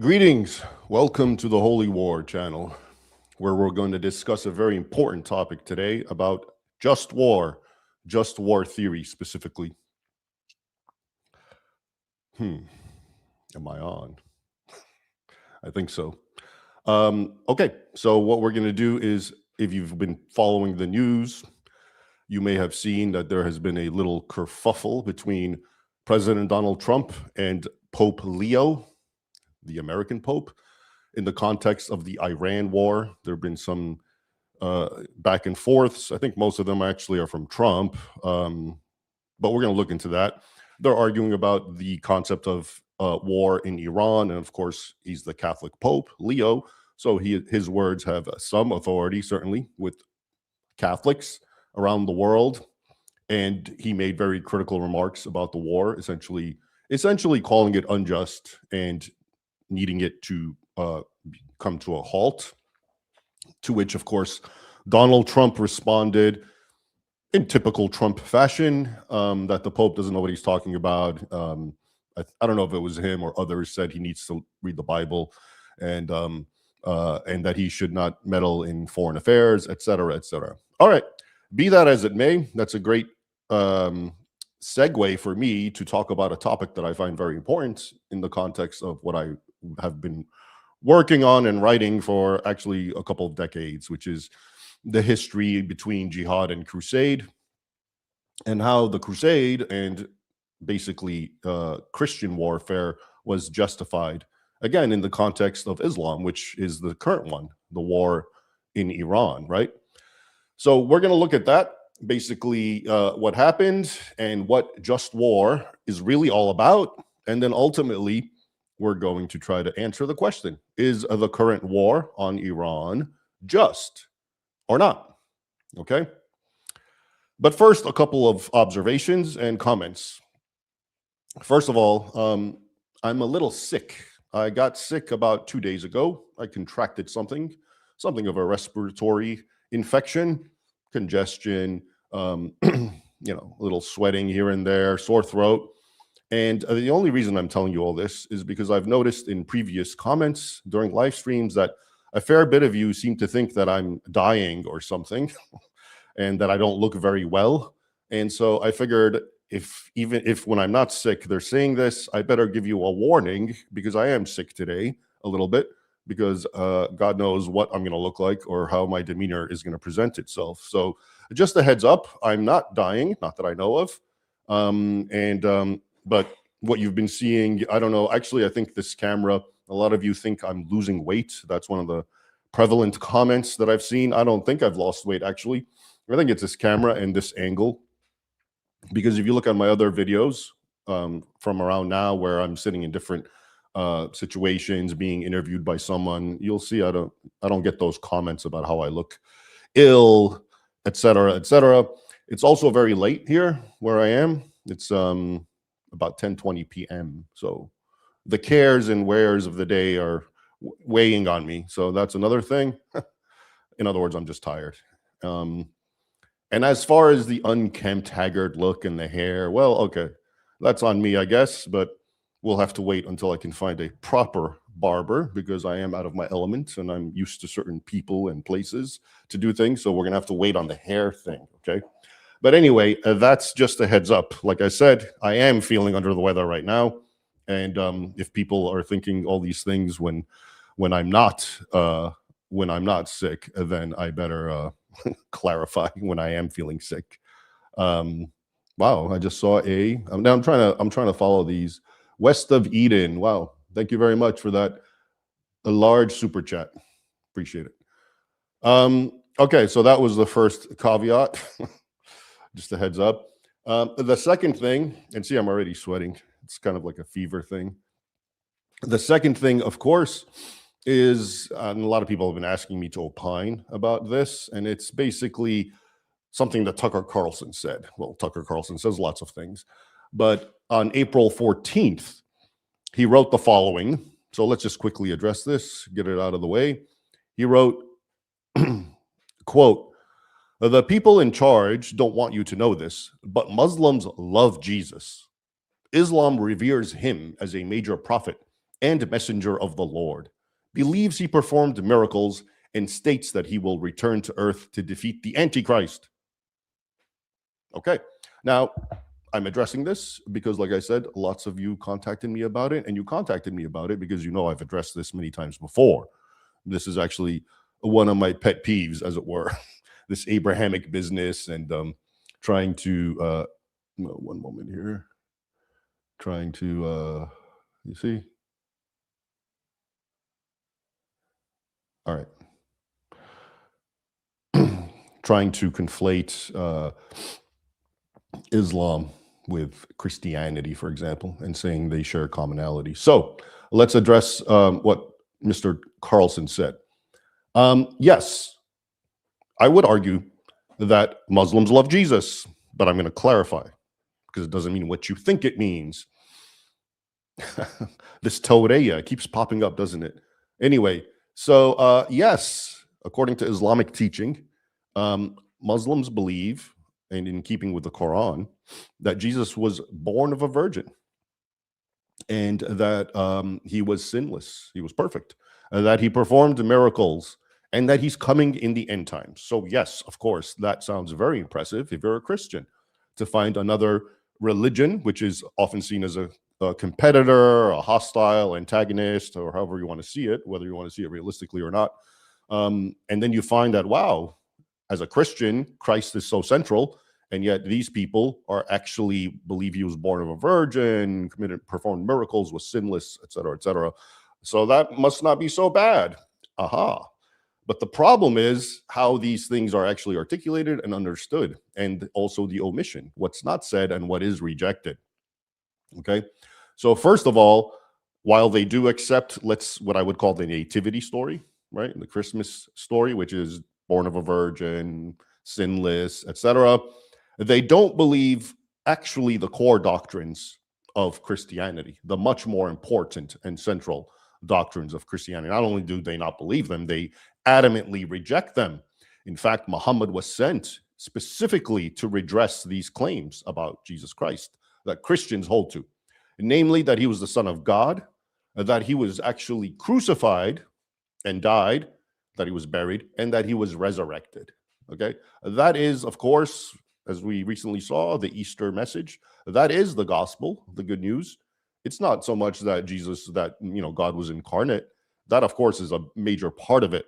Greetings. Welcome to the Holy War channel, where we're going to discuss a very important topic today about just war theory specifically. Am I on? I think so. Okay, so what we're going to do is, if you've been following the news, you may have seen that there has been a little kerfuffle between President Donald Trump and Pope Leo, the American Pope, in the context of the Iran war. There have been some back and forths. I think most of them actually are from Trump, but we're going to look into that. They're arguing about the concept of war in Iran, and of course, he's the Catholic Pope, Leo, so his words have some authority, certainly, with Catholics around the world, and he made very critical remarks about the war, essentially calling it unjust and needing it to come to a halt, to which, of course, Donald Trump responded in typical Trump fashion, that the Pope doesn't know what he's talking about. I don't know if it was him or others said he needs to read the Bible, and that he should not meddle in foreign affairs, etc., etc. All right, be that as it may, that's a great segue for me to talk about a topic that I find very important in the context of what I have been working on and writing for actually a couple of decades, which is the history between jihad and crusade, and how the crusade and basically Christian warfare was justified, again, in the context of Islam, which is the current one, the war in Iran, right? So we're going to look at that, basically what happened and what just war is really all about. And then ultimately, we're going to try to answer the question, is the current war on Iran just or not? Okay. But first, a couple of observations and comments. First of all, I'm a little sick. I got sick about 2 days ago. I contracted something of a respiratory infection, congestion, a little sweating here and there, sore throat. And the only reason I'm telling you all this is because I've noticed in previous comments during live streams that a fair bit of you seem to think that I'm dying or something and that I don't look very well. And so I figured even if when I'm not sick, they're saying this, I better give you a warning, because I am sick today a little bit, because God knows what I'm going to look like or how my demeanor is going to present itself. So just a heads up, I'm not dying, not that I know of. But what you've been seeing, I don't know. Actually, I think this camera, a lot of you think I'm losing weight. That's one of the prevalent comments that I've seen. I don't think I've lost weight, actually. I think it's this camera and this angle. Because if you look at my other videos from around now, where I'm sitting in different situations, being interviewed by someone, you'll see I don't get those comments about how I look ill, etc., etc. It's also very late here where I am. It's about 10:20 p.m. So the cares and wares of the day are weighing on me. So that's another thing. In other words, I'm just tired. And as far as the unkempt, haggard look and the hair, well, okay, that's on me, I guess, but we'll have to wait until I can find a proper barber, because I am out of my element and I'm used to certain people and places to do things. So we're going to have to wait on the hair thing, okay? But anyway, that's just a heads up. Like I said, I am feeling under the weather right now. And if people are thinking all these things when I'm not sick, then I better clarify when I am feeling sick. Wow, I just saw now I'm trying to follow these. West of Eden. Wow, thank you very much for that. A large super chat. Appreciate it. Okay, so that was the first caveat. Just a heads up. The second thing, and see, I'm already sweating. It's kind of like a fever thing. The second thing, of course, is, and a lot of people have been asking me to opine about this, and it's basically something that Tucker Carlson said. Well, Tucker Carlson says lots of things, but on April 14th, he wrote the following. So let's just quickly address this, get it out of the way. He wrote, quote, "The people in charge don't want you to know this, but Muslims love Jesus. Islam reveres him as a major prophet and messenger of the Lord, believes he performed miracles, and states that he will return to earth to defeat the Antichrist. Okay, now I'm addressing this because, like I said, lots of you contacted me about it, and you contacted me about it because you know I've addressed this many times before. This is actually one of my pet peeves, as it were, this Abrahamic business and trying to, one moment here, trying to, you see? All right. Trying to conflate Islam with Christianity, for example, and saying they share commonality. So let's address what Mr. Carlson said. Yes, I would argue that Muslims love Jesus, but I'm going to clarify because it doesn't mean what you think it means. This Tawreya keeps popping up, doesn't it? Anyway, so yes, according to Islamic teaching, Muslims believe, and in keeping with the Quran, that Jesus was born of a virgin and that he was sinless, he was perfect, and that he performed miracles, and that he's coming in the end times. So yes, of course, that sounds very impressive if you're a Christian, to find another religion, which is often seen as a competitor, a hostile antagonist, or however you want to see it, whether you want to see it realistically or not. And then you find that, wow, as a Christian, Christ is so central, and yet these people are actually believe he was born of a virgin, performed miracles, was sinless, etc., etc. So that must not be so bad. Aha. But the problem is how these things are actually articulated and understood, and also the omission, what's not said and what is rejected. Okay. So first of all, while they do accept, what I would call the nativity story, right? The Christmas story, which is born of a virgin, sinless, etc., they don't believe actually the core doctrines of Christianity, the much more important and central doctrines of Christianity. Not only do they not believe them, they adamantly reject them. In fact, Muhammad was sent specifically to redress these claims about Jesus Christ that Christians hold to, namely that he was the Son of God, that he was actually crucified and died, that he was buried, and that he was resurrected. Okay, that is, of course, as we recently saw, the Easter message. That is the gospel, the good news. It's not so much that God was incarnate. That, of course, is a major part of it.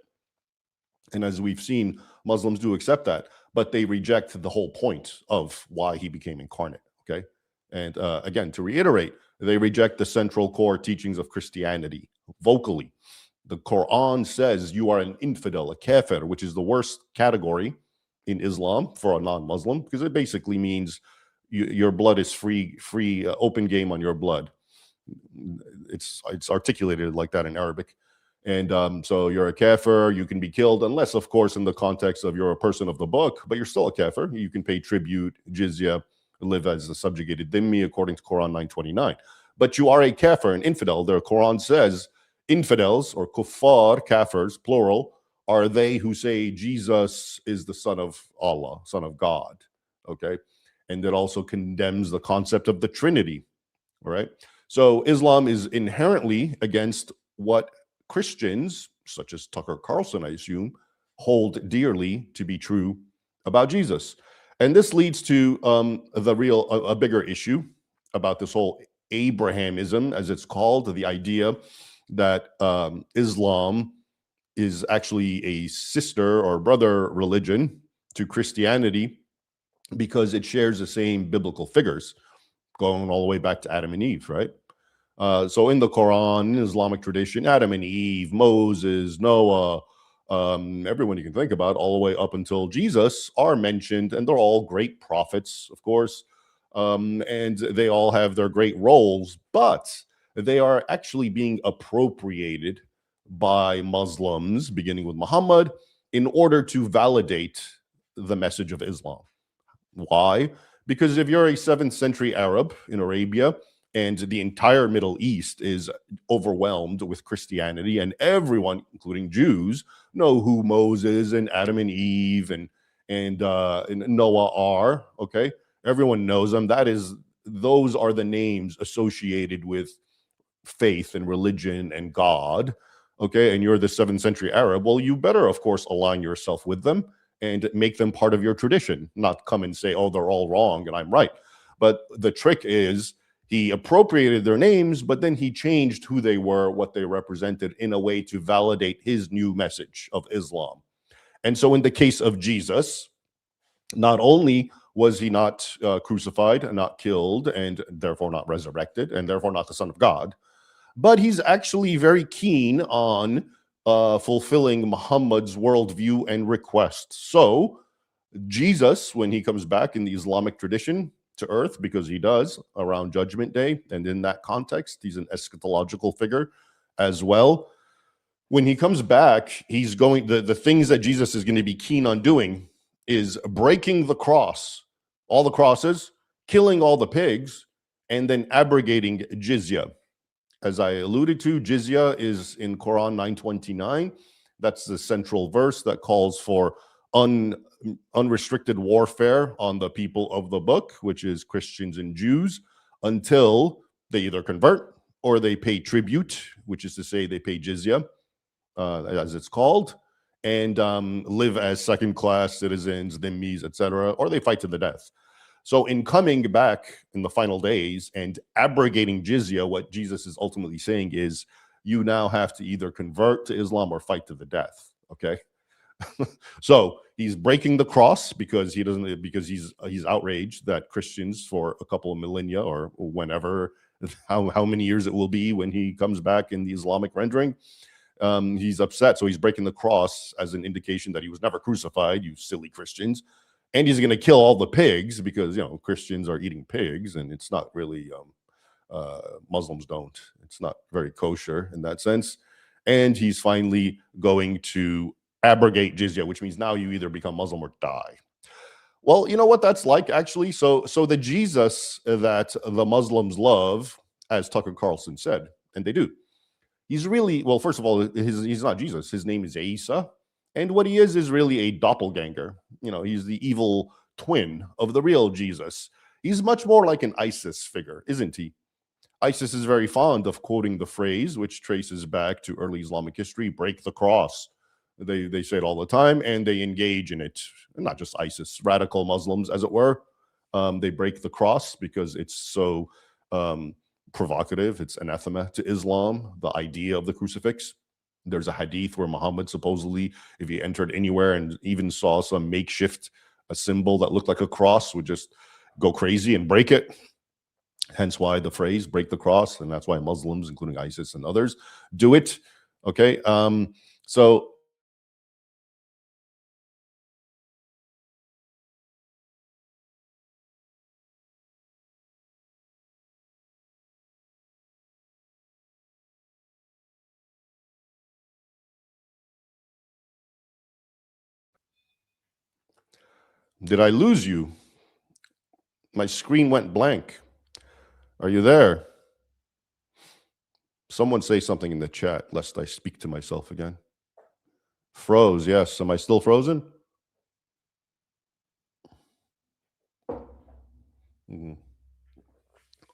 And as we've seen, Muslims do accept that, but they reject the whole point of why he became incarnate. Okay, and again, to reiterate, they reject the central core teachings of Christianity vocally. The Quran says you are an infidel, a kafir, which is the worst category in Islam for a non-Muslim, because it basically means your blood is free, open game on your blood. It's articulated like that in Arabic. And so you're a kafir, you can be killed, unless, of course, in the context of you're a person of the book, but you're still a kafir. You can pay tribute, jizya, live as a subjugated dhimmi, according to Quran 929. But you are a kafir, an infidel. The Quran says infidels, or kuffar, kafirs, plural, are they who say Jesus is the son of Allah, son of God. Okay. And it also condemns the concept of the Trinity. All right. So Islam is inherently against what Christians, such as Tucker Carlson, I assume, hold dearly to be true about Jesus. And this leads to a bigger issue about this whole Abrahamism, as it's called, the idea that Islam is actually a sister or brother religion to Christianity because it shares the same biblical figures, going all the way back to Adam and Eve, right? So in the Quran, in Islamic tradition, Adam and Eve, Moses, Noah, everyone you can think about, all the way up until Jesus, are mentioned, and they're all great prophets, of course, and they all have their great roles, but they are actually being appropriated by Muslims, beginning with Muhammad, in order to validate the message of Islam. Why? Because if you're a 7th century Arab in Arabia, and the entire Middle East is overwhelmed with Christianity, and everyone, including Jews, know who Moses and Adam and Eve and Noah are. Okay, everyone knows them. Those are the names associated with faith and religion and God, okay, and you're the 7th century Arab, well, you better, of course, align yourself with them and make them part of your tradition, not come and say, oh, they're all wrong and I'm right. But the trick is he appropriated their names, but then he changed who they were, what they represented in a way to validate his new message of Islam. And so in the case of Jesus, not only was he not crucified and not killed and therefore not resurrected and therefore not the Son of God, but he's actually very keen on fulfilling Muhammad's worldview and request. So Jesus, when he comes back in the Islamic tradition to earth, because he does around Judgment Day, and in that context, he's an eschatological figure as well. When he comes back, he's going, the things that Jesus is going to be keen on doing is breaking the cross, all the crosses, killing all the pigs, and then abrogating jizya. As I alluded to, jizya is in Quran 929. That's the central verse that calls for unrestricted warfare on the people of the book, which is Christians and Jews, until they either convert or they pay tribute, which is to say they pay jizya, as it's called, and live as second-class citizens, dhimmis, etc., or they fight to the death. So in coming back in the final days and abrogating jizya, what Jesus is ultimately saying is you now have to either convert to Islam or fight to the death, okay? So he's breaking the cross because he's outraged that Christians for a couple of millennia or whenever, how many years it will be when he comes back in the Islamic rendering, he's upset. So he's breaking the cross as an indication that he was never crucified, you silly Christians. And he's going to kill all the pigs because, you know, Christians are eating pigs and it's not really, Muslims don't. It's not very kosher in that sense. And he's finally going to abrogate jizya, which means now you either become Muslim or die. Well, you know what that's like, actually? So the Jesus that the Muslims love, as Tucker Carlson said, and they do, he's really, well, first of all, he's not Jesus. His name is Isa. And what he is really a doppelganger. You know, he's the evil twin of the real Jesus. He's much more like an ISIS figure, isn't he? ISIS is very fond of quoting the phrase, which traces back to early Islamic history, break the cross. They say it all the time, and they engage in it. Not just ISIS, radical Muslims, as it were. They break the cross because it's so provocative. It's anathema to Islam, the idea of the crucifix. There's a hadith where Muhammad supposedly, if he entered anywhere and even saw some makeshift a symbol that looked like a cross, would just go crazy and break it. Hence why the phrase break the cross. And that's why Muslims, including ISIS and others, do it. Okay. So did I lose you? My screen went blank. Are you there? Someone say something in the chat, lest I speak to myself again. Froze, yes. Am I still frozen?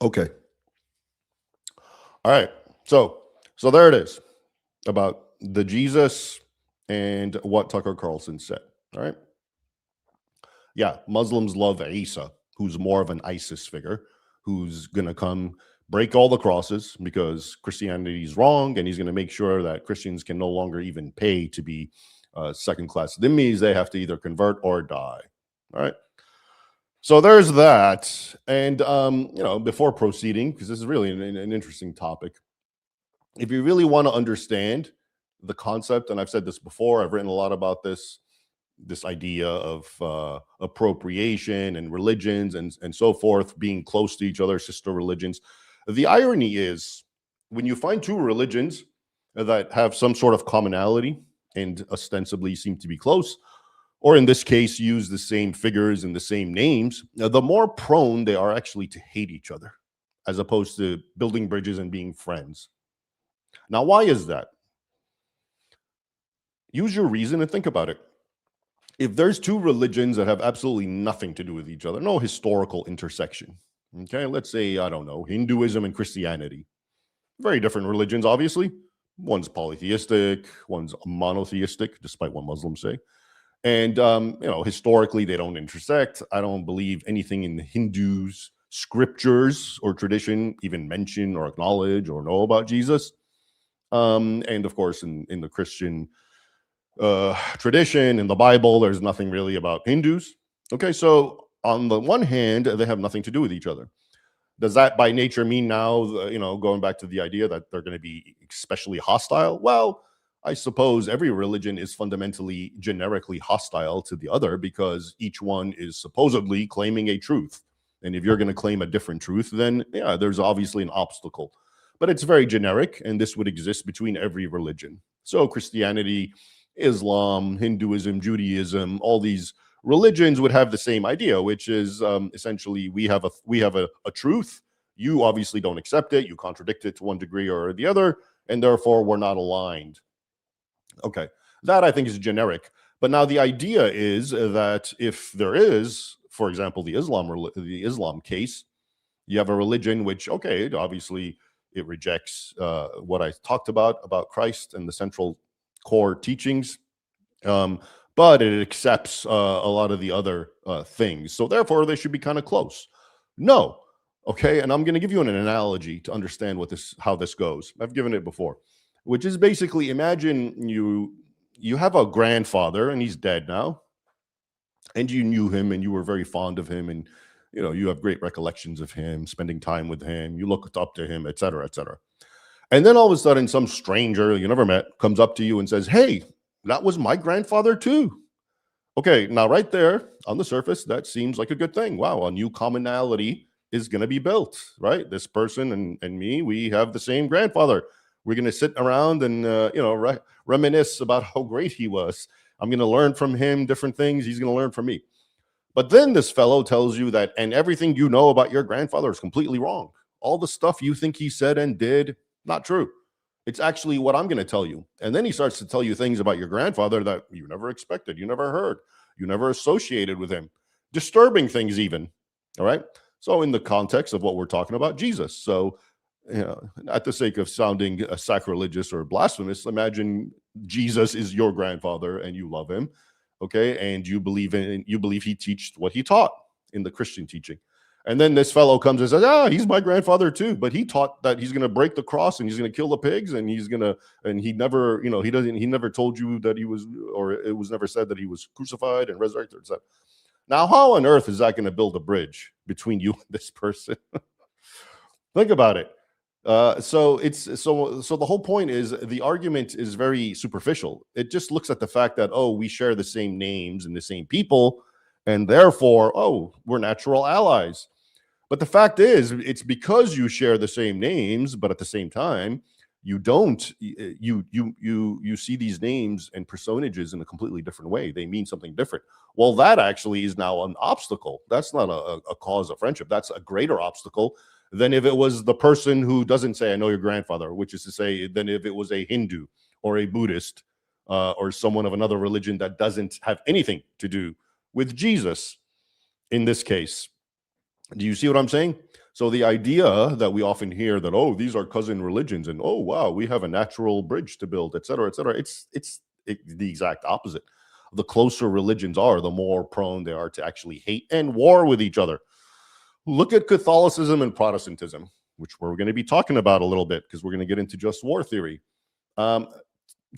Okay. All right. So there it is about the Jesus and what Tucker Carlson said. All right. Yeah, Muslims love Isa, who's more of an ISIS figure, who's going to come break all the crosses because Christianity is wrong, and he's going to make sure that Christians can no longer even pay to be second-class dhimmis. They have to either convert or die. All right. So there's that. And, you know, before proceeding, because this is really an interesting topic, if you really want to understand the concept, and I've said this before, I've written a lot about this idea of appropriation and religions and so forth being close to each other, sister religions. The irony is when you find two religions that have some sort of commonality and ostensibly seem to be close, or in this case, use the same figures and the same names, the more prone they are actually to hate each other, as opposed to building bridges and being friends. Now, why is that? Use your reason and think about it. If there's two religions that have absolutely nothing to do with each other, no historical intersection, okay, let's say, I don't know, Hinduism and Christianity, Very different religions, obviously. One's polytheistic, one's monotheistic, despite what Muslims say. And, historically, they don't intersect. I don't believe anything in the Hindus' scriptures or tradition even mention or acknowledge or know about Jesus. And of course, in the Christian tradition, in the Bible, there's nothing really about Hindus. Okay, so on the one hand, they have nothing to do with each other. Does that by nature mean now, going back to the idea that they're going to be especially hostile? Well, I suppose every religion is fundamentally generically hostile to the other because each one is supposedly claiming a truth. And if you're going to claim a different truth, then yeah, there's obviously an obstacle. But it's very generic, and this would exist between every religion. So Christianity, Islam, Hinduism, Judaism, all these religions would have the same idea, which is essentially we have a truth. You obviously don't accept it. You contradict it to one degree or the other, and therefore we're not aligned. Okay, that I think is generic. But now the idea is that if there is, for example, the Islam case, you have a religion which, okay, obviously it rejects what I talked about Christ and the central core teachings. But it accepts a lot of the other things. So therefore, they should be kind of close. No. Okay. And I'm going to give you an analogy to understand how this goes. I've given it before, which is basically imagine you have a grandfather and he's dead now, and you knew him and you were very fond of him, and you have great recollections of him, spending time with him, you looked up to him, etc., etc. And then all of a sudden, some stranger you never met comes up to you and says, "Hey, that was my grandfather too." Okay, now right there on the surface, that seems like a good thing. Wow, a new commonality is going to be built, right? This person and me, we have the same grandfather. We're going to sit around and reminisce about how great he was. I'm going to learn from him different things. He's going to learn from me. But then this fellow tells you that, and everything you know about your grandfather is completely wrong. All the stuff you think he said and did, not true. It's actually what I'm going to tell you. And then he starts to tell you things about your grandfather that you never expected, you never heard, you never associated with him. Disturbing things even. All right. So in the context of what we're talking about, Jesus. So, at the sake of sounding sacrilegious or blasphemous, imagine Jesus is your grandfather and you love him. Okay. And you believe he taught what he taught in the Christian teaching. And then this fellow comes and says, he's my grandfather too, but he taught that he's going to break the cross and he's going to kill the pigs, and he never, he never told you that he was, or it was never said that he was crucified and resurrected. Etc. Now, how on earth is that going to build a bridge between you and this person? Think about it. So the whole point is the argument is very superficial. It just looks at the fact that, we share the same names and the same people, and therefore, we're natural allies. But the fact is, it's because you share the same names, but at the same time, you don't. You see these names and personages in a completely different way. They mean something different. Well, that actually is now an obstacle. That's not a cause of friendship. That's a greater obstacle than if it was the person who doesn't say, "I know your grandfather," which is to say, than if it was a Hindu or a Buddhist or someone of another religion that doesn't have anything to do with Jesus in this case. Do you see what I'm saying? So the idea that we often hear that, these are cousin religions and, wow, we have a natural bridge to build, et cetera, it's the exact opposite. The closer religions are, the more prone they are to actually hate and war with each other. Look at Catholicism and Protestantism, which we're going to be talking about a little bit because we're going to get into just war theory. To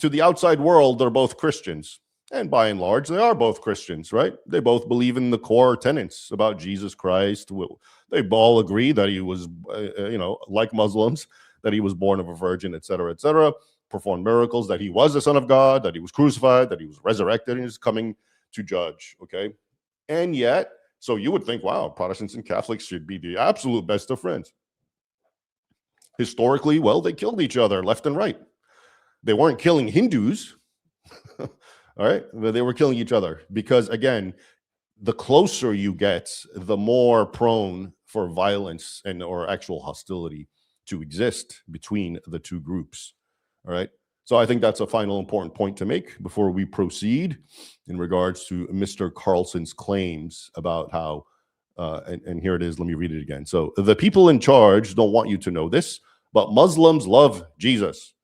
the outside world, they're both Christians. And by and large, they are both Christians, right? They both believe in the core tenets about Jesus Christ. They all agree that he was, like Muslims, that he was born of a virgin, et cetera, performed miracles, that he was the Son of God, that he was crucified, that he was resurrected, and is coming to judge, okay? And yet, so you would think, wow, Protestants and Catholics should be the absolute best of friends. Historically, well, they killed each other left and right. They weren't killing Hindus. All right, they were killing each other because, again, the closer you get, the more prone for violence or actual hostility to exist between the two groups. All right, so I think that's a final important point to make before we proceed in regards to Mr. Carlson's claims about how, and here it is, let me read it again. So the people in charge don't want you to know this, but Muslims love Jesus.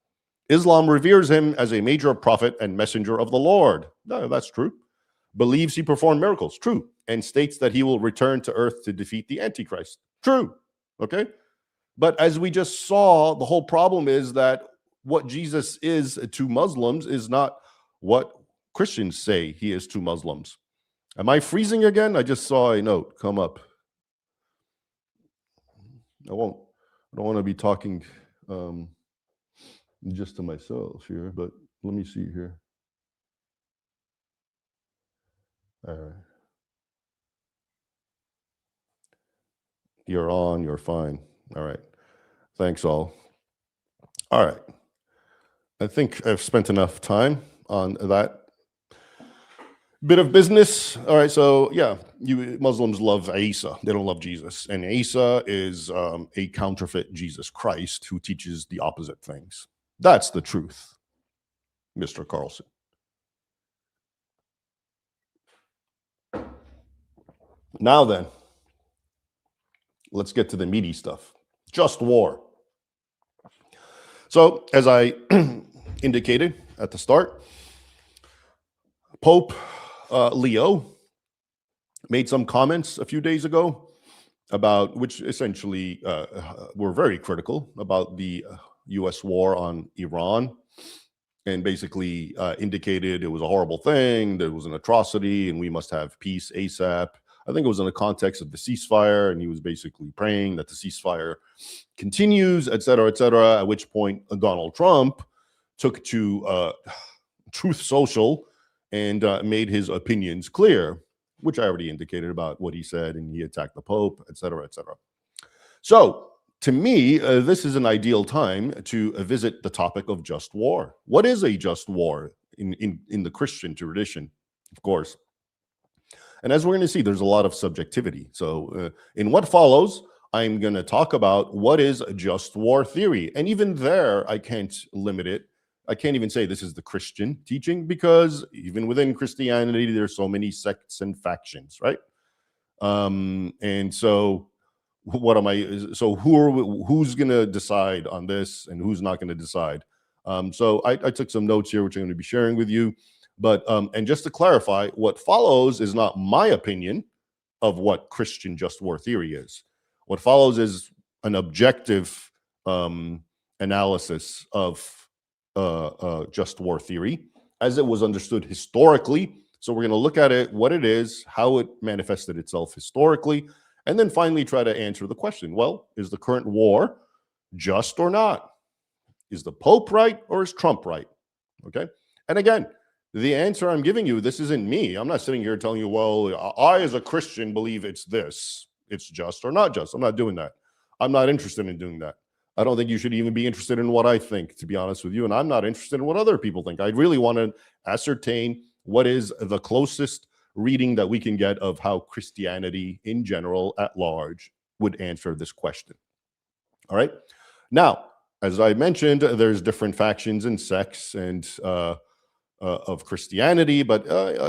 Islam reveres him as a major prophet and messenger of the Lord. No, that's true. Believes he performed miracles. True. And states that he will return to earth to defeat the Antichrist. True. Okay. But as we just saw, the whole problem is that what Jesus is to Muslims is not what Christians say he is to Muslims. Am I freezing again? I just saw a note come up. I don't want to be talking just to myself here, but let me see here. All right. You're on, you're fine. All right. Thanks all. All right. I think I've spent enough time on that bit of business. All right. So yeah, you Muslims love Isa. They don't love Jesus. And Isa is a counterfeit Jesus Christ who teaches the opposite things. That's the truth, Mr. Carlson. Now then, let's get to the meaty stuff. Just war. So, as I indicated at the start, Pope Leo made some comments a few days ago about, which essentially were very critical about the U.S. war on Iran, and basically indicated it was a horrible thing, there was an atrocity, and we must have peace ASAP. I think it was in the context of the ceasefire, and he was basically praying that the ceasefire continues, et cetera, at which point Donald Trump took to Truth Social and made his opinions clear, which I already indicated about what he said, and he attacked the Pope, et cetera, et cetera. So, to me, this is an ideal time to visit the topic of just war. What is a just war in the Christian tradition, of course? And as we're going to see, there's a lot of subjectivity. So in what follows, I'm going to talk about what is just war theory. And even there, I can't limit it. I can't even say this is the Christian teaching, because even within Christianity, there's so many sects and factions, right? And so what am I? So who's going to decide on this and who's not going to decide? So I took some notes here, which I'm going to be sharing with you. But and just to clarify, what follows is not my opinion of what Christian just war theory is. What follows is an objective analysis of just war theory as it was understood historically. So we're going to look at it, what it is, how it manifested itself historically, and then finally try to answer the question, well, is the current war just or not? Is the Pope right or is Trump right? Okay. And again, the answer I'm giving you, this isn't me. I'm not sitting here telling you, well, I as a Christian believe it's this. It's just or not just. I'm not doing that. I'm not interested in doing that. I don't think you should even be interested in what I think, to be honest with you. And I'm not interested in what other people think. I really want to ascertain what is the closest reading that we can get of how Christianity in general at large would answer this question. All right. Now, as I mentioned, there's different factions and sects and of Christianity, but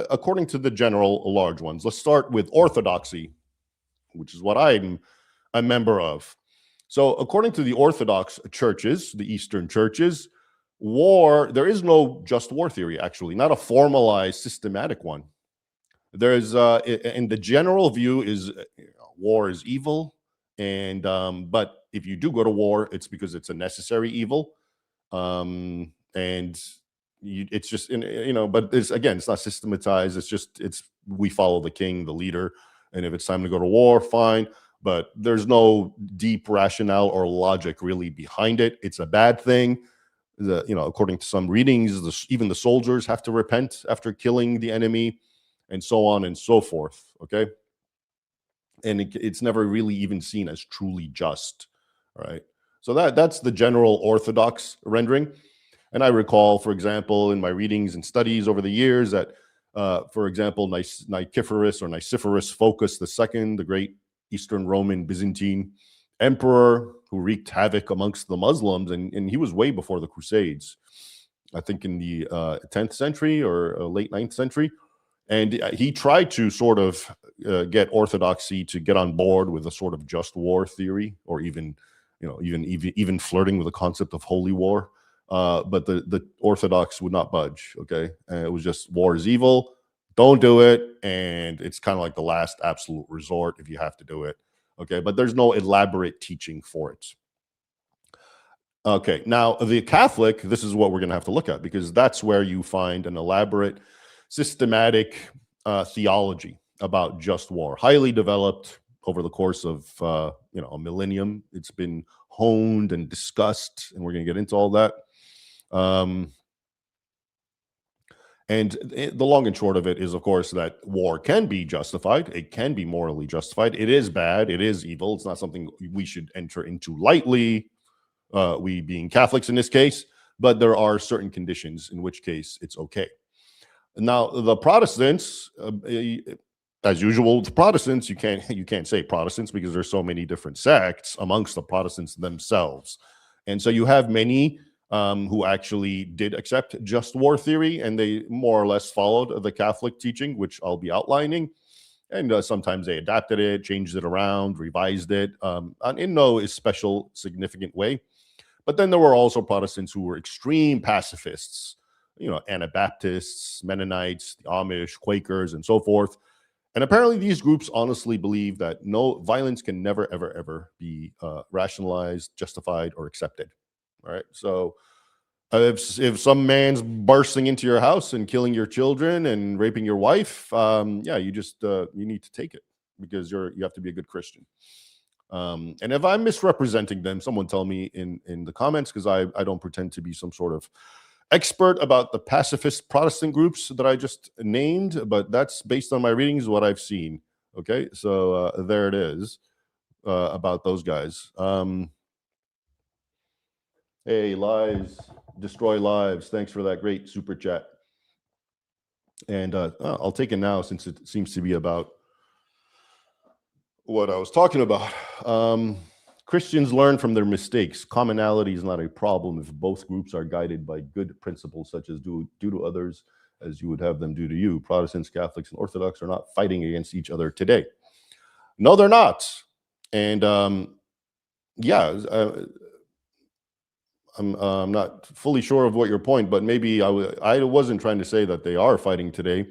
according to the general large ones, let's start with Orthodoxy, which is what I'm a member of. So according to the Orthodox churches, the Eastern churches, there is no just war theory, actually, not a formalized, systematic one. There's, and the general view is war is evil, and but if you do go to war, it's because it's a necessary evil, and it's just, but it's, again, it's not systematized. It's just, we follow the king, the leader, and if it's time to go to war, fine. But there's no deep rationale or logic really behind it. It's a bad thing. According to some readings, even the soldiers have to repent after killing the enemy, and so on and so forth. Okay, and it's never really even seen as truly just. All right, so that's the general Orthodox rendering. And I recall, for example, in my readings and studies over the years that, for example, Nicephorus Phocas II, the great Eastern Roman Byzantine emperor who wreaked havoc amongst the Muslims, and he was way before the Crusades, I think in the 10th century or late 9th century. And he tried to sort of get Orthodoxy to get on board with a sort of just war theory, or even even flirting with the concept of holy war. But the Orthodox would not budge. Okay, and it was just war is evil. Don't do it, and it's kind of like the last absolute resort if you have to do it. Okay, but there's no elaborate teaching for it. Okay, now the Catholic, this is what we're going to have to look at, because that's where you find an elaborate, systematic theology about just war, highly developed over the course of a millennium. It's been honed and discussed, and we're going to get into all that. And the long and short of it is, of course, that war can be justified. It can be morally justified. It is bad. It is evil. It's not something we should enter into lightly, we being Catholics in this case, but there are certain conditions in which case it's okay. Now, the Protestants, as usual, the Protestants, you can't say Protestants because there's so many different sects amongst the Protestants themselves. And so you have many who actually did accept just war theory, and they more or less followed the Catholic teaching, which I'll be outlining. And sometimes they adapted it, changed it around, revised it in no special significant way. But then there were also Protestants who were extreme pacifists, Anabaptists, Mennonites, the Amish, Quakers, and so forth. And apparently these groups honestly believe that no violence can never, ever, ever be rationalized, justified, or accepted. All right. So if some man's bursting into your house and killing your children and raping your wife, you need to take it, because you have to be a good Christian. And if I'm misrepresenting them, someone tell me in the comments, because I don't pretend to be some sort of expert about the pacifist Protestant groups that I just named, but that's based on my readings, what I've seen. Okay, so there it is about those guys. Hey, lives destroy lives. Thanks for that great super chat. And I'll take it now, since it seems to be about what I was talking about. Christians learn from their mistakes. Commonality is not a problem if both groups are guided by good principles, such as do to others as you would have them do to you. Protestants, Catholics, and Orthodox are not fighting against each other today. No, they're not. And I'm not fully sure of what your point, but maybe I wasn't trying to say that they are fighting today,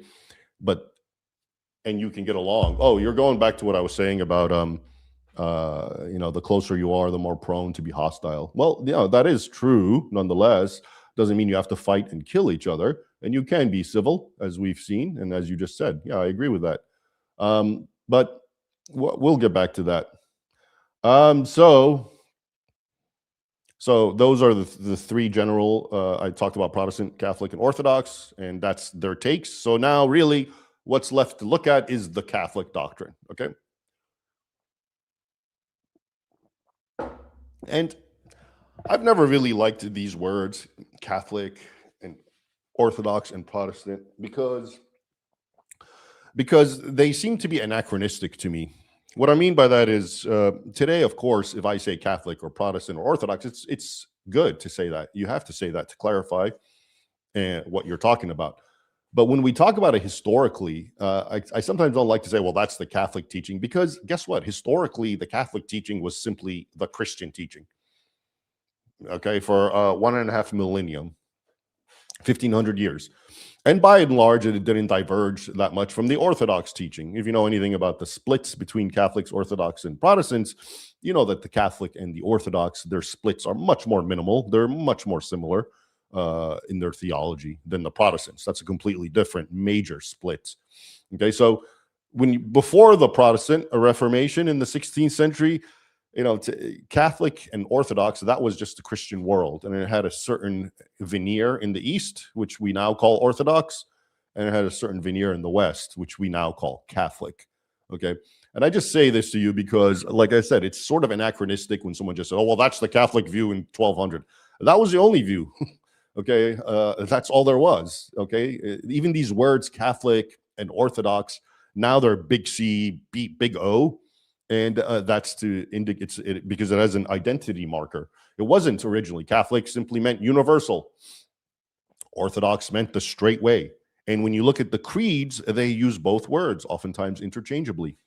and you can get along. Oh, you're going back to what I was saying about the closer you are, the more prone to be hostile. Well, that is true. Nonetheless, doesn't mean you have to fight and kill each other, and you can be civil, as we've seen, and as you just said. Yeah, I agree with that. But we'll get back to that. So those are the three general, I talked about Protestant, Catholic, and Orthodox, and that's their takes. So now really what's left to look at is the Catholic doctrine, okay? And I've never really liked these words, Catholic and Orthodox and Protestant, because they seem to be anachronistic to me. What I mean by that is today, of course, if I say Catholic or Protestant or Orthodox, it's good to say that. You have to say that to clarify what you're talking about. But when we talk about it historically, I sometimes don't like to say, well, that's the Catholic teaching, because guess what? Historically, the Catholic teaching was simply the Christian teaching. Okay, for 1.5 millennium, 1,500 years. And by and large, it didn't diverge that much from the Orthodox teaching. If you know anything about the splits between Catholics, Orthodox, and Protestants, you know that the Catholic and the Orthodox, their splits are much more minimal. They're much more similar in their theology than the Protestants. That's a completely different major split. Okay, so before the Protestant Reformation in the 16th century, Catholic and Orthodox, that was just the Christian world. And it had a certain veneer in the East, which we now call Orthodox. And it had a certain veneer in the West, which we now call Catholic. Okay. And I just say this to you because, like I said, it's sort of anachronistic when someone just said, oh, well, that's the Catholic view in 1200. That was the only view. Okay. That's all there was. Okay. Even these words, Catholic and Orthodox, now they're big C, big O. And that's to indicate because it has an identity marker. It wasn't originally. Catholic simply meant universal. Orthodox meant the straight way. And when you look at the creeds, they use both words, oftentimes interchangeably.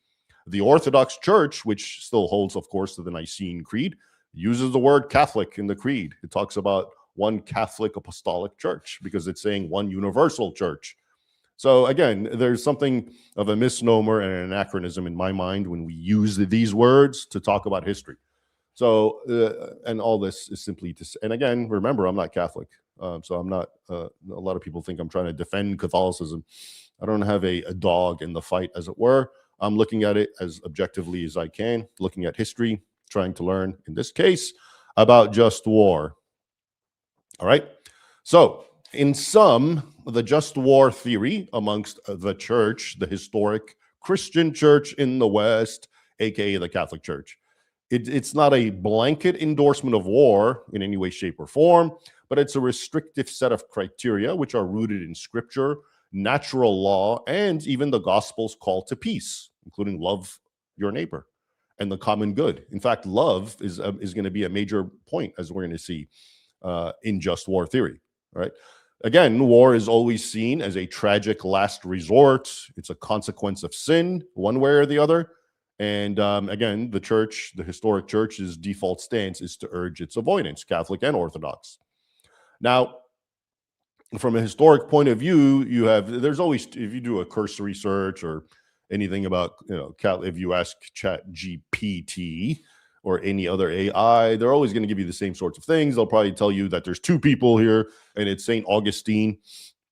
The Orthodox Church, which still holds, of course, to the Nicene Creed, uses the word Catholic in the creed. It talks about one Catholic apostolic church because it's saying one universal church. So again, there's something of a misnomer and an anachronism in my mind when we use these words to talk about history. So, and all this is simply to, and again, remember, I'm not Catholic. So I'm not, a lot of people think I'm trying to defend Catholicism. I don't have a dog in the fight, as it were. I'm looking at it as objectively as I can, looking at history, trying to learn, in this case, about just war. All right. So, in sum, the just war theory amongst the church, the historic Christian church in the West, aka the Catholic Church, it's not a blanket endorsement of war in any way, shape, or form, but it's a restrictive set of criteria which are rooted in scripture, natural law, and even the gospel's call to peace, including love your neighbor and the common good. In fact, love is going to be a major point, as we're going to see in just war theory, right? Again, war is always seen as a tragic last resort. It's a consequence of sin, one way or the other. And again, the church, the historic church's default stance is to urge its avoidance, Catholic and Orthodox. Now, from a historic point of view, there's always, if you do a cursory search or anything about, if you ask ChatGPT or any other AI, they're always going to give you the same sorts of things. They'll probably tell you that there's two people here, and it's St. Augustine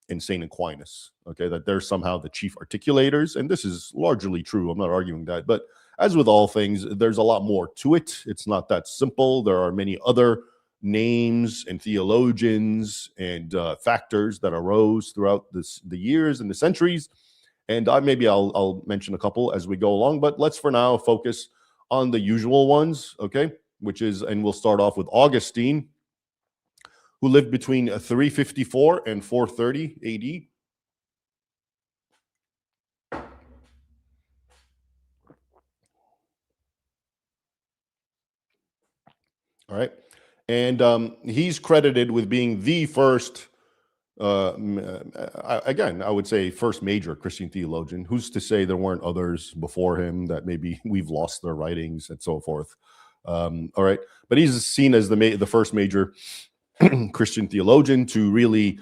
and St. Aquinas, okay, that they're somehow the chief articulators. And this is largely true. I'm not arguing that. But as with all things, there's a lot more to it. It's not that simple. There are many other names and theologians and factors that arose throughout the years and the centuries. And maybe I'll mention a couple as we go along. But let's for now focus on the usual ones, okay, which is, and we'll start off with Augustine, who lived between 354 and 430 AD. All right. And he's credited with being the first, again, I would say first major Christian theologian. Who's to say there weren't others before him that maybe we've lost their writings and so forth. All right. But he's seen as the first major Christian theologian to really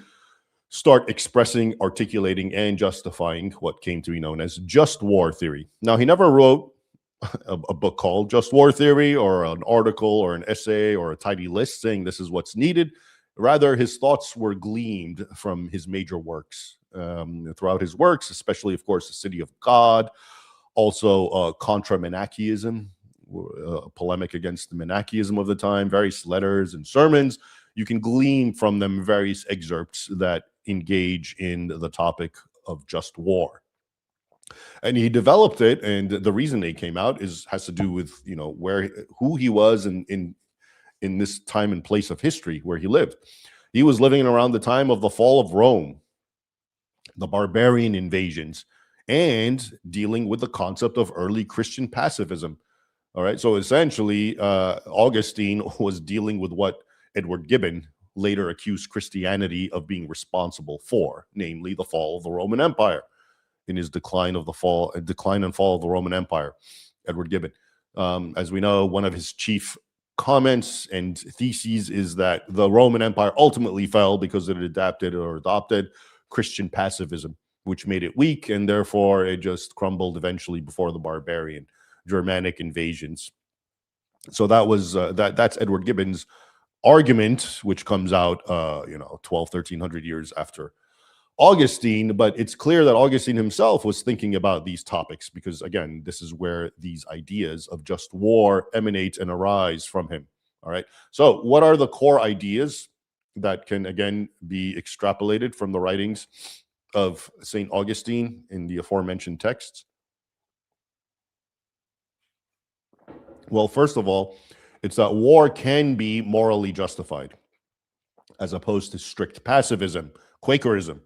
start expressing, articulating, and justifying what came to be known as just war theory. Now, he never wrote a book called Just War Theory or an article or an essay or a tidy list saying this is what's needed. Rather, his thoughts were gleaned from his major works. Throughout his works, especially, of course, The City of God, also Contra Manichaeism, a polemic against the Manichaeism of the time, various letters and sermons. You can glean from them various excerpts that engage in the topic of just war. And he developed it, and the reason they came out has to do with who he was in this time and place of history where he lived. He was living around the time of the fall of Rome, the barbarian invasions, and dealing with the concept of early Christian pacifism. All right, so essentially, Augustine was dealing with what Edward Gibbon later accused Christianity of being responsible for, namely the fall of the Roman Empire. In his decline and fall of the Roman Empire, Edward Gibbon. As we know, one of his chief comments and theses is that the Roman Empire ultimately fell because it adopted Christian pacifism, which made it weak, and therefore it just crumbled eventually before the barbarian Germanic invasions. So that's Edward Gibbon's argument, which comes out 1300 years after Augustine. But it's clear that Augustine himself was thinking about these topics because, again, this is where these ideas of just war emanate and arise from him. All right. So what are the core ideas that can, again, be extrapolated from the writings of St. Augustine in the aforementioned texts? Well, first of all, it's that war can be morally justified as opposed to strict pacifism, Quakerism.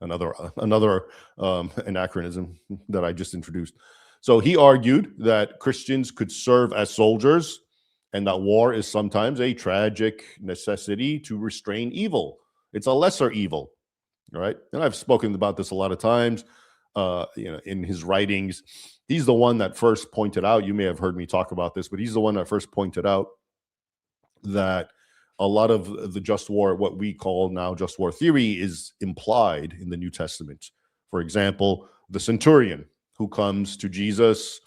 Another anachronism that I just introduced. So he argued that Christians could serve as soldiers and that war is sometimes a tragic necessity to restrain evil. It's a lesser evil, all right? And I've spoken about this a lot of times, in his writings. He's the one that first pointed out, you may have heard me talk about this, but he's the one that first pointed out that a lot of the just war, what we call now just war theory, is implied in the New Testament. For example, the centurion who comes to Jesus,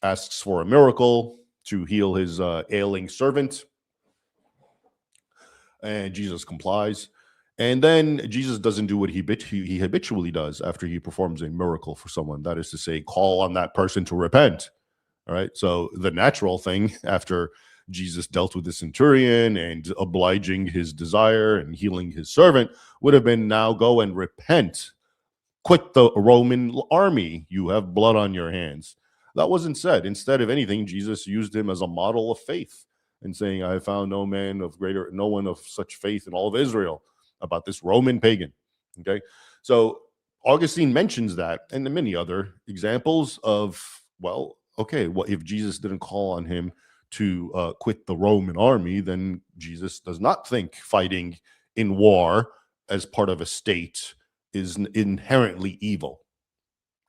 asks for a miracle to heal his ailing servant, and Jesus complies. And then Jesus doesn't do what he habitually does after he performs a miracle for someone. That is to say, call on that person to repent. All right. So the natural thing after Jesus dealt with the centurion and obliging his desire and healing his servant would have been, now go and repent. Quit the Roman army. You have blood on your hands. That wasn't said. Instead of anything, Jesus used him as a model of faith and saying, I have found no one of such faith in all of Israel, about this Roman pagan. Okay. So Augustine mentions that, and many other examples of, well, okay, well, if Jesus didn't call on him to quit the Roman army, then Jesus does not think fighting in war as part of a state is inherently evil.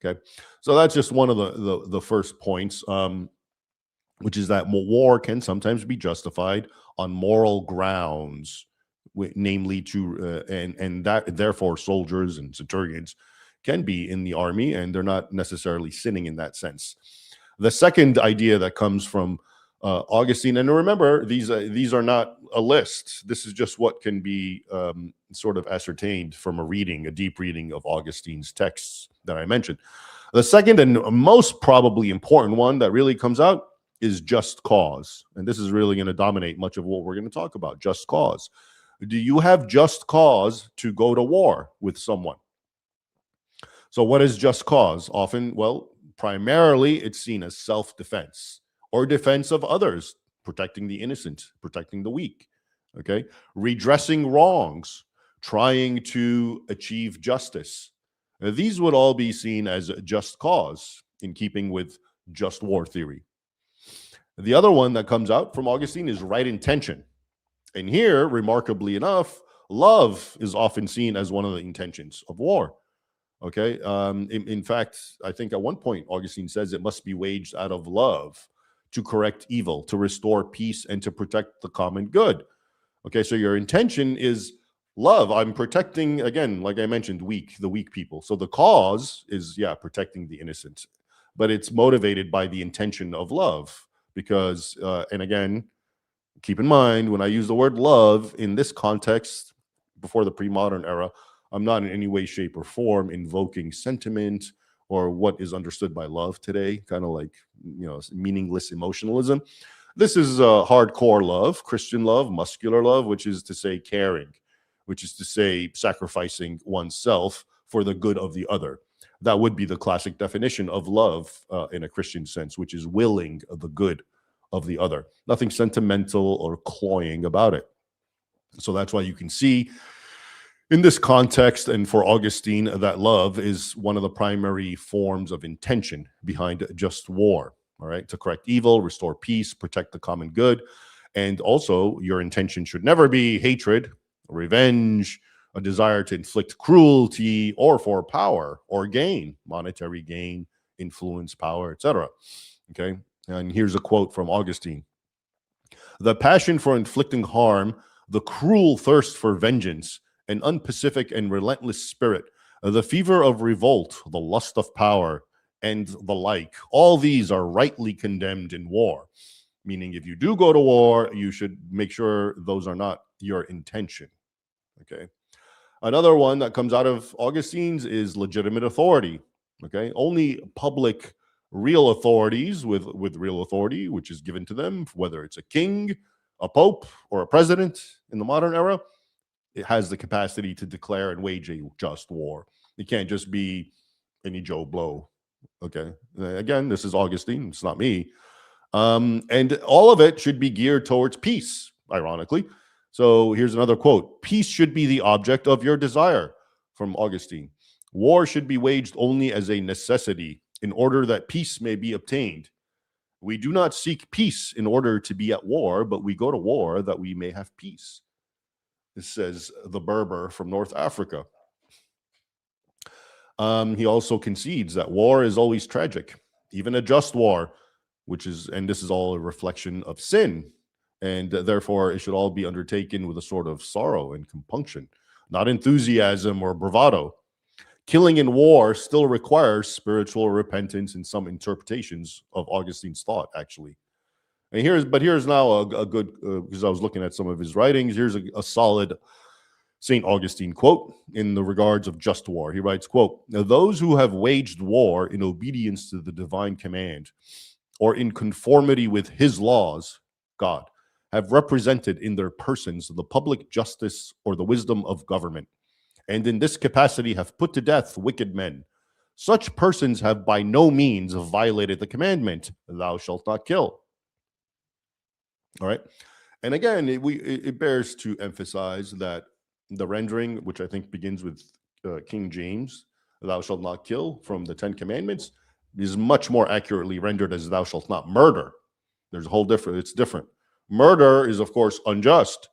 Okay, so that's just one of the first points, which is that war can sometimes be justified on moral grounds, namely and that therefore soldiers and centurions can be in the army, and they're not necessarily sinning in that sense. The second idea that comes from Augustine, and remember, these are not a list. This is just what can be sort of ascertained from a deep reading of Augustine's texts that I mentioned. The second and most probably important one that really comes out is just cause. And this is really going to dominate much of what we're going to talk about, just cause. Do you have just cause to go to war with someone? So what is just cause? Often, well, primarily it's seen as self-defense or defense of others, protecting the innocent, protecting the weak, okay? Redressing wrongs, trying to achieve justice. Now, these would all be seen as just cause in keeping with just war theory. The other one that comes out from Augustine is right intention. And here, remarkably enough, love is often seen as one of the intentions of war. Okay. In fact, I think at one point, Augustine says it must be waged out of love to correct evil, to restore peace, and to protect the common good. Okay. So your intention is love. I'm protecting, again, like I mentioned, the weak people. So the cause is, yeah, protecting the innocent, but it's motivated by the intention of love because, and again, keep in mind, when I use the word love in this context, before the pre-modern era, I'm not in any way, shape, or form invoking sentiment or what is understood by love today, kind of like, meaningless emotionalism. This is hardcore love, Christian love, muscular love, which is to say caring, which is to say sacrificing oneself for the good of the other. That would be the classic definition of love in a Christian sense, which is willing the good of the other. Nothing sentimental or cloying about it. So that's why you can see in this context, and for Augustine, that love is one of the primary forms of intention behind just war, all right? To correct evil, restore peace, protect the common good. And also, your intention should never be hatred, revenge, a desire to inflict cruelty, or for power or gain, monetary gain, influence, power, etc. Okay? And here's a quote from Augustine. The passion for inflicting harm, the cruel thirst for vengeance, an unpacific and relentless spirit, the fever of revolt, the lust of power, and the like, all these are rightly condemned in war. Meaning, if you do go to war, you should make sure those are not your intention. Okay. Another one that comes out of Augustine's is legitimate authority. Okay. Only public, real authorities with real authority, which is given to them, whether it's a king, a pope, or a president in the modern era, it has the capacity to declare and wage a just war. It can't just be any Joe Blow. Okay. Again, this is Augustine. It's not me. And all of it should be geared towards peace, ironically. So here's another quote. Peace should be the object of your desire, from Augustine. War should be waged only as a necessity in order that peace may be obtained. We do not seek peace in order to be at war, but we go to war that we may have peace. This says the Berber from North Africa. He also concedes that war is always tragic, even a just war, and this is all a reflection of sin. and therefore it should all be undertaken with a sort of sorrow and compunction, not enthusiasm or bravado. Killing in war still requires spiritual repentance in some interpretations of Augustine's thought, actually. And here's now a good, because I was looking at some of his writings, here's a solid St. Augustine quote in the regards of just war. He writes, quote, "Now those who have waged war in obedience to the divine command or in conformity with his laws, God, have represented in their persons the public justice or the wisdom of government, and in this capacity have put to death wicked men. Such persons have by no means violated the commandment, thou shalt not kill." All right. And again, it bears to emphasize that the rendering, which I think begins with King James, "Thou shalt not kill," from the Ten Commandments, is much more accurately rendered as "Thou shalt not murder." There's a whole different, it's different. Murder is, of course, unjust.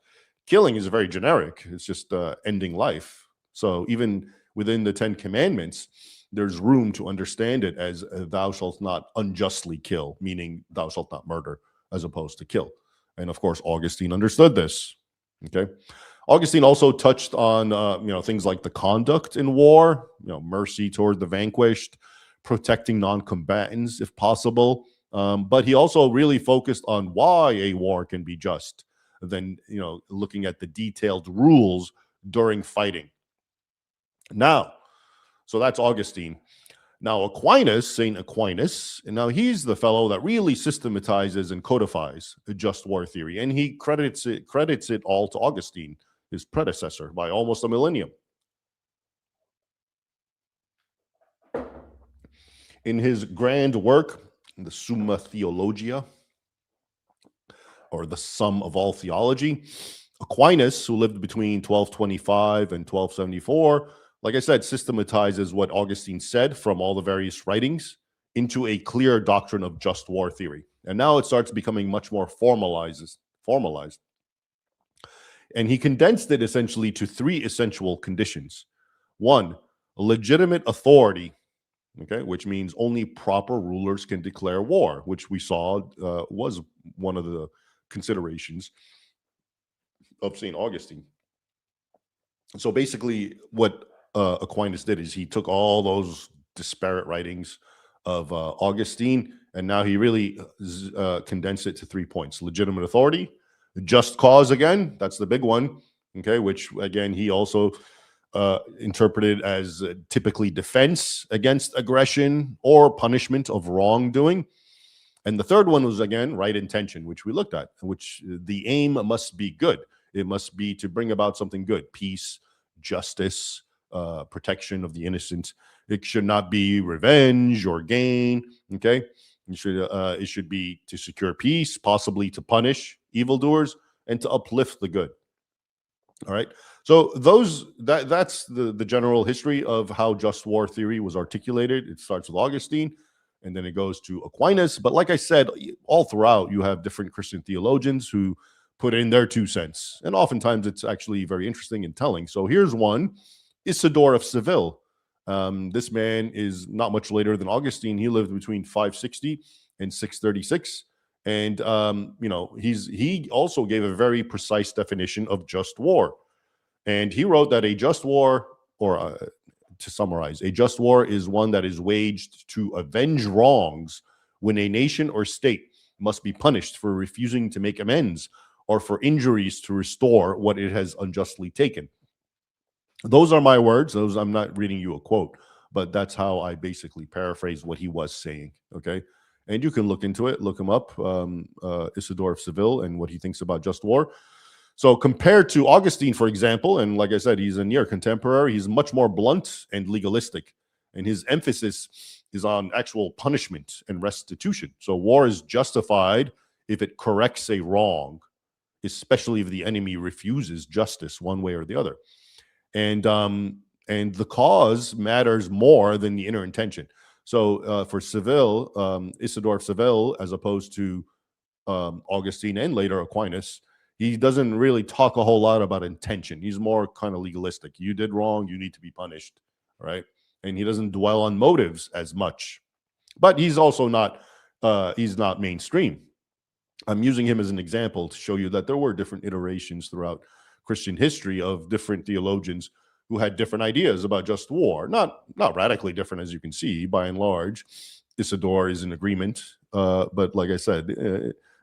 Killing is very generic. It's just ending life. So even within the Ten Commandments, there's room to understand it as "Thou shalt not unjustly kill," meaning "Thou shalt not murder," as opposed to kill. And of course, Augustine understood this. Okay. Augustine also touched on things like the conduct in war, mercy toward the vanquished, protecting non-combatants if possible. But he also really focused on why a war can be just, then looking at the detailed rules during fighting. Now, so that's Augustine. Now, Aquinas, St. Aquinas, and now he's the fellow that really systematizes and codifies the just war theory, and he credits it all to Augustine, his predecessor, by almost a millennium. In his grand work, the Summa Theologia, or the sum of all theology, Aquinas, who lived between 1225 and 1274, like I said, systematizes what Augustine said from all the various writings into a clear doctrine of just war theory. And now it starts becoming much more formalized. And he condensed it essentially to three essential conditions. One, legitimate authority, okay, which means only proper rulers can declare war, which we saw was one of the considerations of St. Augustine. So basically what Aquinas did is he took all those disparate writings of Augustine, and now he really condensed it to 3 points: legitimate authority, just cause, again, that's the big one, okay, which again he also interpreted as typically defense against aggression or punishment of wrongdoing. And the third one was, again, right intention, which we looked at, which the aim must be good. It must be to bring about something good: peace, justice, protection of the innocent. It should not be revenge or gain. Okay, it should be to secure peace, possibly to punish evildoers, and to uplift the good. All right. So that's the general history of how just war theory was articulated. It starts with Augustine, and then it goes to Aquinas. But like I said, all throughout, you have different Christian theologians who put in their 2 cents. And oftentimes it's actually very interesting and telling. So here's one: Isidore of Seville. This man is not much later than Augustine. He lived between 560 and 636. And, he also gave a very precise definition of just war. And he wrote that a just war, or to summarize, a just war is one that is waged to avenge wrongs when a nation or state must be punished for refusing to make amends or for injuries to restore what it has unjustly taken. Those are my words. I'm not reading you a quote, but that's how I basically paraphrase what he was saying. Okay. And you can look into it, look him up, Isidore of Seville, and what he thinks about just war. So compared to Augustine, for example, and like I said, he's a near contemporary, he's much more blunt and legalistic, and his emphasis is on actual punishment and restitution. So war is justified if it corrects a wrong, especially if the enemy refuses justice one way or the other. And the cause matters more than the inner intention. So for Seville, Isidore of Seville, as opposed to Augustine and later Aquinas, he doesn't really talk a whole lot about intention. He's more kind of legalistic. You did wrong, you need to be punished, right? And he doesn't dwell on motives as much. But he's also not he's not mainstream. I'm using him as an example to show you that there were different iterations throughout Christian history of different theologians who had different ideas about just war. Not radically different, as you can see. By and large, Isidore is in agreement. But like I said,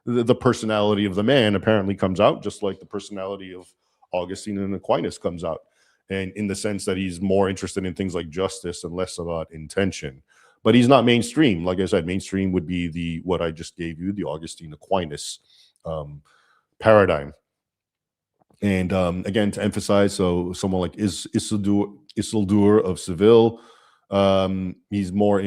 the personality of the man apparently comes out, just like the personality of Augustine and Aquinas comes out. And in the sense that he's more interested in things like justice and less about intention. But he's not mainstream. Like I said, mainstream would be what I just gave you, the Augustine Aquinas paradigm. And again, to emphasize, so someone like Isildur of Seville, he's more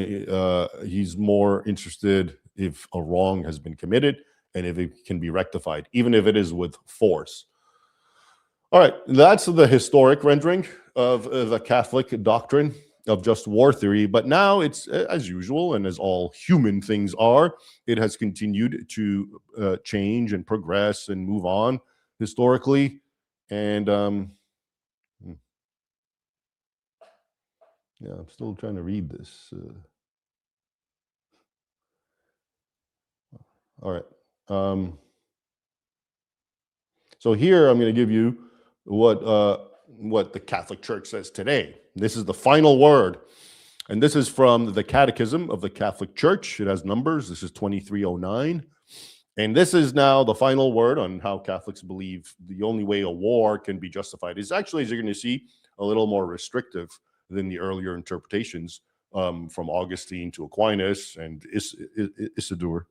interested if a wrong has been committed and if it can be rectified, even if it is with force. All right, that's the historic rendering of the Catholic doctrine of just war theory. But now it's, as usual, and as all human things are, it has continued to change and progress and move on historically. And yeah, I'm still trying to read this. All right. So here I'm going to give you what the Catholic Church says today. This is the final word. And this is from the Catechism of the Catholic Church. It has numbers. This is 2309. And this is now the final word on how Catholics believe the only way a war can be justified is actually, as you're going to see, a little more restrictive than the earlier interpretations from Augustine to Aquinas and Isidore.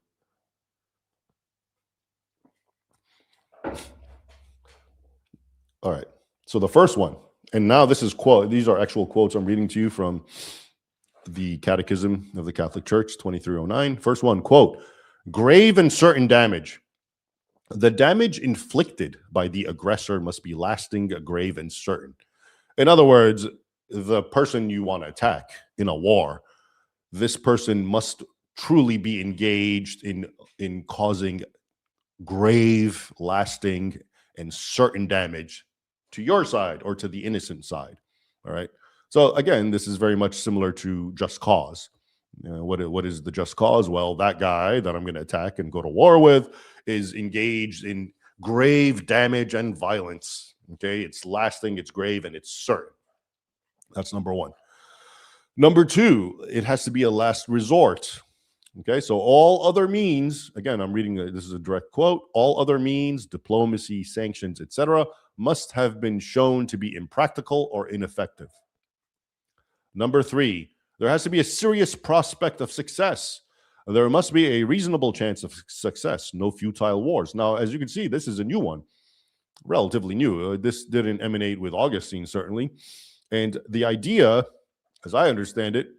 All right. So the first one, and now this is quote. These are actual quotes I'm reading to you from the Catechism of the Catholic Church, 2309. First one, quote, grave and certain damage. The damage inflicted by the aggressor must be lasting, grave, and certain. In other words, the person you want to attack in a war, this person must truly be engaged in causing grave, lasting, and certain damage to your side or to the innocent side. All right. So again, this is very much similar to just cause. What is the just cause? Well, that guy that I'm going to attack and go to war with is engaged in grave damage and violence. Okay, it's lasting, it's grave, and it's certain. That's number one. Number two, it has to be a last resort. Okay, so all other means, again, I'm reading, this is a direct quote, all other means, diplomacy, sanctions, etc., must have been shown to be impractical or ineffective. Number three, there has to be a serious prospect of success. There must be a reasonable chance of success, no futile wars. Now, as you can see, this is a new one, relatively new. This didn't emanate with Augustine, certainly. And the idea, as I understand it,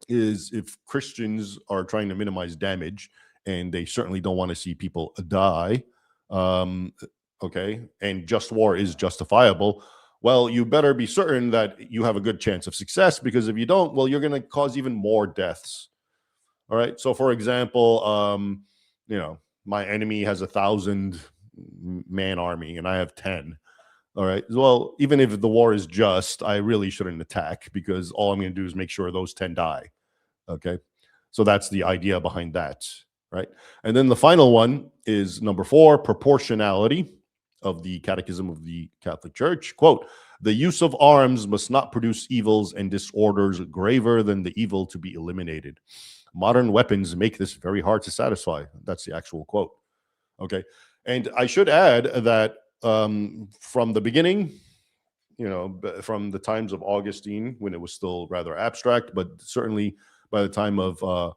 is if Christians are trying to minimize damage, and they certainly don't want to see people die, okay, and just war is justifiable, well, you better be certain that you have a good chance of success, because if you don't, well, you're going to cause even more deaths. All right. So, for example, my enemy has 1,000-man army and I have 10. All right. Well, even if the war is just, I really shouldn't attack, because all I'm going to do is make sure those 10 die. Okay. So that's the idea behind that. Right. And then the final one is number 4, proportionality of the Catechism of the Catholic Church. Quote, the use of arms must not produce evils and disorders graver than the evil to be eliminated. Modern weapons make this very hard to satisfy. That's the actual quote. Okay. And I should add that from the beginning, from the times of Augustine, when it was still rather abstract, but certainly by the time of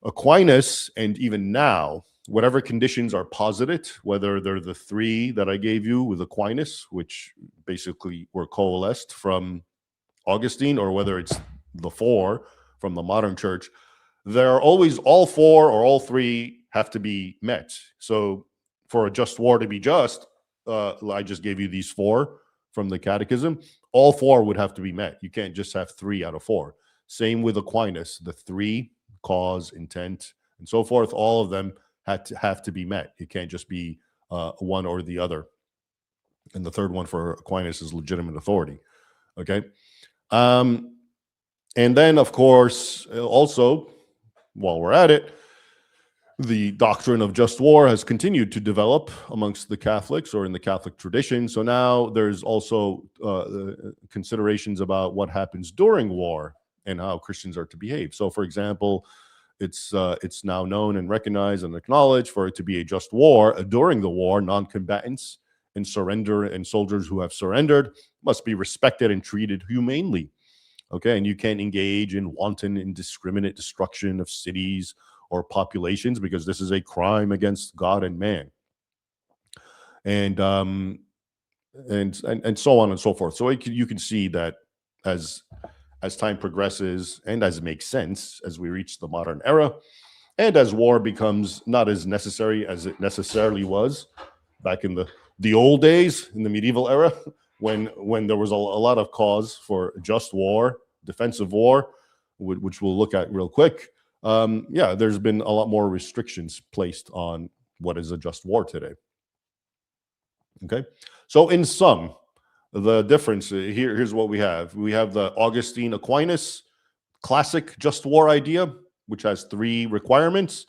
Aquinas and even now, whatever conditions are posited, whether they're the 3 that I gave you with Aquinas, which basically were coalesced from Augustine, or whether it's the 4 from the modern church, there are always all 4 or all 3 have to be met. So for a just war to be just, I just gave you these 4 from the Catechism. All 4 would have to be met. You can't just have 3 out of 4. Same with Aquinas, the 3, cause, intent, and so forth. All of them have to be met. It can't just be one or the other. And the third one for Aquinas is legitimate authority. Okay. And then, of course, also, while we're at it, the doctrine of just war has continued to develop amongst the Catholics or in the Catholic tradition. So now there's also considerations about what happens during war and how Christians are to behave. So, for example, it's now known and recognized and acknowledged for it to be a just war. During the war, non-combatants and soldiers who have surrendered must be respected and treated humanely. Okay, and you can't engage in wanton, indiscriminate destruction of cities or populations, because this is a crime against God and man, and so on and so forth. So you can see that as time progresses and as it makes sense, as we reach the modern era, and as war becomes not as necessary as it necessarily was back in the old days, in the medieval era, when there was a lot of cause for just war, defensive war, which we'll look at real quick. There's been a lot more restrictions placed on what is a just war today. Okay, so in sum, the difference here's what we have. We have the Augustine Aquinas classic just war idea, which has 3 requirements: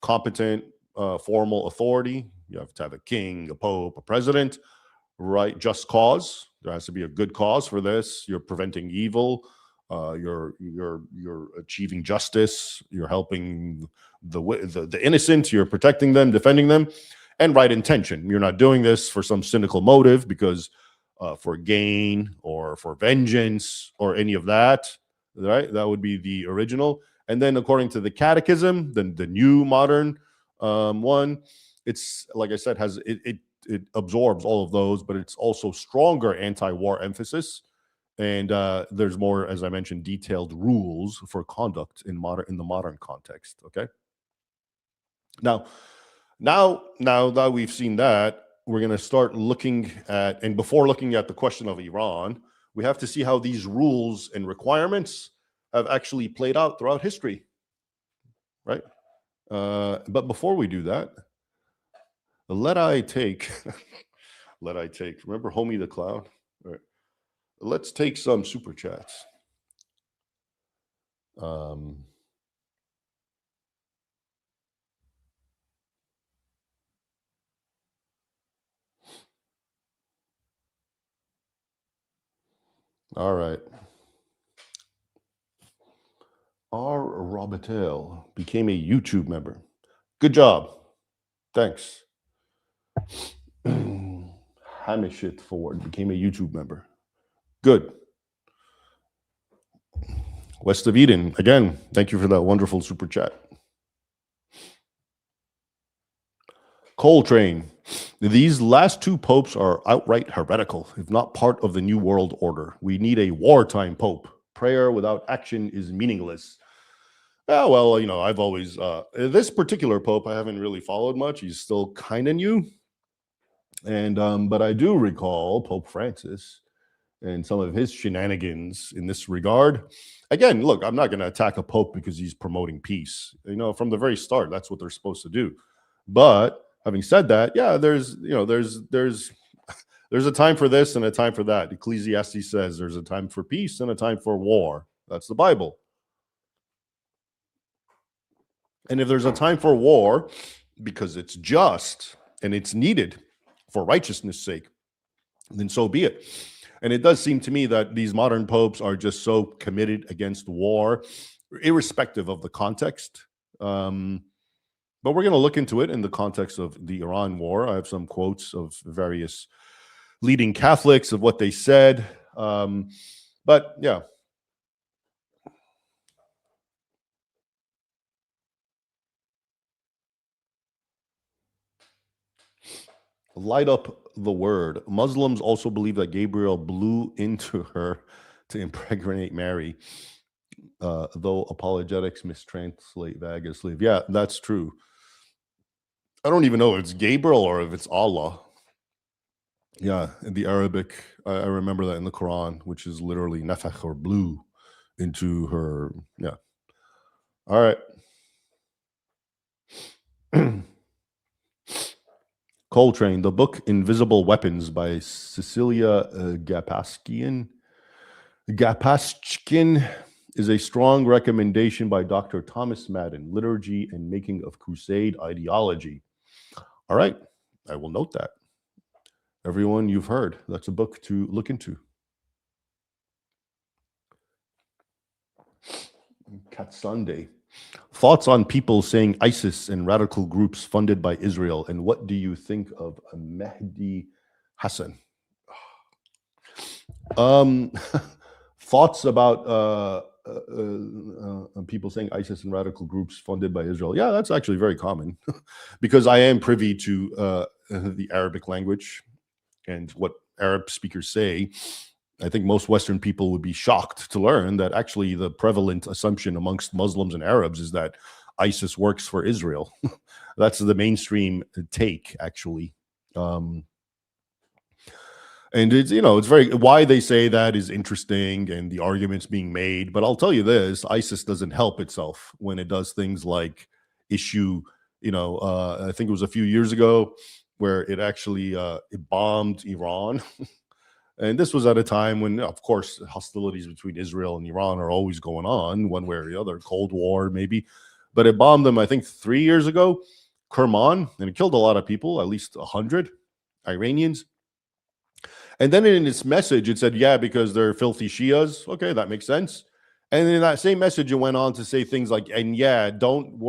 competent, formal authority. You have to have a king, a pope, a president, right? Just cause. There has to be a good cause for this. You're preventing evil. You're achieving justice. You're helping the innocent. You're protecting them, defending them, and right intention. You're not doing this for some cynical motive, because for gain or for vengeance or any of that. Right? That would be the original. And then, according to the Catechism, the new modern one, it's, like I said, it absorbs all of those, but it's also stronger anti-war emphasis. And there's more, as I mentioned, detailed rules for conduct in the modern context. Okay. Now that we've seen that, we're going to start looking at, and before looking at the question of Iran, we have to see how these rules and requirements have actually played out throughout history, right? But before we do that, let I take, remember Homie the Clown? All right. Let's take some super chats. All right. R. Robitel became a YouTube member. Good job. Thanks. Hamishit Ford became a YouTube member. Good. West of Eden, again, thank you for that wonderful super chat. Coltrane, these last 2 popes are outright heretical, if not part of the New World Order. We need a wartime pope. Prayer without action is meaningless. Yeah, well, I've always, this particular pope I haven't really followed much. He's still kind of new. And but I do recall Pope Francis and some of his shenanigans in this regard. Again, look, I'm not going to attack a pope because he's promoting peace. From the very start, that's what they're supposed to do. But having said that, yeah, there's a time for this and a time for that. Ecclesiastes says there's a time for peace and a time for war. That's the Bible. And if there's a time for war because it's just and it's needed for righteousness' sake, then so be it. And it does seem to me that these modern popes are just so committed against war, irrespective of the context. But we're going to look into it in the context of the Iran war. I have some quotes of various leading Catholics of what they said. But yeah. Light up the word. Muslims also believe that Gabriel blew into her to impregnate Mary, though apologetics mistranslate vaguely. Yeah, that's true. I don't even know if it's Gabriel or if it's Allah. Yeah, in the Arabic, I remember that in the Quran, which is literally nafakh, or blew into her. Yeah. All right. Coltrane, the book Invisible Weapons by Cecilia Gapaschkin is a strong recommendation by Dr. Thomas Madden, Liturgy and Making of Crusade Ideology. All right, I will note that. Everyone, you've heard, that's a book to look into. Cat Sunday. Thoughts on people saying ISIS and radical groups funded by Israel, and what do you think of Mehdi Hassan? Thoughts about people saying ISIS and radical groups funded by Israel. Yeah, that's actually very common because I am privy to the Arabic language and what Arab speakers say. I think most Western people would be shocked to learn that actually the prevalent assumption amongst Muslims and Arabs is that ISIS works for Israel. That's the mainstream take, actually. And it's, it's very, why they say that is interesting and the arguments being made. But I'll tell you this, ISIS doesn't help itself when it does things like issue, I think it was a few years ago where it actually it bombed Iran. And this was at a time when, of course, hostilities between Israel and Iran are always going on, one way or the other, Cold War maybe. But it bombed them, I think, 3 years ago, Kerman, and it killed a lot of people, at least 100 Iranians. And then in its message, it said, yeah, because they're filthy Shias. Okay, that makes sense. And in that same message, it went on to say things like, and yeah, don't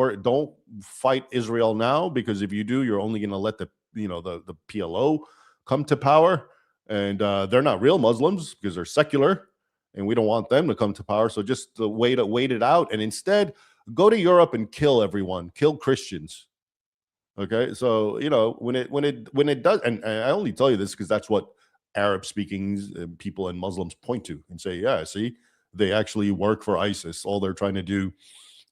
fight Israel now, because if you do, you're only going to let the PLO come to power. And they're not real Muslims because they're secular, and we don't want them to come to power. So just wait it out, and instead go to Europe and kill everyone, kill Christians. Okay, so when it does, and I only tell you this because that's what Arab-speaking people and Muslims point to and say, yeah, see, they actually work for ISIS. All they're trying to do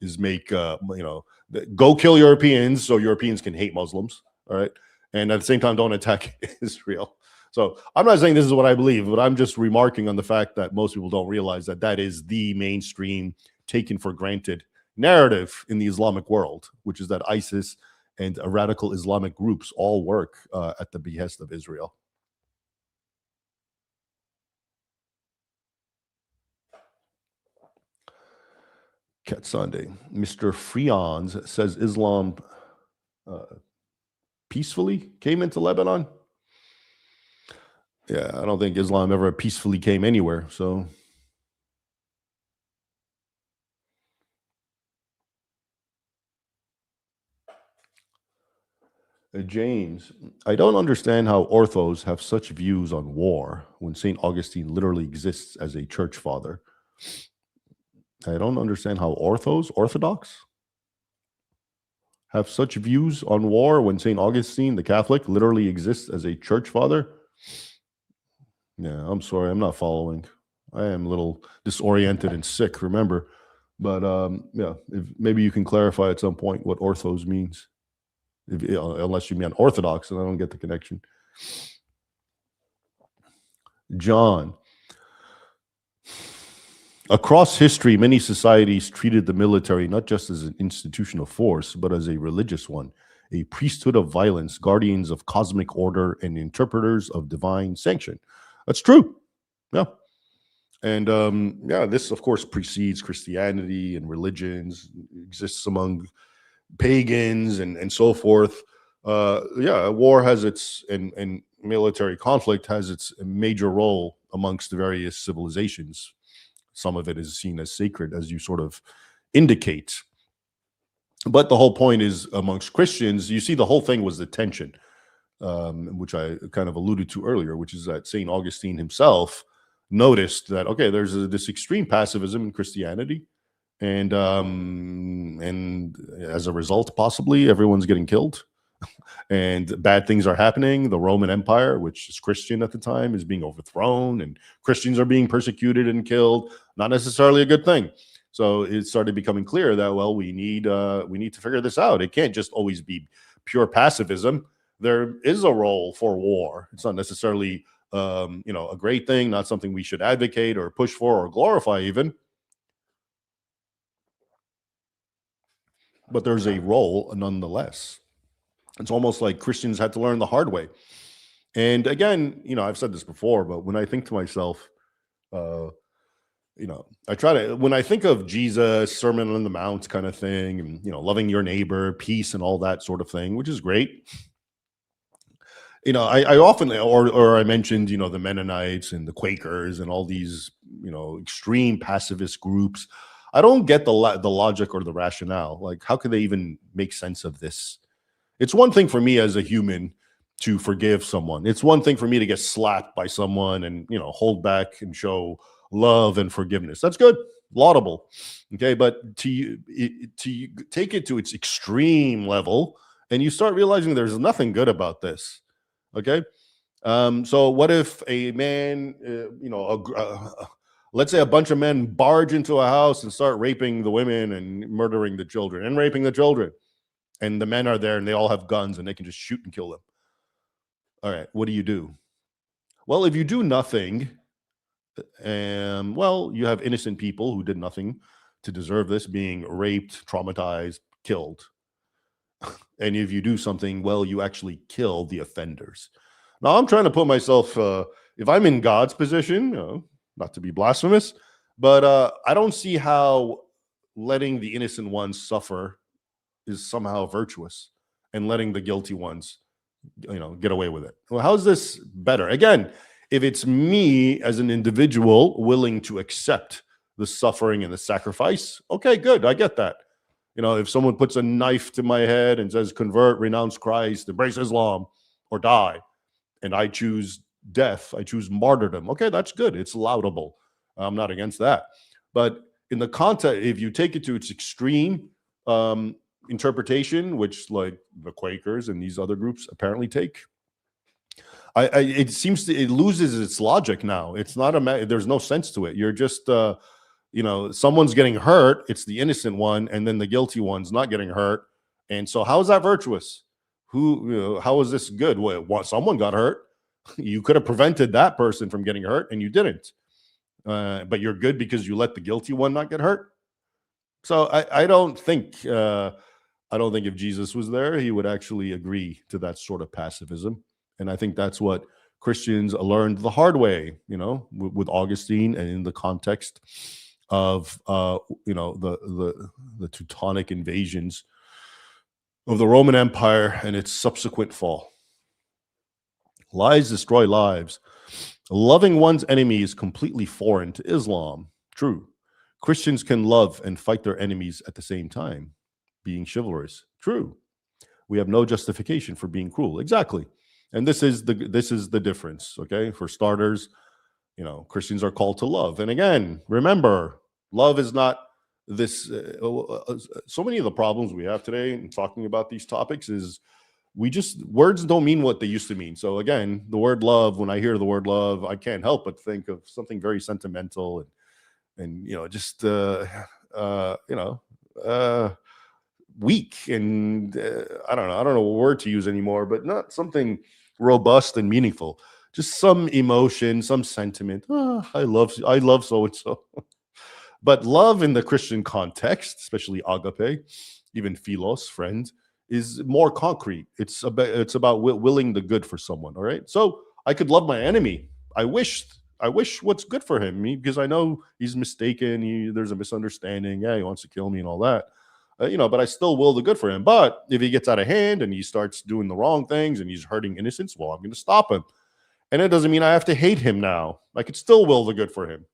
is make go kill Europeans so Europeans can hate Muslims. All right, and at the same time, don't attack Israel. So I'm not saying this is what I believe, but I'm just remarking on the fact that most people don't realize that that is the mainstream taken for granted narrative in the Islamic world, which is that ISIS and radical Islamic groups all work at the behest of Israel. Cat Sunday. Mr. Freons says Islam peacefully came into Lebanon. Yeah, I don't think Islam ever peacefully came anywhere. So James, I don't understand how orthos have such views on war when St. Augustine literally exists as a church father. I don't understand how Orthodox, have such views on war when St. Augustine, the Catholic, literally exists as a church father. Yeah, I'm sorry, I'm not following. I am a little disoriented and sick, remember. But yeah, maybe you can clarify at some point what orthos means. Unless you mean Orthodox, and I don't get the connection. John. Across history, many societies treated the military not just as an institution of force, but as a religious one, a priesthood of violence, guardians of cosmic order, and interpreters of divine sanction. That's true. Yeah. And yeah, this, of course, precedes Christianity and religions, exists among pagans and so forth. Yeah, war has its, and military conflict has its major role amongst the various civilizations. Some of it is seen as sacred, as you sort of indicate. But the whole point is, amongst Christians, you see the whole thing was the tension, which I kind of alluded to earlier, which is that St. Augustine himself noticed that, okay, there's this extreme pacifism in Christianity, and as a result, possibly everyone's getting killed and bad things are happening. The Roman Empire, which is Christian at the time, is being overthrown, and Christians are being persecuted and killed. Not necessarily a good thing. So it started becoming clear that, well, we need to figure this out. It can't just always be pure pacifism. There is a role for war. It's not necessarily a great thing, not something we should advocate or push for or glorify even. But there's a role nonetheless. It's almost like Christians had to learn the hard way. And again, I've said this before, but when I think to myself, I try to, when I think of Jesus, Sermon on the Mount kind of thing, and, loving your neighbor, peace, and all that sort of thing, which is great. I often, or I mentioned, the Mennonites and the Quakers and all these, extreme pacifist groups. I don't get the logic or the rationale. Like, how could they even make sense of this? It's one thing for me as a human to forgive someone. It's one thing for me to get slapped by someone and, hold back and show love and forgiveness. That's good, laudable. Okay, but to take it to its extreme level, and you start realizing there's nothing good about this. Okay, so what if a man, let's say a bunch of men barge into a house and start raping the women and murdering the children and raping the children, and the men are there and they all have guns and they can just shoot and kill them. All right, what do you do? Well, if you do nothing, well, you have innocent people who did nothing to deserve this being raped, traumatized, killed. And if you do something, well, you actually kill the offenders. Now, I'm trying to put myself, if I'm in God's position, not to be blasphemous, but I don't see how letting the innocent ones suffer is somehow virtuous and letting the guilty ones, get away with it. Well, how's this better? Again, if it's me as an individual willing to accept the suffering and the sacrifice, okay, good, I get that. If someone puts a knife to my head and says, convert, renounce Christ, embrace Islam, or die, and I choose death, I choose martyrdom, okay, that's good. It's laudable. I'm not against that. But in the context, if you take it to its extreme interpretation, which like the Quakers and these other groups apparently take, it seems it loses its logic now. It's not there's no sense to it. You're just someone's getting hurt, it's the innocent one, and then the guilty one's not getting hurt. And so how is that virtuous? How is this good? Someone got hurt. You could have prevented that person from getting hurt and you didn't. But you're good because you let the guilty one not get hurt. So I don't think if Jesus was there, he would actually agree to that sort of pacifism. And I think that's what Christians learned the hard way, with Augustine, and in the context of the Teutonic invasions of the Roman Empire and its subsequent fall. Lies destroy lives. Loving one's enemy is completely foreign to Islam. True. Christians can love and fight their enemies at the same time, being chivalrous. True. We have no justification for being cruel. Exactly. And this is the difference. Okay. For starters, Christians are called to love. And again, remember, love is not this. So many of the problems we have today in talking about these topics is words don't mean what they used to mean. So again, the word love, when I hear the word love, I can't help but think of something very sentimental and just weak, and I don't know what word to use anymore, but not something robust and meaningful. Just some emotion, some sentiment. I love so and so. But love in the Christian context, especially agape, even philos, friend, is more concrete. It's about willing the good for someone. All right. So I could love my enemy. I wish what's good for him, because I know he's mistaken. There's a misunderstanding. Yeah, he wants to kill me and all that. But I still will the good for him. But if he gets out of hand and he starts doing the wrong things and he's hurting innocents, well, I'm going to stop him. And it doesn't mean I have to hate him now. I could still will the good for him.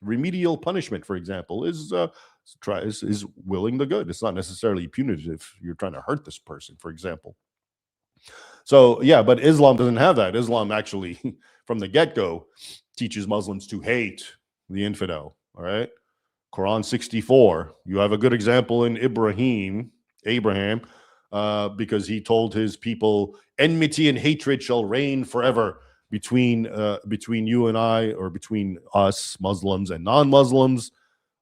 Remedial punishment, for example, is willing the good. It's not necessarily punitive. You're trying to hurt this person, for example. So yeah, but Islam doesn't have that. Islam actually, from the get-go, teaches Muslims to hate the infidel. All right. Quran 64. You have a good example in Abraham, because he told his people, enmity and hatred shall reign forever between you and I, or between us, Muslims and non-Muslims,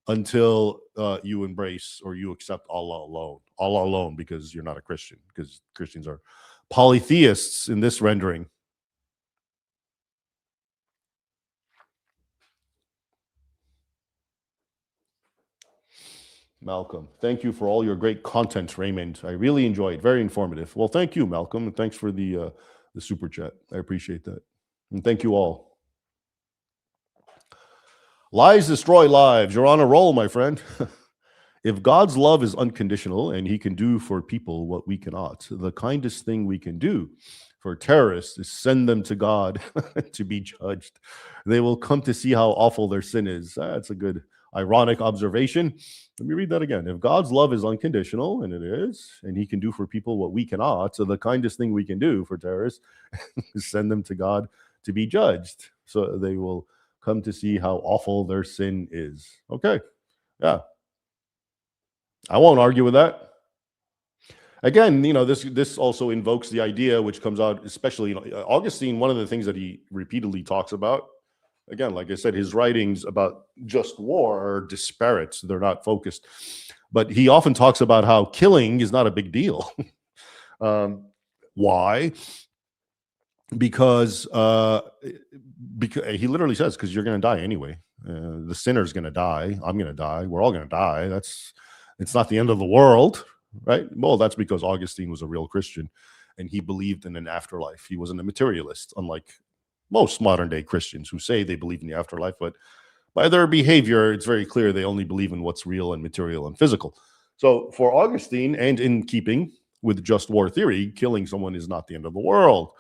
until you embrace or you accept Allah alone, because you're not a Christian, because Christians are polytheists in this rendering. Malcolm, thank you for all your great content, Raymond. I really enjoyed. Very informative. Well, thank you, Malcolm, and thanks for the super chat. I appreciate that, and thank you all. Lies destroy lives. You're on a roll, my friend. If God's love is unconditional and he can do for people what we cannot, the kindest thing we can do for terrorists is send them to God to be judged. They will come to see how awful their sin is. That's a good, ironic observation. Let me read that again. If God's love is unconditional, and it is, and he can do for people what we cannot, so the kindest thing we can do for terrorists is send them to God to be judged. So they will come to see how awful their sin is. Okay. Yeah. I won't argue with that. Again, this also invokes the idea, which comes out, especially Augustine. One of the things that he repeatedly talks about, again, like I said, his writings about just war are disparate; they're not focused. But he often talks about how killing is not a big deal. Why? Because he literally says, because you're going to die anyway. The sinner's going to die. I'm going to die. We're all going to die. It's not the end of the world, right? Well, that's because Augustine was a real Christian and he believed in an afterlife. He wasn't a materialist, unlike most modern day Christians who say they believe in the afterlife, but by their behavior, it's very clear they only believe in what's real and material and physical. So for Augustine, and in keeping with just war theory, killing someone is not the end of the world,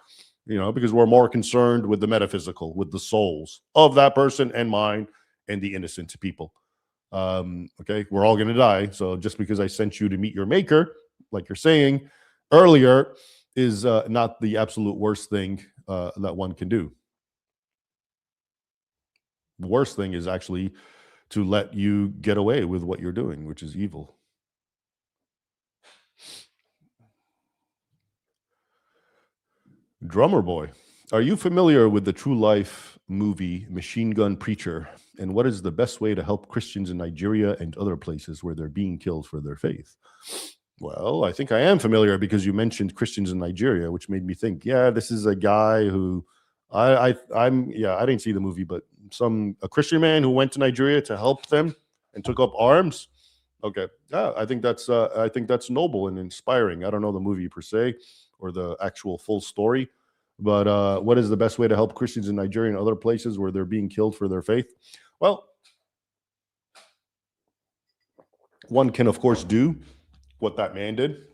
because we're more concerned with the metaphysical, with the souls of that person and mine and the innocent people. Okay, we're all going to die. So just because I sent you to meet your maker, like you're saying earlier, is not the absolute worst thing that one can do. The worst thing is actually to let you get away with what you're doing, which is evil. Drummer Boy, are you familiar with the true life movie Machine Gun Preacher? And what is the best way to help Christians in Nigeria and other places where they're being killed for their faith? Well, I think I am familiar because you mentioned Christians in Nigeria, which made me think, yeah, this is a guy who I didn't see the movie, but a Christian man who went to Nigeria to help them and took up arms. Okay. Yeah, I think that's noble and inspiring. I don't know the movie per se or the actual full story, but what is the best way to help Christians in Nigeria and other places where they're being killed for their faith? Well, one can of course do what that man did,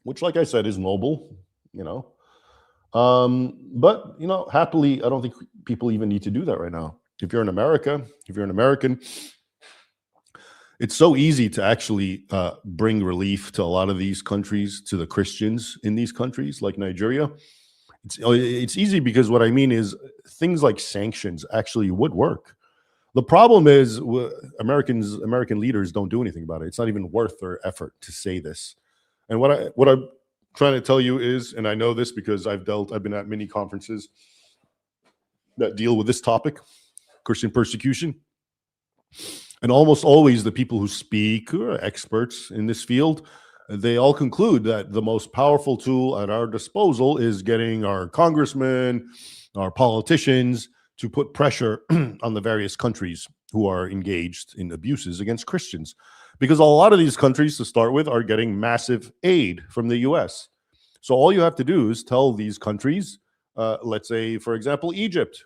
which, like I said, is noble, you know. But happily, I don't think people even need to do that right now. If you're in America, if you're an American, it's so easy to actually bring relief to a lot of these countries, to the Christians in these countries, like Nigeria. It's easy because what I mean is things like sanctions actually would work. The problem is American leaders don't do anything about it. It's not even worth their effort to say this. And what I'm trying to tell you is, and I know this because I've been at many conferences that deal with this topic, Christian persecution. And almost always the people who speak, who are experts in this field, they all conclude that the most powerful tool at our disposal is getting our congressmen, our politicians to put pressure on the various countries who are engaged in abuses against Christians. Because a lot of these countries, to start with, are getting massive aid from the US. So all you have to do is tell these countries, let's say, for example, Egypt.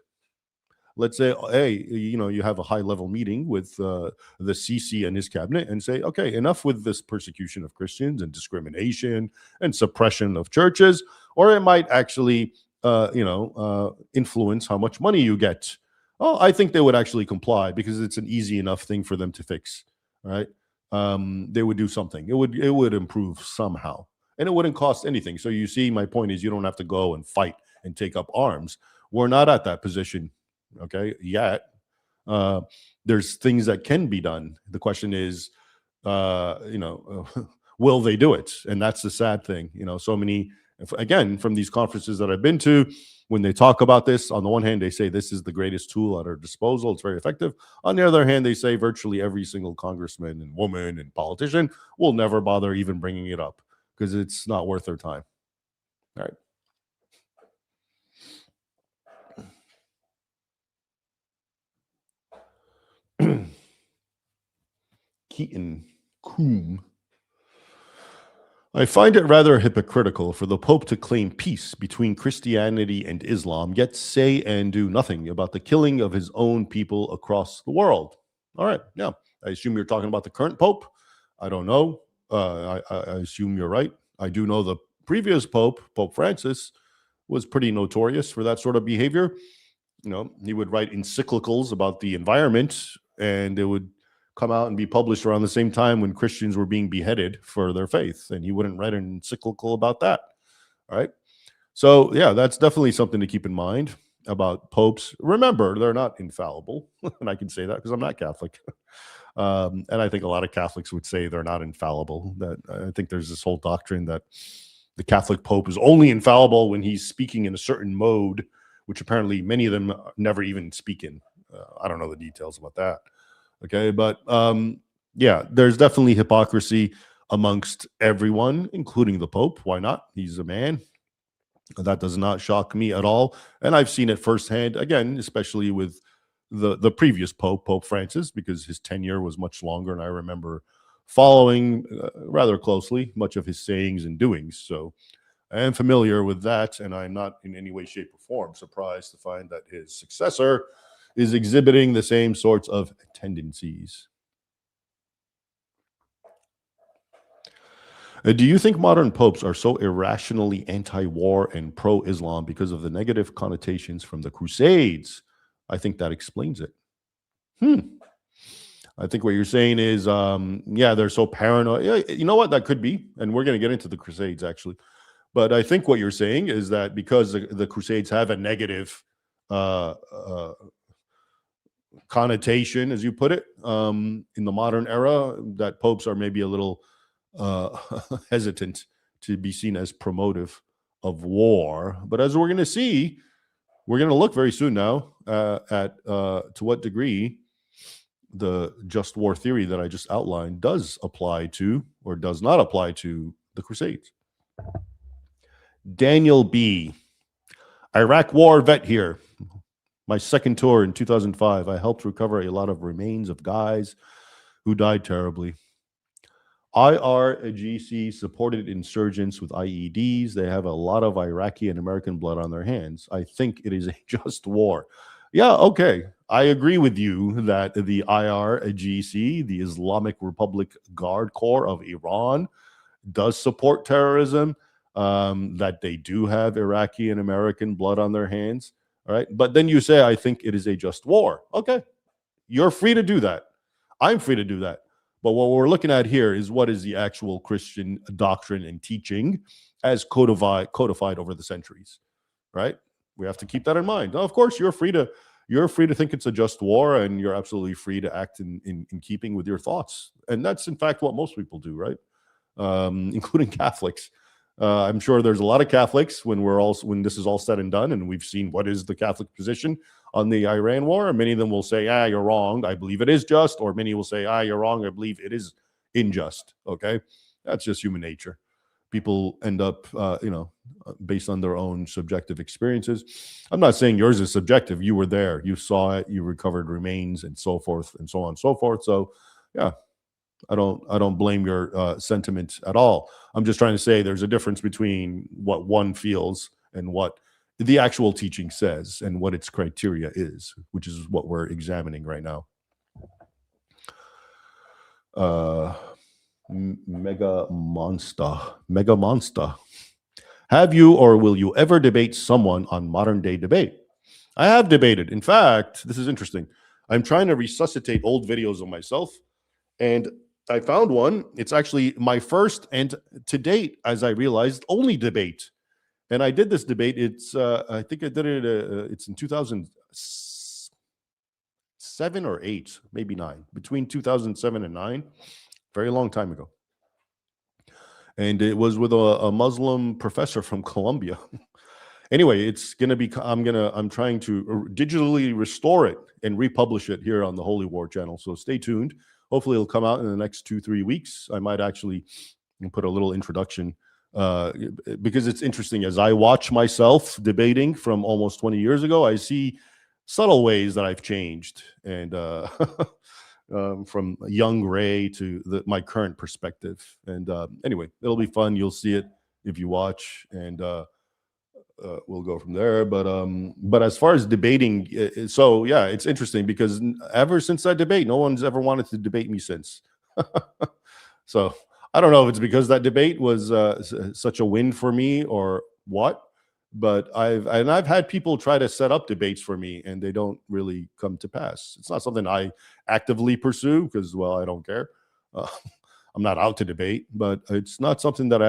Let's say, hey, you have a high level meeting with the CC and his cabinet and say, okay, enough with this persecution of Christians and discrimination and suppression of churches, or it might actually, influence how much money you get. Oh, I think they would actually comply because it's an easy enough thing for them to fix, right? They would do something. It would improve somehow, and it wouldn't cost anything. So you see, my point is, you don't have to go and fight and take up arms. We're not at that position, okay, yet. There's things that can be done. The question is, will they do it? And that's the sad thing. So many, again, from these conferences that I've been to, when they talk about this, on the one hand, they say this is the greatest tool at our disposal. It's very effective. On the other hand, they say virtually every single congressman and woman and politician will never bother even bringing it up because it's not worth their time. All right. Keaton Coombe. I find it rather hypocritical for the Pope to claim peace between Christianity and Islam, yet say and do nothing about the killing of his own people across the world. All right, yeah. I assume you're talking about the current Pope. I don't know. I assume you're right. I do know the previous Pope, Pope Francis, was pretty notorious for that sort of behavior. You know, he would write encyclicals about the environment, and it would come out and be published around the same time when Christians were being beheaded for their faith, and he wouldn't write an encyclical about that. All right. So, yeah, that's definitely something to keep in mind about popes. Remember, they're not infallible. And I can say that because I'm not Catholic. And I think a lot of Catholics would say they're not infallible. That I think there's this whole doctrine that the Catholic Pope is only infallible when he's speaking in a certain mode, which apparently many of them never even speak in. I don't know the details about that. Okay, but yeah, there's definitely hypocrisy amongst everyone, including the Pope. Why not? He's a man. That does not shock me at all. And I've seen it firsthand, again, especially with the previous Pope, Pope Francis, because his tenure was much longer. And I remember following rather closely much of his sayings and doings. So I am familiar with that. And I'm not in any way, shape, or form surprised to find that his successor is exhibiting the same sorts of tendencies. Do you think modern popes are so irrationally anti-war and pro-Islam because of the negative connotations from the Crusades? I think that explains it. I think what you're saying is, yeah, they're so paranoid. Yeah, you know what? That could be. And we're going to get into the Crusades, actually. But I think what you're saying is that because the Crusades have a negative connotation, as you put it, in the modern era, that popes are maybe a little hesitant to be seen as promotive of war. But as we're going to see, we're going to look very soon now at to what degree the just war theory that I just outlined does apply to or does not apply to the Crusades. Daniel B. Iraq war vet here. My second tour in 2005, I helped recover a lot of remains of guys who died terribly. IRGC supported insurgents with IEDs. They have a lot of Iraqi and American blood on their hands. I think it is a just war. Yeah, okay. I agree with you that the IRGC, the Islamic Republic Guard Corps of Iran, does support terrorism, that they do have Iraqi and American blood on their hands. All right. But then you say, I think it is a just war. Okay. You're free to do that. I'm free to do that. But what we're looking at here is what is the actual Christian doctrine and teaching as codified over the centuries, right? We have to keep that in mind. Now, of course, you're free to think it's a just war, and you're absolutely free to act in keeping with your thoughts. And that's, in fact, what most people do, right? Including Catholics. I'm sure there's a lot of Catholics when this is all said and done, and we've seen what is the Catholic position on the Iran war. And many of them will say, you're wrong. I believe it is just. Or many will say, you're wrong. I believe it is unjust. Okay. That's just human nature. People end up, based on their own subjective experiences. I'm not saying yours is subjective. You were there. You saw it. You recovered remains and so forth and so on and so forth. So, yeah. I don't blame your sentiment at all. I'm just trying to say there's a difference between what one feels and what the actual teaching says and what its criteria is, which is what we're examining right now. Mega Monster. Have you or will you ever debate someone on modern day debate? I have debated. In fact, this is interesting. I'm trying to resuscitate old videos of myself, and I found one. It's actually my first and to date, as I realized, only debate. And I did this debate. It's I think I did it. It's in 2007 or 8, maybe 9, between 2007 and 9, very long time ago. And it was with a Muslim professor from Colombia. Anyway, it's gonna be. I'm trying to digitally restore it and republish it here on the Holy War channel. So stay tuned. Hopefully it'll come out in the next 2-3 weeks. I might actually put a little introduction because it's interesting. As I watch myself debating from almost 20 years ago, I see subtle ways that I've changed. And from young Ray to my current perspective. And anyway, it'll be fun. You'll see it if you watch, and we'll go from there. But as far as debating, so yeah, it's interesting because ever since that debate, no one's ever wanted to debate me since. So I don't know if it's because that debate was such a win for me or what, but I've had people try to set up debates for me and they don't really come to pass. It's not something I actively pursue because, well, I don't care. I'm not out to debate, but it's not something that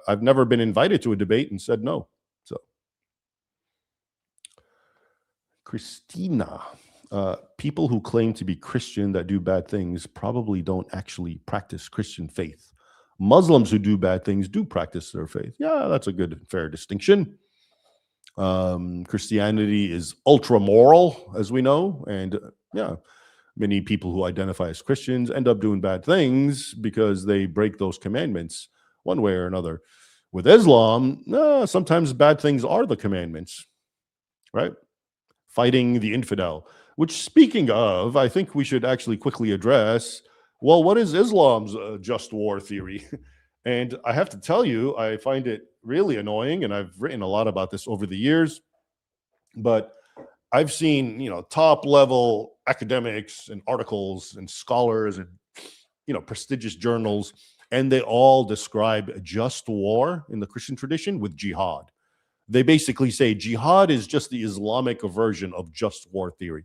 I've never been invited to a debate and said no. So Christina, people who claim to be Christian that do bad things probably don't actually practice Christian faith. Muslims who do bad things do practice their faith. Yeah, that's a good, fair distinction. Christianity is ultra moral, as we know, and yeah, many people who identify as Christians end up doing bad things because they break those commandments one way or another. With Islam, sometimes bad things are the commandments, right? Fighting the infidel, which, speaking of, I think we should actually quickly address, well, what is Islam's just war theory? And I have to tell you, I find it really annoying, and I've written a lot about this over the years, but I've seen, top level academics and articles and scholars and, prestigious journals, and they all describe just war in the Christian tradition with jihad. They basically say jihad is just the Islamic version of just war theory,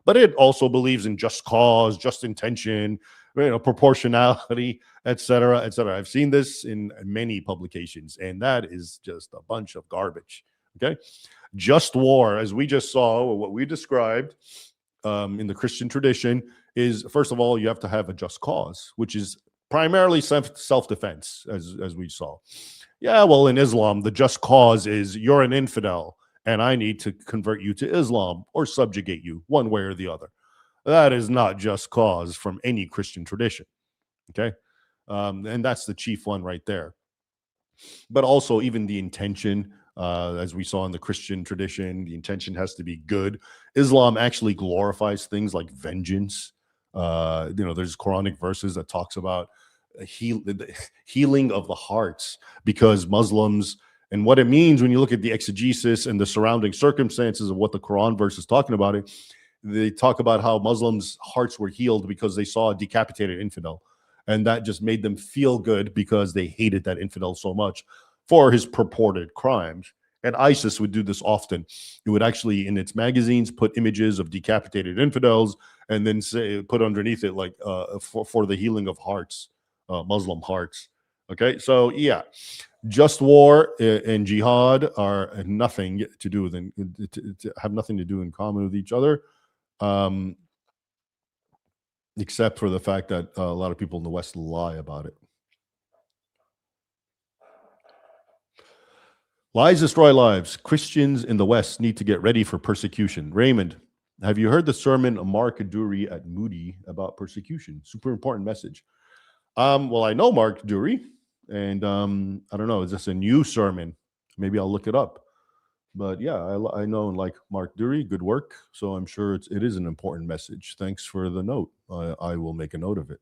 but it also believes in just cause, just intention, proportionality, etc., etc. I've seen this in many publications, and that is just a bunch of garbage. Okay, just war, as we just saw, or what we described in the Christian tradition, is first of all you have to have a just cause, which is primarily self-defense, as we saw. Yeah, well, in Islam, the just cause is you're an infidel, and I need to convert you to Islam or subjugate you one way or the other. That is not just cause from any Christian tradition. Okay. And that's the chief one right there. But also, even the intention, as we saw in the Christian tradition, the intention has to be good. Islam actually glorifies things like vengeance. There's Quranic verses that talks about healing of the hearts, because Muslims, and what it means when you look at the exegesis and the surrounding circumstances of what the Quran verse is talking about, they talk about how Muslims' hearts were healed because they saw a decapitated infidel, and that just made them feel good because they hated that infidel so much for his purported crimes. And ISIS would do this often. It would actually, in its magazines, put images of decapitated infidels and then put underneath it like for the healing of hearts, Muslim hearts. Okay, so yeah, just war and jihad are nothing to do with, to have nothing to do in common with each other, except for the fact that a lot of people in the West lie about it. Lies destroy lives. Christians in the West need to get ready for persecution. Raymond, have you heard the sermon of Mark Dury at Moody about persecution? Super important message. Well, I know Mark Dury, and I don't know, is this a new sermon? Maybe I'll look it up. But yeah, I know and like Mark Dury, good work. So I'm sure it is an important message. Thanks for the note. I will make a note of it.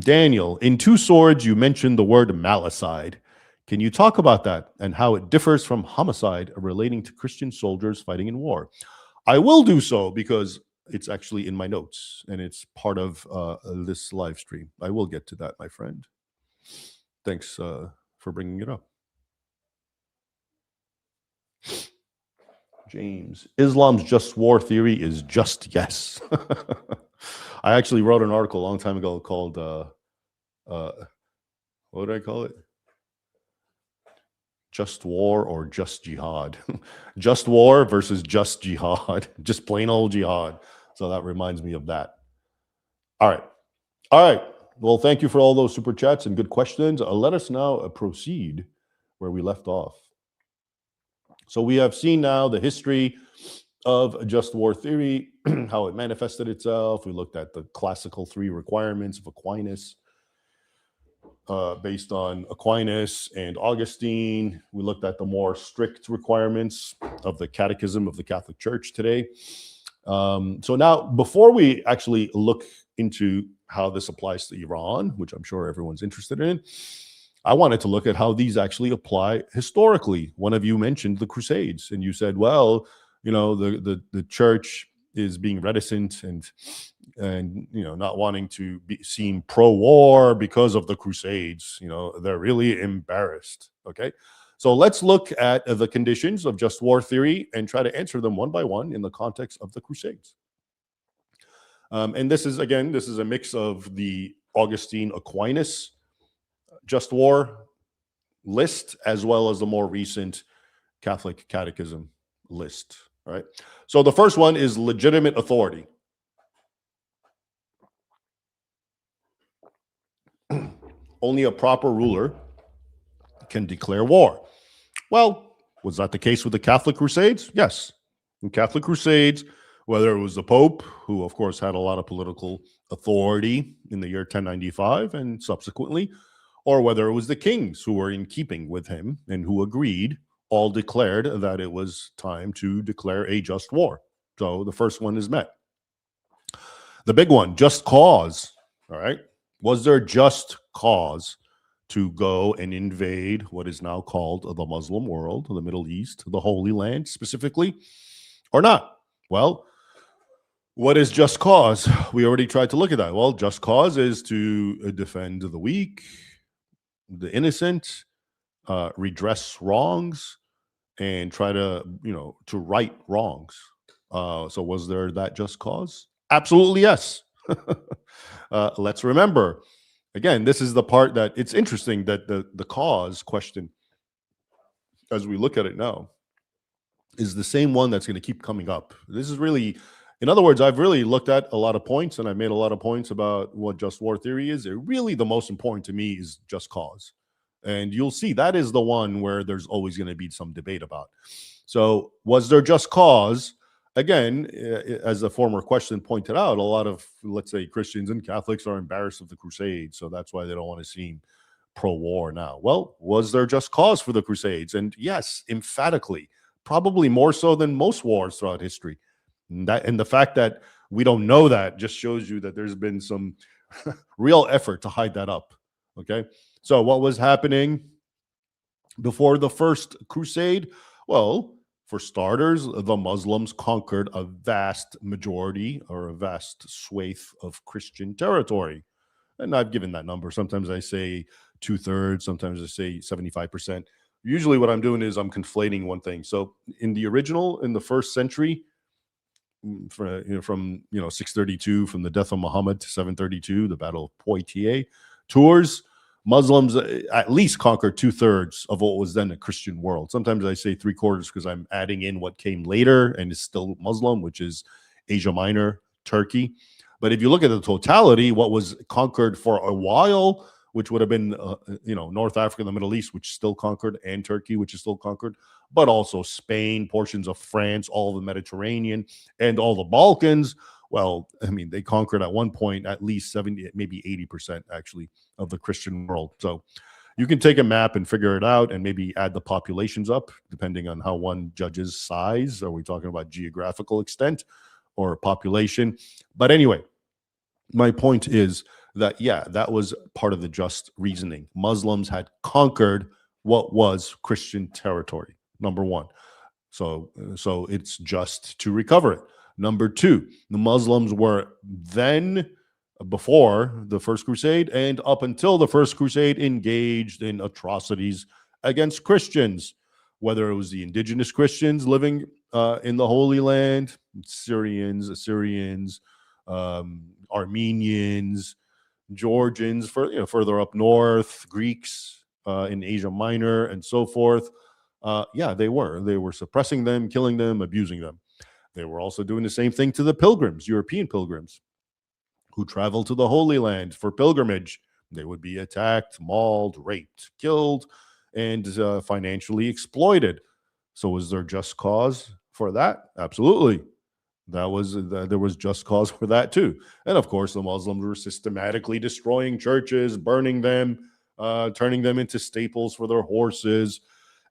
Daniel, in Two Swords, you mentioned the word malicide. Can you talk about that and how it differs from homicide relating to Christian soldiers fighting in war? I will do so because it's actually in my notes and it's part of this live stream. I will get to that, my friend. Thanks for bringing it up. James, Islam's just war theory is just yes. I actually wrote an article a long time ago called, what did I call it? Just war or just jihad? Just war versus just jihad, just plain old jihad. So that reminds me of that. All right. All right. Well, thank you for all those super chats and good questions. Let us now proceed where we left off. So we have seen now the history of just war theory, how it manifested itself. We looked at the classical 3 requirements of Aquinas, based on Aquinas and Augustine. We looked at the more strict requirements of the Catechism of the Catholic Church today. So now, before we actually look into how this applies to Iran, which I'm sure everyone's interested in, I wanted to look at how these actually apply historically. One of you mentioned the Crusades, and you said, well, the church is being reticent and not wanting to be seen pro-war because of the Crusades. They're really embarrassed. Okay. So let's look at the conditions of just war theory and try to answer them one by one in the context of the Crusades. And this is a mix of the Augustine Aquinas just war list as well as the more recent Catholic Catechism list. All right. So the first one is legitimate authority. Only a proper ruler can declare war. Well, was that the case with the Catholic Crusades? Yes. In Catholic Crusades, whether it was the Pope, who of course had a lot of political authority in the year 1095 and subsequently, or whether it was the kings who were in keeping with him and who agreed, all declared that it was time to declare a just war. So the first one is met. The big one, just cause. All right. Was there just cause to go and invade what is now called the Muslim world, the Middle East, the Holy Land specifically, or not? Well, what is just cause? We already tried to look at that. Well, just cause is to defend the weak, the innocent, redress wrongs, and try to, to right wrongs. So was there that just cause? Absolutely, yes. Let's remember, again, this is the part that it's interesting that the cause question, as we look at it now, is the same one that's going to keep coming up. This is really, in other words, I've really looked at a lot of points and I've made a lot of points about what just war theory is. Really, the most important to me is just cause. And you'll see that is the one where there's always going to be some debate about. So was there just cause? Again, as the former question pointed out, a lot of, let's say, Christians and Catholics are embarrassed of the Crusades. So that's why they don't want to seem pro-war now. Well, was there just cause for the Crusades? And yes, emphatically, probably more so than most wars throughout history. And the fact that we don't know that just shows you that there's been some real effort to hide that up. Okay. So what was happening before the first crusade? Well, for starters, the Muslims conquered a vast majority or a vast swathe of Christian territory. And I've given that number. Sometimes I say 2/3, sometimes I say 75%. Usually what I'm doing is I'm conflating one thing. So in the first century, from 632, from the death of Muhammad to 732, the Battle of Poitiers, Tours, Muslims at least conquered 2/3 of what was then a Christian world. Sometimes I say 3/4 because I'm adding in what came later and is still Muslim, which is Asia Minor, Turkey. But if you look at the totality, what was conquered for a while, which would have been, North Africa, the Middle East, which still conquered, and Turkey, which is still conquered, but also Spain, portions of France, all the Mediterranean, and all the Balkans. Well, I mean, they conquered at one point at least 70, maybe 80% actually of the Christian world. So you can take a map and figure it out and maybe add the populations up, depending on how one judges size. Are we talking about geographical extent or population? But anyway, my point is that, yeah, that was part of the just reasoning. Muslims had conquered what was Christian territory, number one. So it's just to recover it. Number two, the Muslims were then, before the First Crusade and up until the First Crusade, engaged in atrocities against Christians, whether it was the indigenous Christians living in the Holy Land, Syrians, Assyrians, Armenians, Georgians, further up north, Greeks in Asia Minor, and so forth. They were suppressing them, killing them, abusing them. They were also doing the same thing to the pilgrims, European pilgrims, who traveled to the Holy Land for pilgrimage. They would be attacked, mauled, raped, killed, and financially exploited. So was there just cause for that? Absolutely. There was just cause for that too. And of course, the Muslims were systematically destroying churches, burning them, turning them into staples for their horses,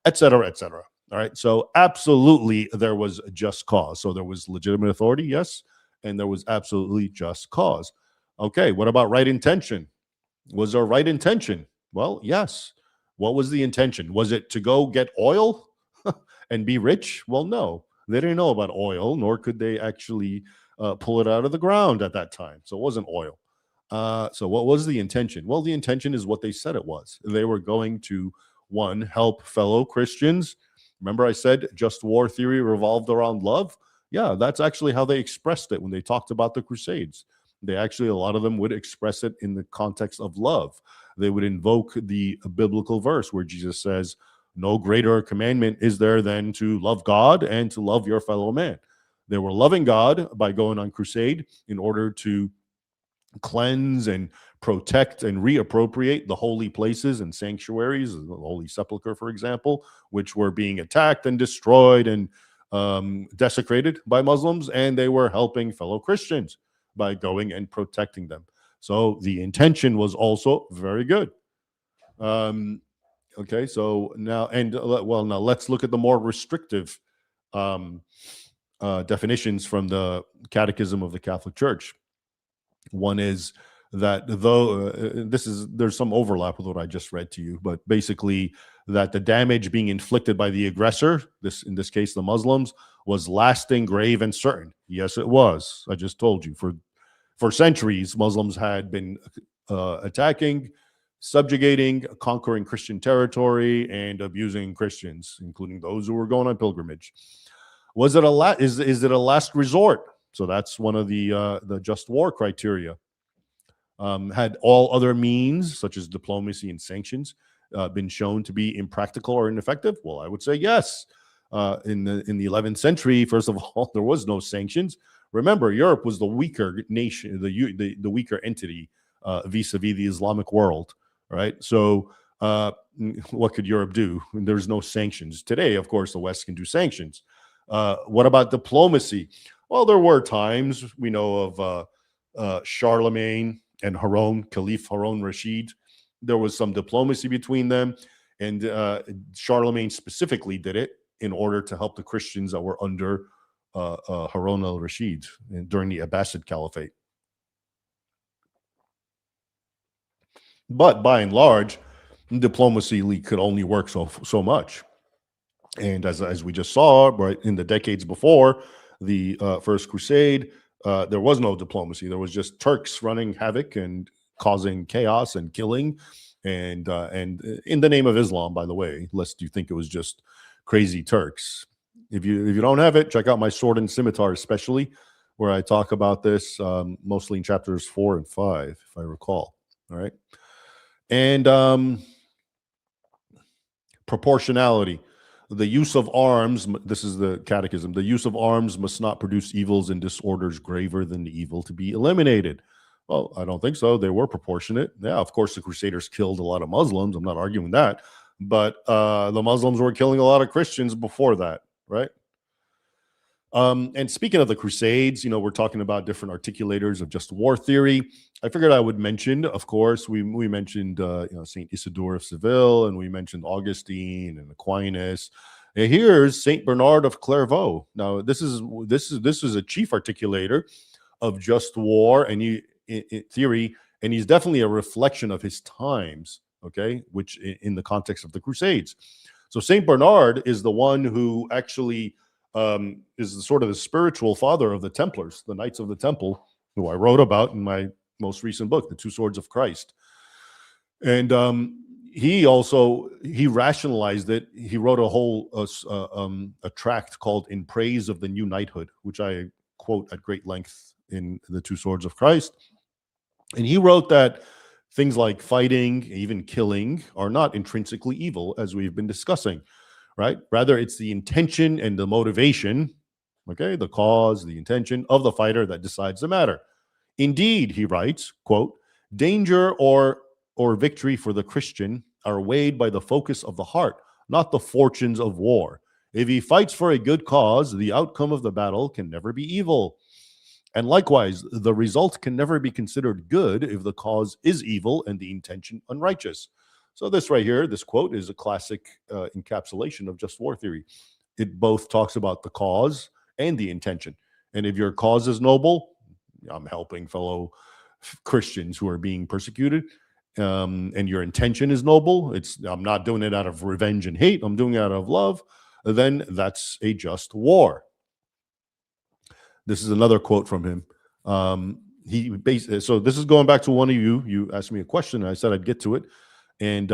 etc., etc. All right. So absolutely there was a just cause. So there was legitimate authority, yes, and there was absolutely just cause. Okay, what about right intention? Was there right intention? Well, yes. What was the intention? Was it to go get oil and be rich? Well, no. They didn't know about oil, nor could they actually pull it out of the ground at that time. So it wasn't oil. So what was the intention? Well, the intention is what they said it was. They were going to, one, help fellow Christians. Remember I said just war theory revolved around love? Yeah, that's actually how they expressed it when they talked about the Crusades. They actually, a lot of them would express it in the context of love. They would invoke the biblical verse where Jesus says, no greater commandment is there than to love God and to love your fellow man. They were loving God by going on crusade in order to cleanse and protect and reappropriate the holy places and sanctuaries, the Holy Sepulchre, for example, which were being attacked and destroyed and desecrated by Muslims, and they were helping fellow Christians by going and protecting them. So the intention was also very good. Okay, so now, and well, now let's look at the more restrictive definitions from the Catechism of the Catholic Church. One is that though there's some overlap with what I just read to you, but basically that the damage being inflicted by the aggressor, in this case the Muslims, was lasting, grave, and certain. Yes, it was. I just told you for centuries Muslims had been attacking, subjugating, conquering Christian territory, and abusing Christians, including those who were going on pilgrimage. Was it is it a last resort? So that's one of the just war criteria. Had all other means, such as diplomacy and sanctions, been shown to be impractical or ineffective? Well, I would say yes. In the 11th century, first of all, there was no sanctions. Remember, Europe was the weaker nation, the weaker entity vis-a-vis the Islamic world, right? So what could Europe do? There's no sanctions. Today, of course, the West can do sanctions. What about diplomacy? Well, there were times, we know of Charlemagne and Caliph Harun Rashid. There was some diplomacy between them, and Charlemagne specifically did it in order to help the Christians that were under Harun al-Rashid during the Abbasid Caliphate. But by and large, diplomacy could only work so much. And as we just saw, right, in the decades before the First Crusade, there was no diplomacy. There was just Turks running havoc and causing chaos and killing, and in the name of Islam, by the way, lest you think it was just crazy Turks. If you don't have it, check out my Sword and Scimitar, especially, where I talk about this mostly in chapters 4 and 5, if I recall. All right, and proportionality. The use of arms, this is the Catechism, the use of arms must not produce evils and disorders graver than the evil to be eliminated. Well, I don't think so. They were proportionate. Yeah, of course, the Crusaders killed a lot of Muslims. I'm not arguing that. But the Muslims were killing a lot of Christians before that, right? And speaking of the Crusades, we're talking about different articulators of just war theory. I figured I would mention, of course, we mentioned Saint Isidore of Seville, and we mentioned Augustine and Aquinas. And here's Saint Bernard of Clairvaux. Now, this is a chief articulator of just war and theory, and he's definitely a reflection of his times. Okay, which in the context of the Crusades. So Saint Bernard is the one who actually is sort of the spiritual father of the Templars, the Knights of the Temple, who I wrote about in my most recent book, The Two Swords of Christ. And he rationalized it. He wrote a whole a tract called In Praise of the New Knighthood, which I quote at great length in The Two Swords of Christ. And he wrote that things like fighting, even killing, are not intrinsically evil, as we've been discussing, right? Rather, it's the intention and the motivation, okay, the cause, the intention of the fighter that decides the matter. Indeed, he writes, quote, danger or victory for the Christian are weighed by the focus of the heart, not the fortunes of war. If he fights for a good cause, the outcome of the battle can never be evil. And likewise, the result can never be considered good if the cause is evil and the intention unrighteous. So this right here, this quote is a classic encapsulation of just war theory. It both talks about the cause and the intention. And if your cause is noble, I'm helping fellow Christians who are being persecuted, and your intention is noble, I'm not doing it out of revenge and hate, I'm doing it out of love, then that's a just war. This is another quote from him. So this is going back to one of you asked me a question, and I said I'd get to it. And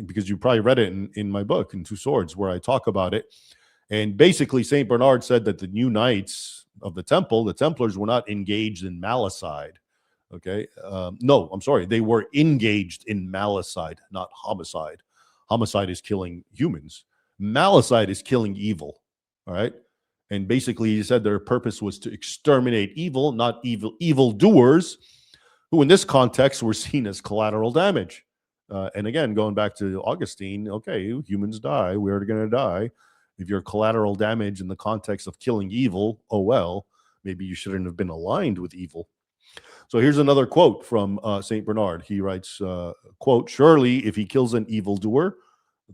because you probably read it in my book, in Two Swords, where I talk about it. And basically, St. Bernard said that the new knights of the temple, the Templars, were not engaged in malicide. Okay. No, I'm sorry. They were engaged in malicide, not homicide. Homicide is killing humans. Malicide is killing evil. All right. And basically, he said their purpose was to exterminate evil, not evildoers, who in this context were seen as collateral damage. And again, going back to Augustine, okay, humans die. We're going to die. If you're collateral damage in the context of killing evil, oh well, maybe you shouldn't have been aligned with evil. So here's another quote from St. Bernard. He writes, quote, "Surely if he kills an evildoer,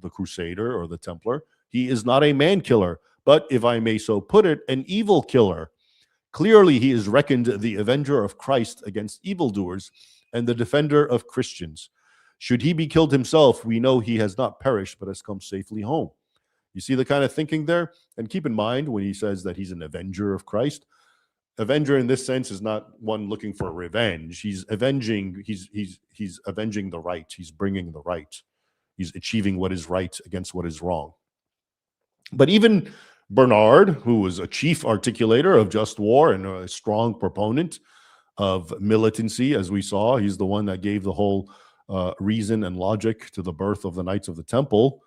the Crusader or the Templar, he is not a man killer, but if I may so put it, an evil killer. Clearly he is reckoned the avenger of Christ against evildoers and the defender of Christians. Should he be killed himself, we know he has not perished, but has come safely home." You see the kind of thinking there? And keep in mind, when he says that he's an avenger of Christ, avenger in this sense is not one looking for revenge. He's avenging the right. He's bringing the right. He's achieving what is right against what is wrong. But even Bernard, who was a chief articulator of just war and a strong proponent of militancy, as we saw, he's the one that gave the whole reason and logic to the birth of the Knights of the Temple.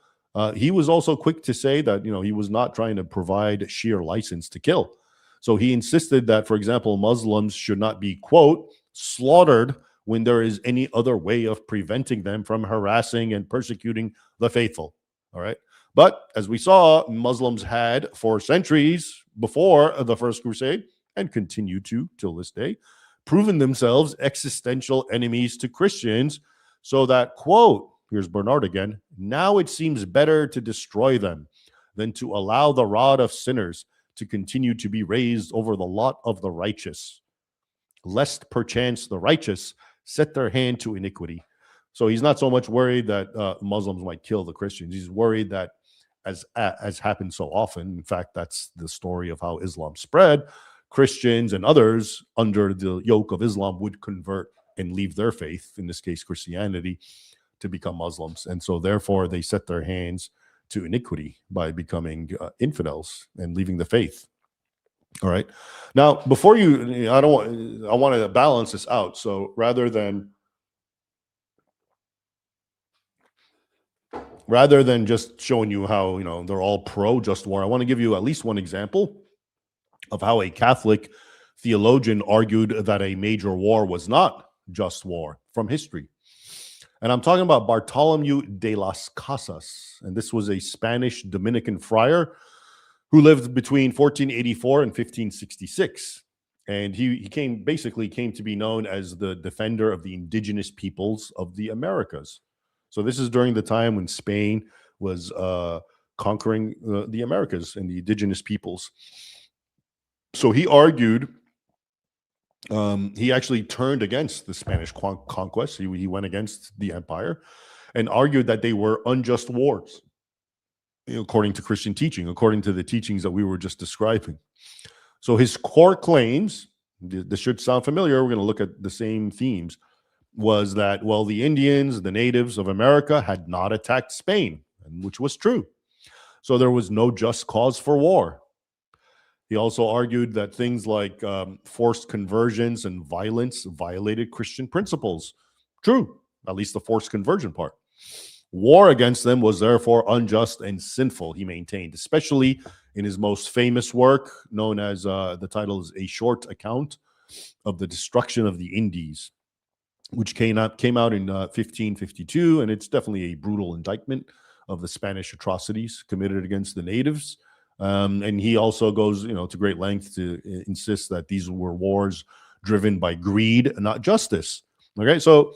He was also quick to say that, he was not trying to provide sheer license to kill. So he insisted that, for example, Muslims should not be, quote, slaughtered when there is any other way of preventing them from harassing and persecuting the faithful. All right. But as we saw, Muslims had for centuries before the First Crusade, and continue to till this day, proven themselves existential enemies to Christians, so that, quote, here's Bernard again, "Now it seems better to destroy them than to allow the rod of sinners to continue to be raised over the lot of the righteous, lest perchance the righteous set their hand to iniquity." So he's not so much worried that Muslims might kill the Christians. He's worried that, as happened so often, in fact, that's the story of how Islam spread, Christians and others under the yoke of Islam would convert and leave their faith, in this case Christianity, to become Muslims. And so therefore they set their hands to iniquity by becoming infidels and leaving the faith. All right. Now, before I want to balance this out. So rather than just showing you how, they're all pro just war, I want to give you at least one example of how a Catholic theologian argued that a major war was not just war from history. And I'm talking about Bartolomeu de las Casas. And this was a Spanish Dominican friar who lived between 1484 and 1566. And he came to be known as the defender of the indigenous peoples of the Americas. So this is during the time when Spain was conquering the Americas and the indigenous peoples. So he argued, he actually turned against the Spanish conquest. He went against the empire and argued that they were unjust wars, according to Christian teaching, according to the teachings that we were just describing. So his core claims, this should sound familiar, we're going to look at the same themes, was that, well, the Indians, the natives of America had not attacked Spain, which was true. So there was no just cause for war. He also argued that things like forced conversions and violence violated Christian principles. True, at least the forced conversion part. War against them was therefore unjust and sinful, he maintained, especially in his most famous work, known as, the title is A Short Account of the Destruction of the Indies, which came out in 1552, and it's definitely a brutal indictment of the Spanish atrocities committed against the natives. And he also goes, to great length to insist that these were wars driven by greed and not justice. Okay, so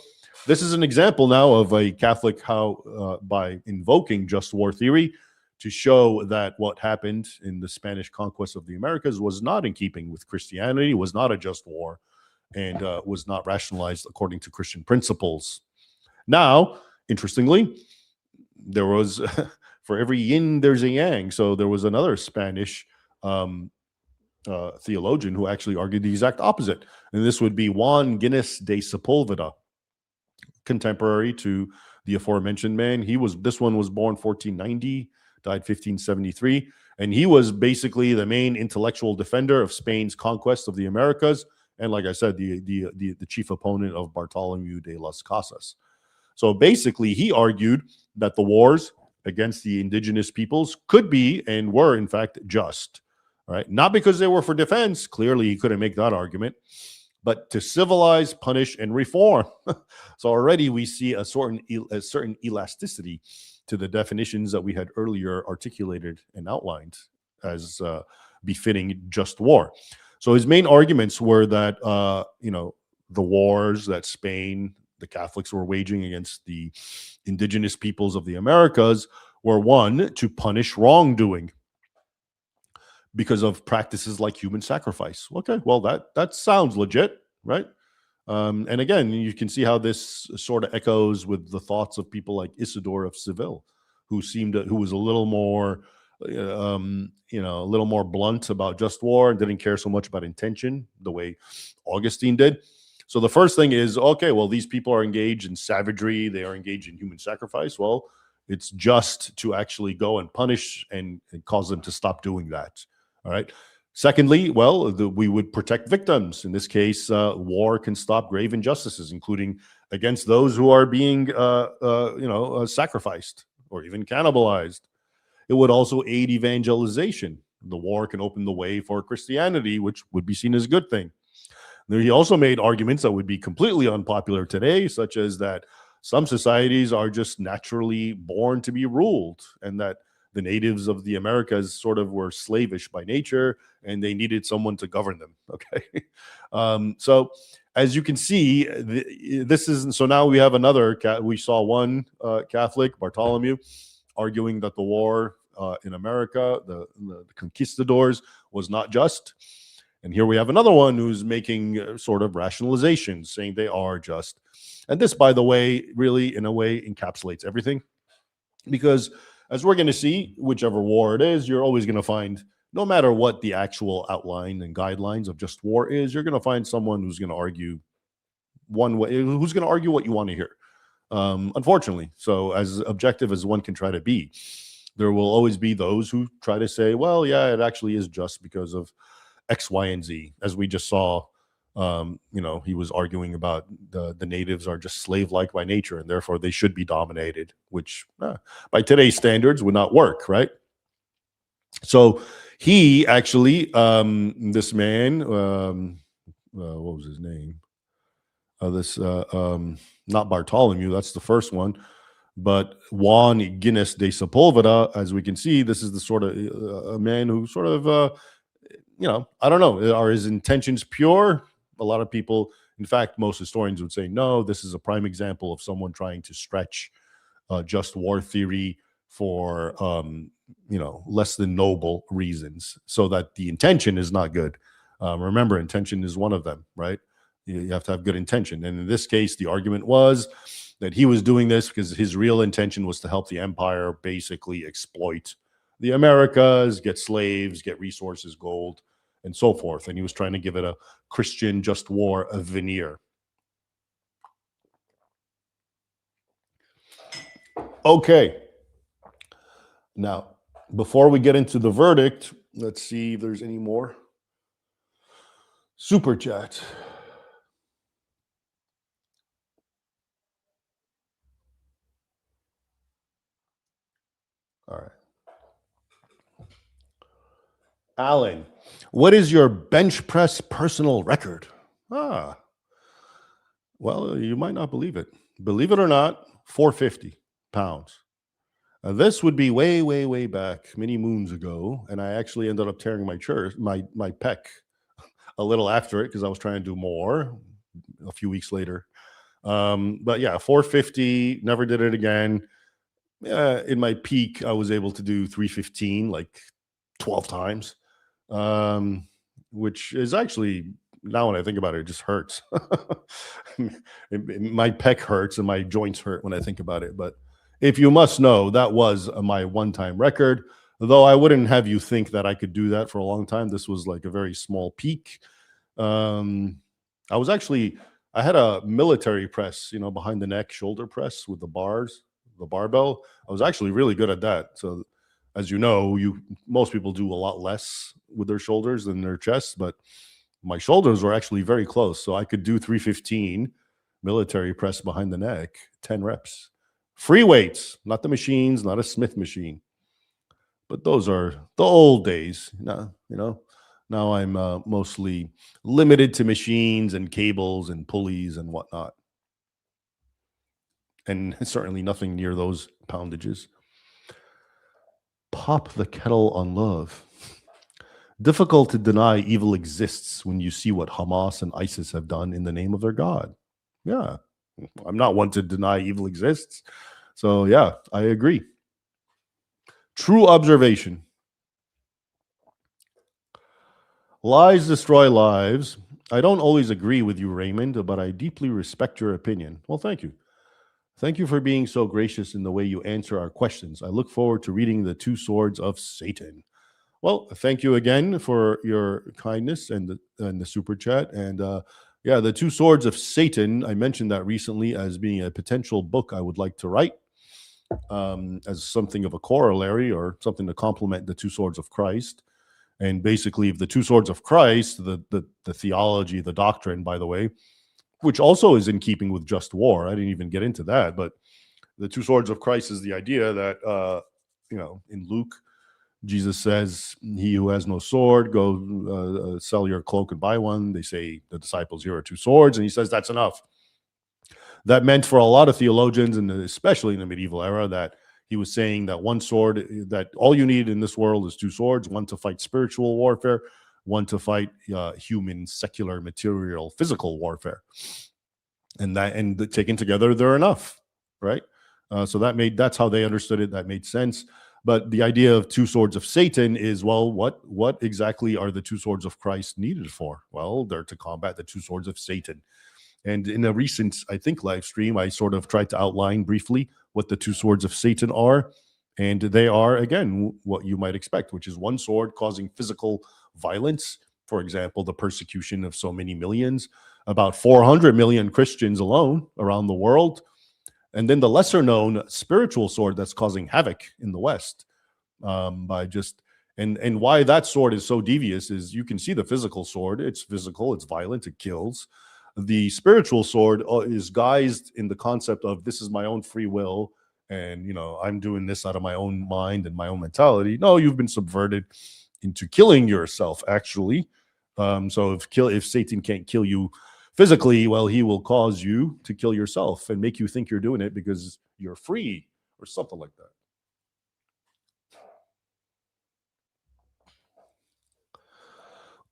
This is an example now of a Catholic how, by invoking just war theory, to show that what happened in the Spanish conquest of the Americas was not in keeping with Christianity, was not a just war, and was not rationalized according to Christian principles. Now, interestingly, there was, for every yin, there's a yang. So there was another Spanish theologian who actually argued the exact opposite. And this would be Juan Guinness de Sepulveda, contemporary to the aforementioned man. This one was born 1490, died 1573, and he was basically the main intellectual defender of Spain's conquest of the Americas, and like I said, the chief opponent of Bartholomew de las Casas. So basically, he argued that the wars against the indigenous peoples could be and were in fact just, right? Not because they were for defense. Clearly, he couldn't make that argument, but to civilize, punish, and reform. So already we see a certain elasticity to the definitions that we had earlier articulated and outlined as befitting just war. So his main arguments were that, the wars that Spain, the Catholics were waging against the indigenous peoples of the Americas were, one, to punish wrongdoing because of practices like human sacrifice. Okay, well, that sounds legit, right? And again, you can see how this sort of echoes with the thoughts of people like Isidore of Seville, who was a little more, a little more blunt about just war and didn't care so much about intention the way Augustine did. So the first thing is, okay, well, these people are engaged in savagery. They are engaged in human sacrifice. Well, it's just to actually go and punish and cause them to stop doing that. All right. Secondly, well, we would protect victims. In this case, war can stop grave injustices, including against those who are being, sacrificed or even cannibalized. It would also aid evangelization. The war can open the way for Christianity, which would be seen as a good thing. He also made arguments that would be completely unpopular today, such as that some societies are just naturally born to be ruled, and that the natives of the Americas sort of were slavish by nature, and they needed someone to govern them. Okay. So as you can see, so now we have another, we saw one Catholic, Bartholomew, arguing that the war in America, the conquistadors, was not just. And here we have another one who's making sort of rationalizations, saying they are just. And this, by the way, really, in a way, encapsulates everything. Because as we're going to see, whichever war it is, you're always going to find, no matter what the actual outline and guidelines of just war is, you're going to find someone who's going to argue one way, who's going to argue what you want to hear. Unfortunately, so as objective as one can try to be, there will always be those who try to say, well, yeah, it actually is just because of X, Y, and Z. As we just saw, he was arguing about the natives are just slave-like by nature, and therefore they should be dominated, which by today's standards would not work, right? So he actually, this man, what was his name? Not Bartholomew, that's the first one, but Juan Guinness de Sepulveda. As we can see, this is the sort of a man who sort of, I don't know, are his intentions pure? A lot of people, in fact, most historians would say, no, this is a prime example of someone trying to stretch just war theory for, less than noble reasons, so that the intention is not good. Remember, intention is one of them, right? You have to have good intention. And in this case, the argument was that he was doing this because his real intention was to help the empire basically exploit the Americas, get slaves, get resources, gold, and so forth. And he was trying to give it a Christian just war veneer. Okay. Now, before we get into the verdict, let's see if there's any more super chat. All right. Alan, what is your bench press personal record? Well, you might not believe it. Believe it or not, 450 pounds. This would be way, way, way back, many moons ago, and I actually ended up tearing my pec a little after it because I was trying to do more. A few weeks later, But yeah, 450, never did it again. In my peak, I was able to do 315 like 12 times, um, which is actually, now when I think about it, it just hurts. My pec hurts and my joints hurt when I think about it. But if you must know, that was my one-time record. Though I wouldn't have you think that I could do that for a long time. This was like a very small peak. Um, I was actually, I had a military press, behind the neck shoulder press with the bars, the barbell. I was actually really good at that. So, as you know, most people do a lot less with their shoulders than their chest, but my shoulders were actually very close. So I could do 315 military press behind the neck, 10 reps. Free weights, not the machines, not a Smith machine. But those are the old days. Now I'm mostly limited to machines and cables and pulleys and whatnot. And certainly nothing near those poundages. Pop the kettle on love. Difficult to deny evil exists when you see what Hamas and ISIS have done in the name of their God. Yeah, I'm not one to deny evil exists. So yeah, I agree. True observation. Lies destroy lives. I don't always agree with you, Raymond, but I deeply respect your opinion. Well, thank you. Thank you for being so gracious in the way you answer our questions. I look forward to reading The Two Swords of Satan. Well, thank you again for your kindness and the super chat. And yeah, The Two Swords of Satan, I mentioned that recently as being a potential book I would like to write as something of a corollary or something to complement The Two Swords of Christ. And basically, the Two Swords of Christ, the theology, the doctrine, by the way, which also is in keeping with just war. I didn't even get into that, but the Two Swords of Christ is the idea that, in Luke, Jesus says, he who has no sword, go sell your cloak and buy one. They say, the disciples, here are two swords. And he says, that's enough. That meant for a lot of theologians, and especially in the medieval era, that he was saying that one sword, that all you need in this world is two swords, one to fight spiritual warfare, one to fight human, secular, material, physical warfare. And taken together, they're enough, right? So that's how they understood it. That made sense. But the idea of two swords of Satan is, well, what exactly are the two swords of Christ needed for? Well, they're to combat the two swords of Satan. And in a recent, I think, live stream, I sort of tried to outline briefly what the two swords of Satan are. And they are, again, what you might expect, which is one sword causing physical violence. For example, the persecution of so many millions, about 400 million Christians alone around the world. And then the lesser known spiritual sword that's causing havoc in the West by just, and why that sword is so devious is you can see the physical sword. It's physical, it's violent, it kills. The spiritual sword is guised in the concept of this is my own free will. And, I'm doing this out of my own mind and my own mentality. No, you've been subverted into killing yourself, actually. So if Satan can't kill you physically, well, he will cause you to kill yourself and make you think you're doing it because you're free or something like that.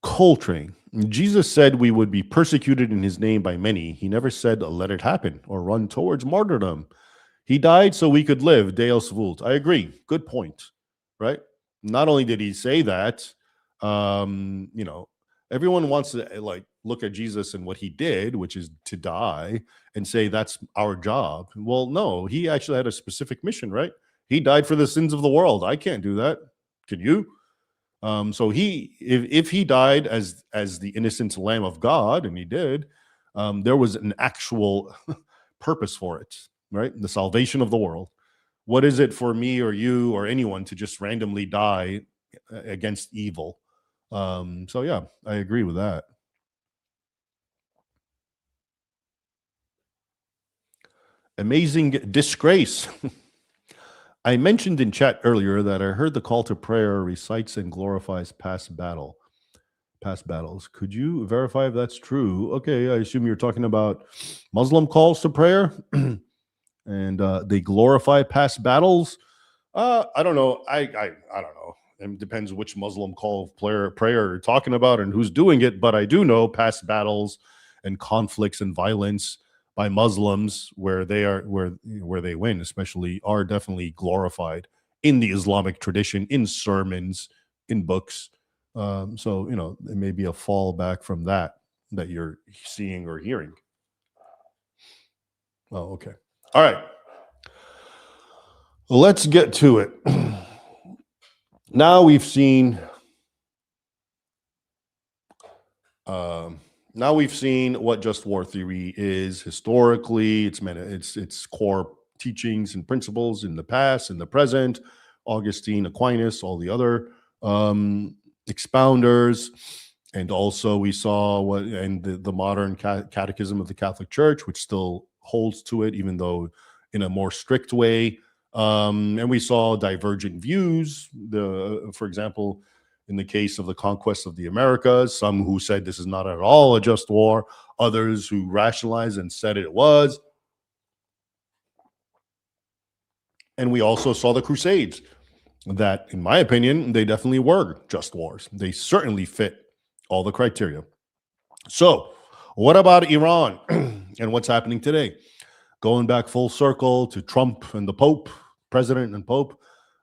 Coltrane. Jesus said we would be persecuted in his name by many. He never said, let it happen or run towards martyrdom. He died so we could live. Deus vult. I agree. Good point. Right? Not only did he say that, everyone wants to look at Jesus and what he did, which is to die, and say that's our job. Well, no, he actually had a specific mission, right? He died for the sins of the world. I can't do that. Can you? So if he died as the innocent Lamb of God, and he did, there was an actual purpose for it, right? The salvation of the world. What is it for me or you or anyone to just randomly die against evil? So yeah, I agree with that. Amazing disgrace. I mentioned in chat earlier that I heard the call to prayer recites and glorifies past battles. Could you verify if that's true? Okay, I assume you're talking about Muslim calls to prayer, and they glorify past battles. I don't know. I don't know. It depends which Muslim call of prayer you're talking about and who's doing it. But I do know past battles and conflicts and violence by Muslims, where they win, especially, are definitely glorified in the Islamic tradition, in sermons, in books. So it may be a fallback from that you're seeing or hearing. Oh, okay. All right. Let's get to it. Now we've seen what just war theory is historically, its core teachings and principles in the past, in the present. Augustine, Aquinas, all the other expounders, and also we saw the modern catechism of the Catholic Church, which still holds to it, even though in a more strict way. And we saw divergent views. For example, in the case of the conquest of the Americas, some who said this is not at all a just war, others who rationalized and said it was. And we also saw the Crusades, that, in my opinion, they definitely were just wars. They certainly fit all the criteria. So, what about Iran and what's happening today? Going back full circle to Trump and the Pope, President and Pope,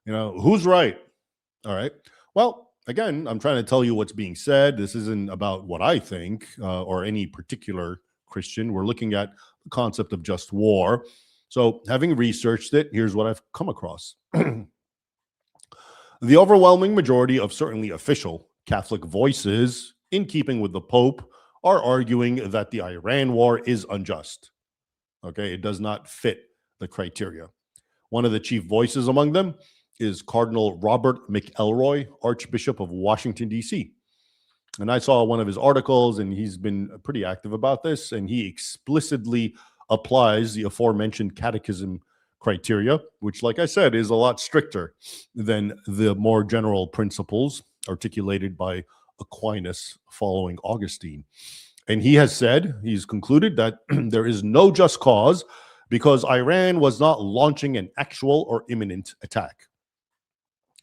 who's right? All right. Well, again, I'm trying to tell you what's being said. This isn't about what I think or any particular Christian. We're looking at the concept of just war. So, having researched it, here's what I've come across. The overwhelming majority of certainly official Catholic voices, in keeping with the Pope, are arguing that the Iran war is unjust. Okay, it does not fit the criteria. One of the chief voices among them is Cardinal Robert McElroy, Archbishop of Washington, D.C. And I saw one of his articles, and he's been pretty active about this, and he explicitly applies the aforementioned catechism criteria, which, like I said, is a lot stricter than the more general principles articulated by Aquinas following Augustine. And he's concluded that there is no just cause because Iran was not launching an actual or imminent attack.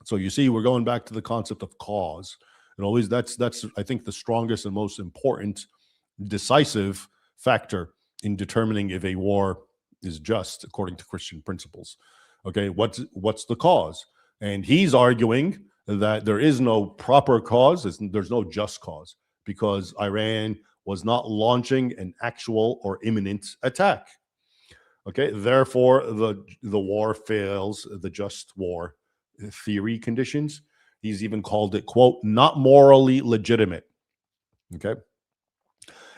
So you see, we're going back to the concept of cause. And always that's I think the strongest and most important decisive factor in determining if a war is just according to Christian principles. Okay, what's the cause? And he's arguing that there is no proper cause, there's no just cause, because Iran was not launching an actual or imminent attack. Okay, therefore the war fails the just war theory conditions. He's even called it, quote, not morally legitimate. Okay.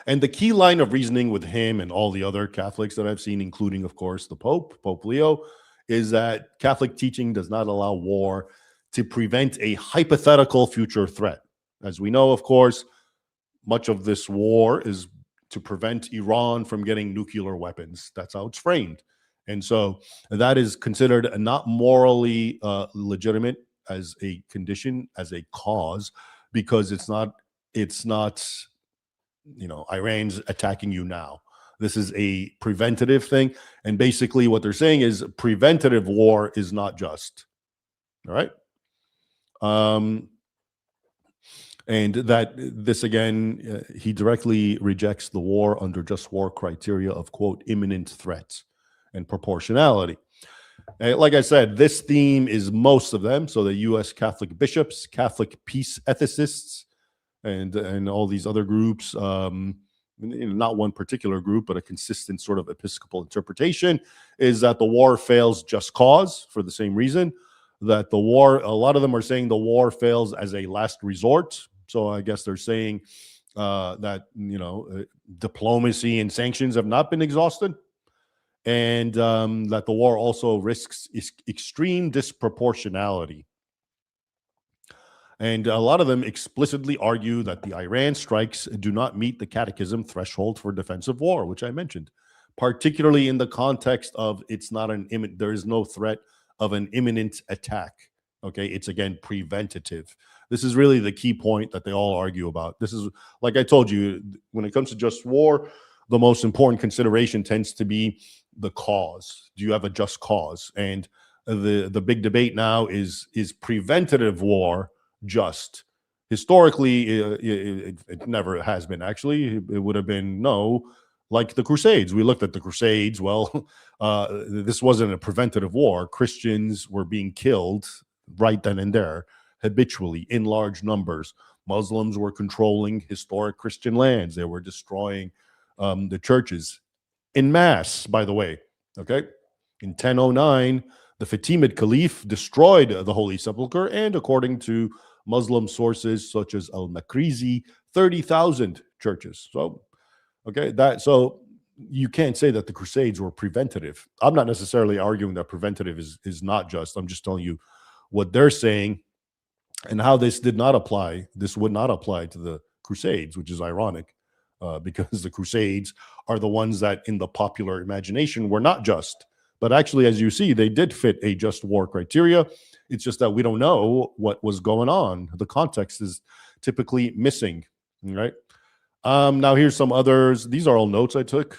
And the key line of reasoning with him and all the other Catholics that I've seen, including, of course, the Pope Leo, is that Catholic teaching does not allow war to prevent a hypothetical future threat. As we know, of course, much of this war is to prevent Iran from getting nuclear weapons. That's how it's framed. And so that is considered not morally legitimate as a condition, as a cause, because it's not Iran's attacking you now. This is a preventative thing. And basically what they're saying is preventative war is not just. All right. And that this, again, he directly rejects the war under just war criteria of, quote, imminent threat and proportionality. Like I said, this theme is most of them. So the U.S. Catholic bishops, Catholic peace ethicists, and all these other groups, not one particular group, but a consistent sort of Episcopal interpretation is that the war fails just cause for the same reason. That a lot of them are saying the war fails as a last resort. So I guess they're saying that, diplomacy and sanctions have not been exhausted, and that the war also risks extreme disproportionality. And a lot of them explicitly argue that the Iran strikes do not meet the catechism threshold for defensive war, which I mentioned, particularly in the context of there is no threat of an imminent attack. Okay, it's again preventative. This is really the key point that they all argue about. This is, like I told you, when it comes to just war, the most important consideration tends to be the cause. Do you have a just cause? And the big debate now is preventative war just? Historically, it never has been. Actually, it would have been no. Like the Crusades. We looked at the Crusades. Well, this wasn't a preventative war. Christians were being killed right then and there, habitually, in large numbers. Muslims were controlling historic Christian lands. They were destroying the churches in mass, by the way. Okay. In 1009, the Fatimid Caliph destroyed the Holy Sepulchre, and according to Muslim sources such as Al-Makrizi, 30,000 churches. So, okay, so you can't say that the Crusades were preventative. I'm not necessarily arguing that preventative is not just. I'm just telling you what they're saying and how this did not apply. This would not apply to the Crusades, which is ironic, because the Crusades are the ones that, in the popular imagination, were not just. But actually, as you see, they did fit a just war criteria. It's just that we don't know what was going on. The context is typically missing, right? Now, here's some others. These are all notes I took.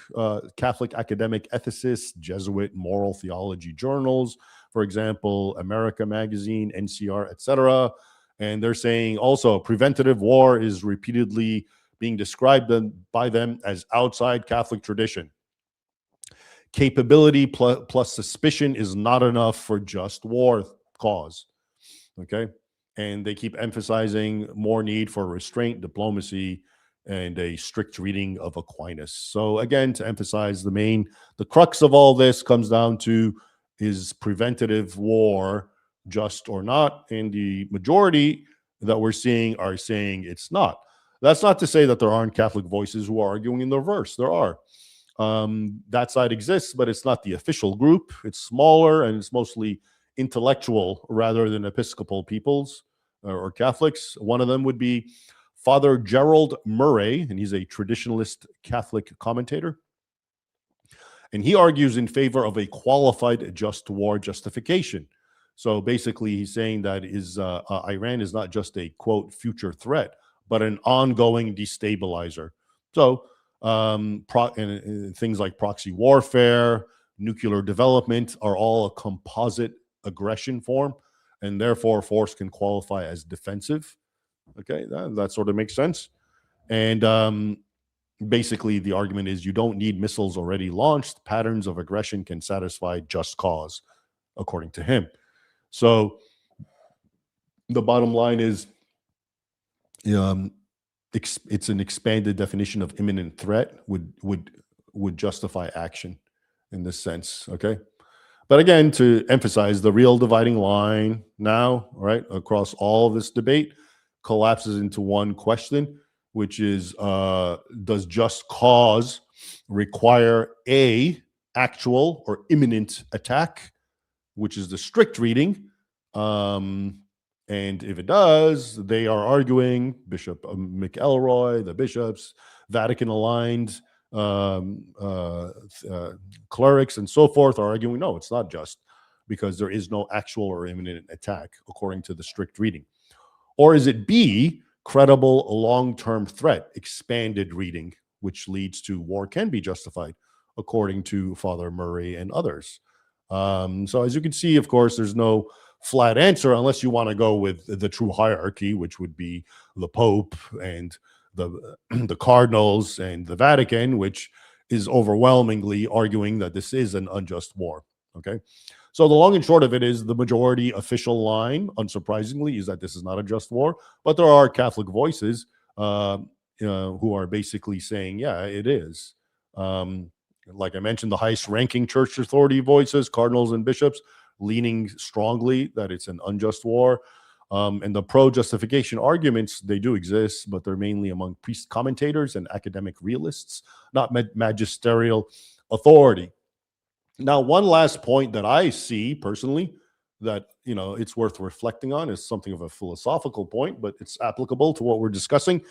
Catholic academic ethicists, Jesuit moral theology journals, for example, America Magazine, NCR, etc. And they're saying also preventative war is repeatedly being described by them as outside Catholic tradition. Capability plus suspicion is not enough for just war cause. Okay. And they keep emphasizing more need for restraint, diplomacy, and a strict reading of Aquinas. So again, to emphasize the crux of all this comes down to, is preventative war just or not? And the majority that we're seeing are saying it's not. That's not to say that there aren't Catholic voices who are arguing in the reverse. There are. That side exists, but it's not the official group. It's smaller and it's mostly intellectual rather than Episcopal peoples or Catholics. One of them would be Father Gerald Murray, and he's a traditionalist Catholic commentator. And he argues in favor of a qualified just war justification. So basically, he's saying that Iran is not just a, quote, future threat, but an ongoing destabilizer. So things like proxy warfare, nuclear development are all a composite aggression form, and therefore force can qualify as defensive. Okay, that sort of makes sense. And basically, the argument is you don't need missiles already launched. Patterns of aggression can satisfy just cause, according to him. So the bottom line is, it's an expanded definition of imminent threat would justify action in this sense. Okay. But again, to emphasize, the real dividing line now, right, across all of this debate collapses into one question, which is, does just cause require a actual or imminent attack, which is the strict reading? And if it does, they are arguing, Bishop McElroy, the bishops, Vatican-aligned clerics, and so forth are arguing, no, it's not just, because there is no actual or imminent attack, according to the strict reading. Or is it B, credible long-term threat, expanded reading, which leads to war can be justified, according to Father Murray and others? So as you can see, of course, there's no flat answer unless you want to go with the true hierarchy, which would be the Pope and the cardinals and the Vatican, which is overwhelmingly arguing that this is an unjust war. Okay. So the long and short of it is, the majority official line, unsurprisingly, is that this is not a just war. But there are Catholic voices who are basically saying, yeah, it is. Like I mentioned, the highest ranking church authority voices, cardinals and bishops, leaning strongly that it's an unjust war. And the pro-justification arguments, they do exist, but they're mainly among priest commentators and academic realists, not magisterial authority. Now, one last point that I see personally that, it's worth reflecting on is something of a philosophical point, but it's applicable to what we're discussing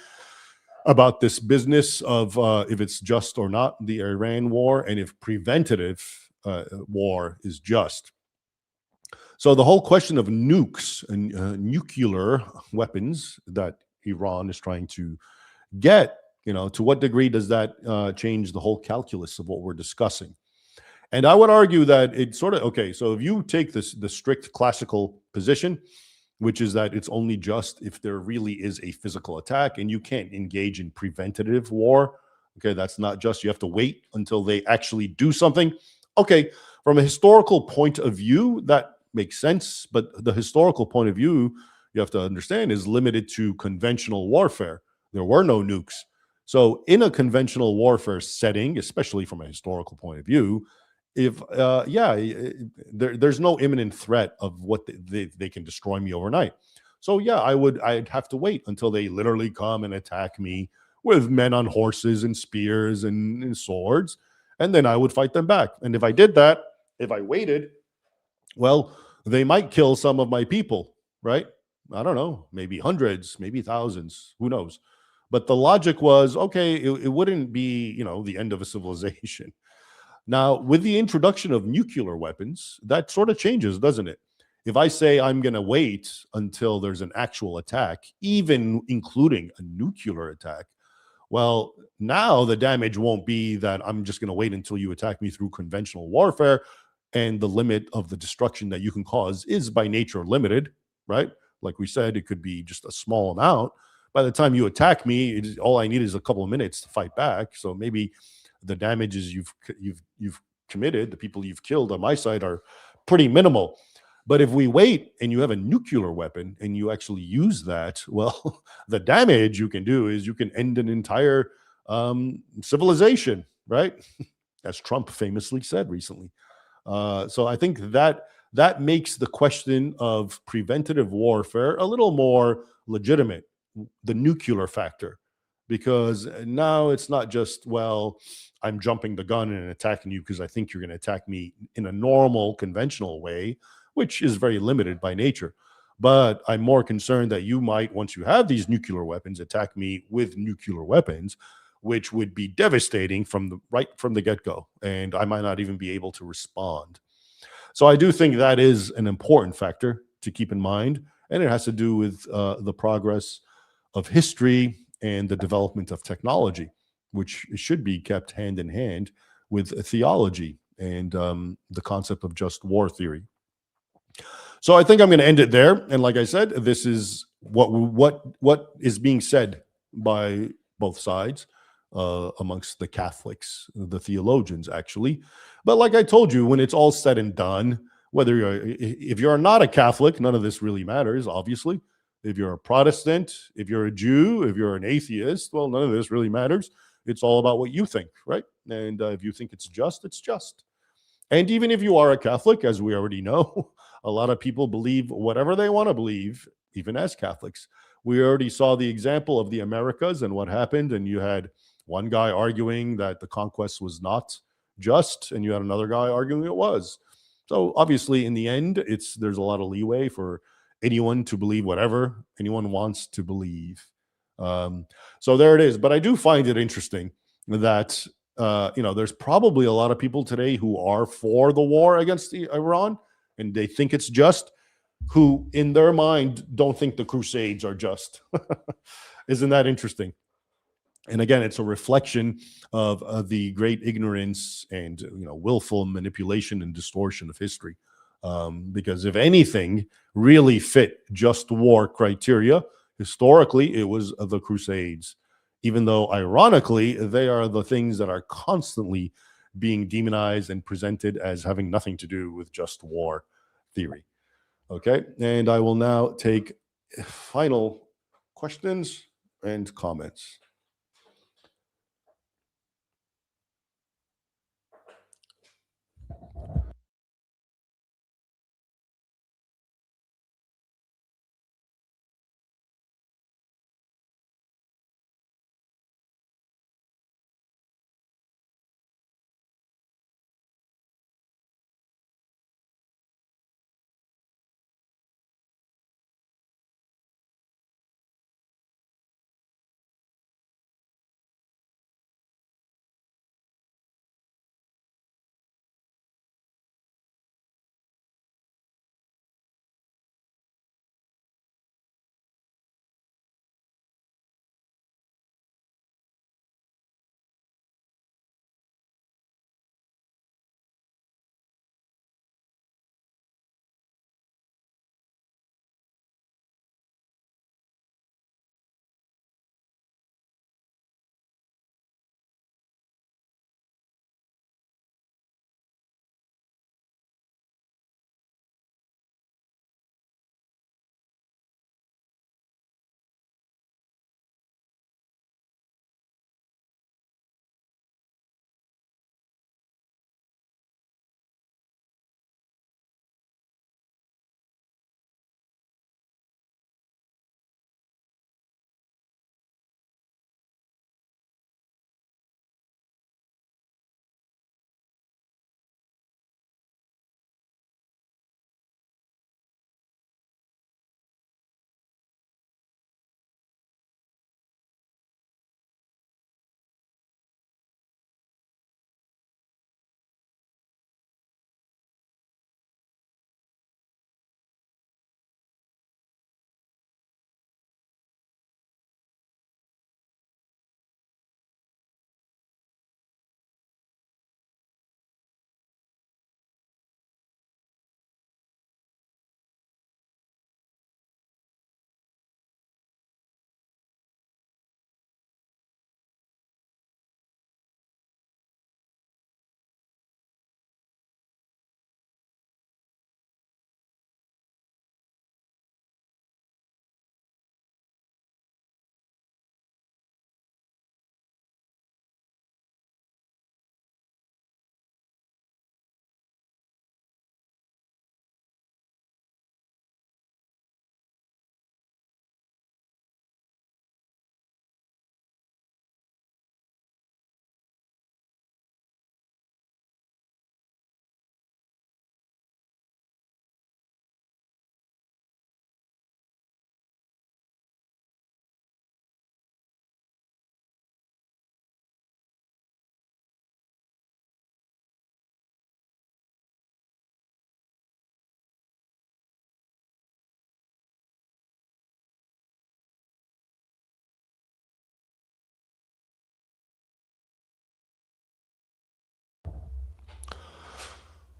about this business of if it's just or not, the Iran war, and if preventative war is just. So the whole question of nukes and nuclear weapons that Iran is trying to get, to what degree does that change the whole calculus of what we're discussing? And I would argue that it's sort of, okay, so if you take the strict classical position, which is that it's only just if there really is a physical attack and you can't engage in preventative war, Okay, that's not just you have to wait until they actually do something. Okay, from a historical point of view, that makes sense. But the historical point of view, you have to understand, is limited to conventional warfare. There were no nukes. So, in a conventional warfare setting, especially from a historical point of view, if there's no imminent threat of what they can destroy me overnight. So yeah, I'd have to wait until they literally come and attack me with men on horses and spears and swords, and then I would fight them back. And if I did that, if I waited, well, they might kill some of my people, right? I don't know, maybe hundreds, maybe thousands, who knows? But the logic was okay, it wouldn't be, the end of a civilization. Now, with the introduction of nuclear weapons, that sort of changes, doesn't it? If I say I'm going to wait until there's an actual attack, even including a nuclear attack, well, now the damage won't be that I'm just going to wait until you attack me through conventional warfare. And the limit of the destruction that you can cause is by nature limited, right? Like we said, it could be just a small amount. By the time you attack me, all I need is a couple of minutes to fight back. So maybe the damages you've committed, the people you've killed on my side are pretty minimal. But if we wait and you have a nuclear weapon and you actually use that, well, the damage you can do is you can end an entire civilization, right? As Trump famously said recently. So I think that makes the question of preventative warfare a little more legitimate, the nuclear factor, because now it's not just, well, I'm jumping the gun and attacking you because I think you're going to attack me in a normal, conventional way, which is very limited by nature. But I'm more concerned that you might, once you have these nuclear weapons, attack me with nuclear weapons, which would be devastating from the get-go, and I might not even be able to respond. So I do think that is an important factor to keep in mind, and it has to do with the progress of history and the development of technology, which should be kept hand in hand with theology and the concept of just war theory. So I think I'm going to end it there. And like I said, this is what is being said by both sides amongst the Catholics, the theologians, actually. But like I told you, when it's all said and done, if you're not a Catholic, none of this really matters. Obviously, if you're a Protestant, if you're a Jew, if you're an atheist, well, none of this really matters. It's all about what you think, right? And if you think it's just, it's just. And even if you are a Catholic, as we already know, a lot of people believe whatever they want to believe, even as Catholics. We already saw the example of the Americas and what happened. And you had one guy arguing that the conquest was not just, and you had another guy arguing it was. So obviously, in the end, there's a lot of leeway for anyone to believe whatever anyone wants to believe. So there it is. But I do find it interesting that there's probably a lot of people today who are for the war against Iran, and they think it's just, who in their mind don't think the Crusades are just. Isn't that interesting? And again, it's a reflection of the great ignorance and willful manipulation and distortion of history. Because if anything really fit just war criteria, historically, it was the Crusades. Even though, ironically, they are the things that are constantly being demonized and presented as having nothing to do with just war theory. Okay, and I will now take final questions and comments.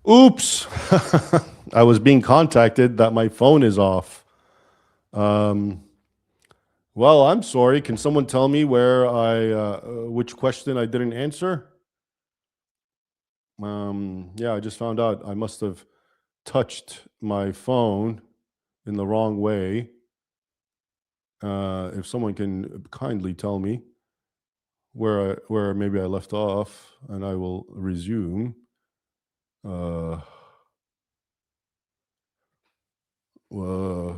Oops. I was being contacted that my phone is off. Well, I'm sorry. Can someone tell me which question I didn't answer? Yeah, I just found out I must have touched my phone in the wrong way. If someone can kindly tell me where maybe I left off, and I will resume. Uh, uh,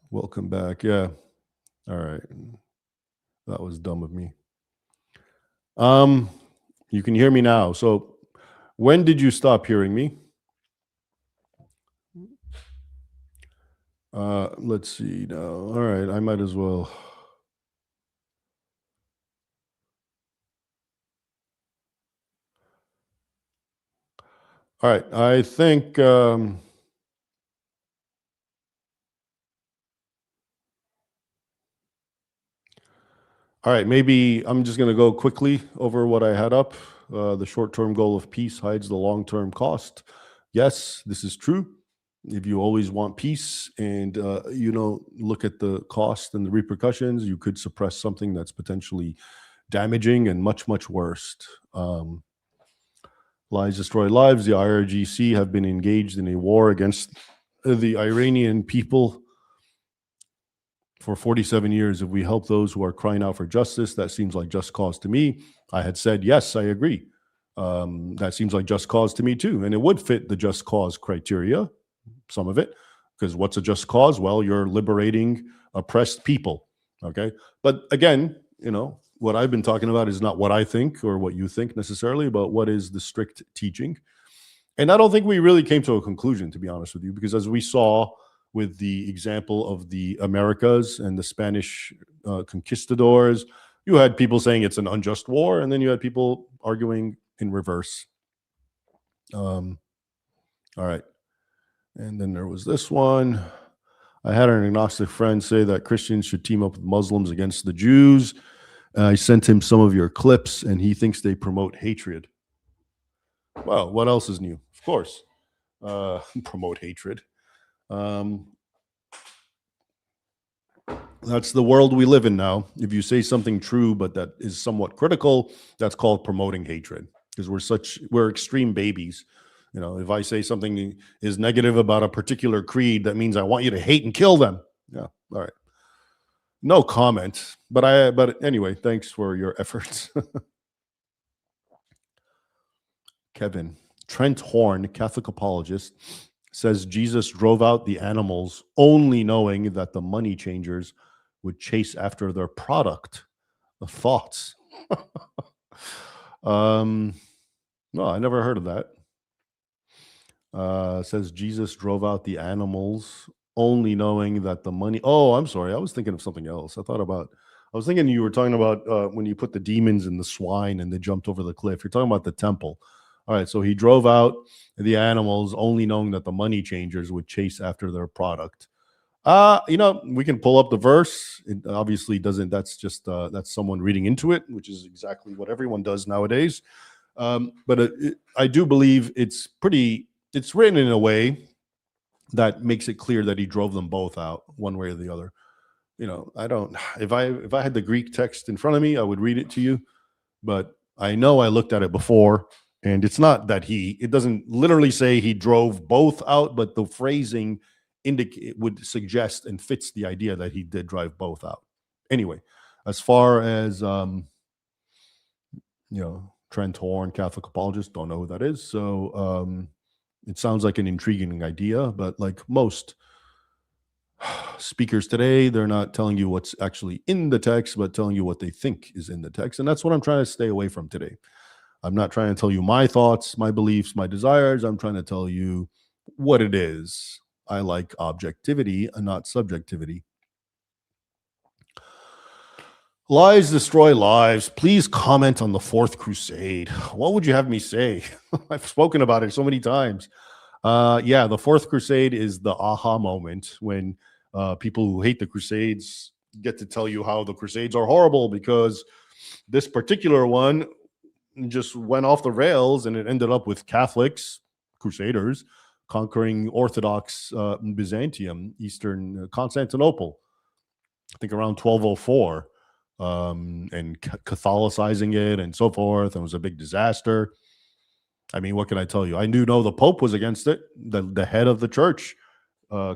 welcome back. Yeah. All right. That was dumb of me. Um, you can hear me now. So, when did you stop hearing me? Let's see now. All right, I might as well. All right, I think. All right, maybe I'm just going to go quickly over what I had up. The short-term goal of peace hides the long-term cost. Yes, this is true. If you always want peace and look at the cost and the repercussions, you could suppress something that's potentially damaging and much, much worse. Lies destroy lives. The IRGC have been engaged in a war against the Iranian people for 47 years. If we help those who are crying out for justice, that seems like just cause to me. I had said, yes, I agree. That seems like just cause to me too. And it would fit the just cause criteria, some of it, because what's a just cause? Well, you're liberating oppressed people. Okay. But again, what I've been talking about is not what I think or what you think necessarily, but what is the strict teaching. And I don't think we really came to a conclusion, to be honest with you, because as we saw with the example of the Americas and the Spanish conquistadors, you had people saying it's an unjust war, and then you had people arguing in reverse. All right. And then there was this one. I had an agnostic friend say that Christians should team up with Muslims against the Jews. I sent him some of your clips, and he thinks they promote hatred. Well, what else is new? Of course, promote hatred. That's the world we live in now. If you say something true, but that is somewhat critical, that's called promoting hatred, because we're extreme babies. If I say something is negative about a particular creed, that means I want you to hate and kill them. Yeah. All right. No comment, but anyway, thanks for your efforts. Kevin, Trent Horn, Catholic apologist, says Jesus drove out the animals only knowing that the money changers would chase after their product. The thoughts. No, I never heard of that. Says Jesus drove out the animals only knowing that the money. Oh, I'm sorry. I was thinking of something else. I was thinking you were talking about when you put the demons in the swine and they jumped over the cliff. You're talking about the temple. All right. So he drove out the animals only knowing that the money changers would chase after their product. We can pull up the verse. It obviously doesn't. That's just that's someone reading into it, which is exactly what everyone does nowadays. But I do believe it's written in a way that makes it clear that he drove them both out one way or the other. I don't. If I had the Greek text in front of me, I would read it to you. But I know I looked at it before, and it's not that it doesn't literally say he drove both out, but the phrasing would suggest and fits the idea that he did drive both out. Anyway, as far as Trent Horn, Catholic apologist, don't know who that is. So it sounds like an intriguing idea, but like most speakers today, they're not telling you what's actually in the text, but telling you what they think is in the text. And that's what I'm trying to stay away from today. I'm not trying to tell you my thoughts, my beliefs, my desires. I'm trying to tell you what it is. I like objectivity and not subjectivity. Lies destroy lives. Please comment on the Fourth Crusade. What would you have me say? I've spoken about it so many times. Yeah, the Fourth Crusade is the aha moment when people who hate the Crusades get to tell you how the Crusades are horrible because this particular one just went off the rails, and it ended up with Catholics, Crusaders, conquering Orthodox Byzantium, Eastern Constantinople, I think around 1204, and Catholicizing it and so forth. And it was a big disaster. I mean, what can I tell you? I do know the Pope was against it. The head of the church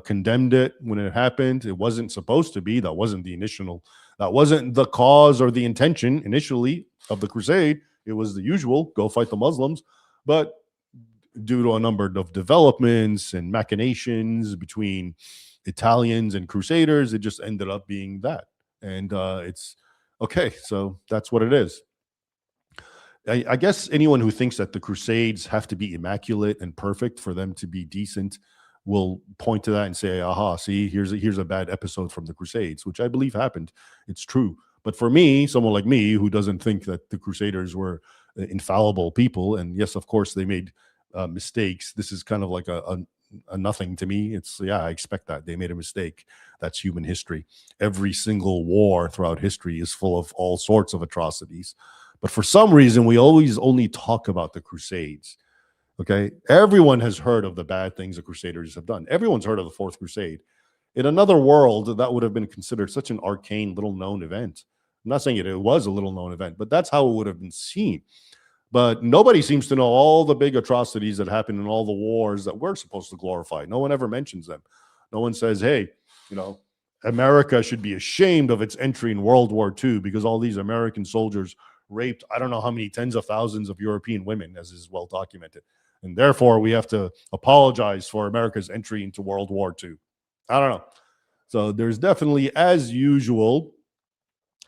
condemned it when it happened. It wasn't supposed to be. That wasn't the initial. That wasn't the cause or the intention initially of the crusade. It was the usual: go fight the Muslims. But due to a number of developments and machinations between Italians and Crusaders, it just ended up being that. And it's okay. So that's what it is. I guess anyone who thinks that the Crusades have to be immaculate and perfect for them to be decent will point to that and say, aha, see, here's a bad episode from the Crusades, which I believe happened. It's true. But for me, someone like me who doesn't think that the Crusaders were infallible people, and yes, of course, they made mistakes. This is kind of like a nothing to me. It's, yeah, I expect that. They made a mistake. That's human history. Every single war throughout history is full of all sorts of atrocities. But for some reason, we always only talk about the Crusades. Okay. Everyone has heard of the bad things the Crusaders have done. Everyone's heard of the Fourth Crusade. In another world, that would have been considered such an arcane, little known event. I'm not saying it was a little known event, but that's how it would have been seen. But nobody seems to know all the big atrocities that happened in all the wars that we're supposed to glorify. No one ever mentions them. No one says, hey, America should be ashamed of its entry in World War II because all these American soldiers raped, I don't know how many tens of thousands of European women, as is well documented. And therefore, we have to apologize for America's entry into World War II. I don't know. So there's definitely, as usual,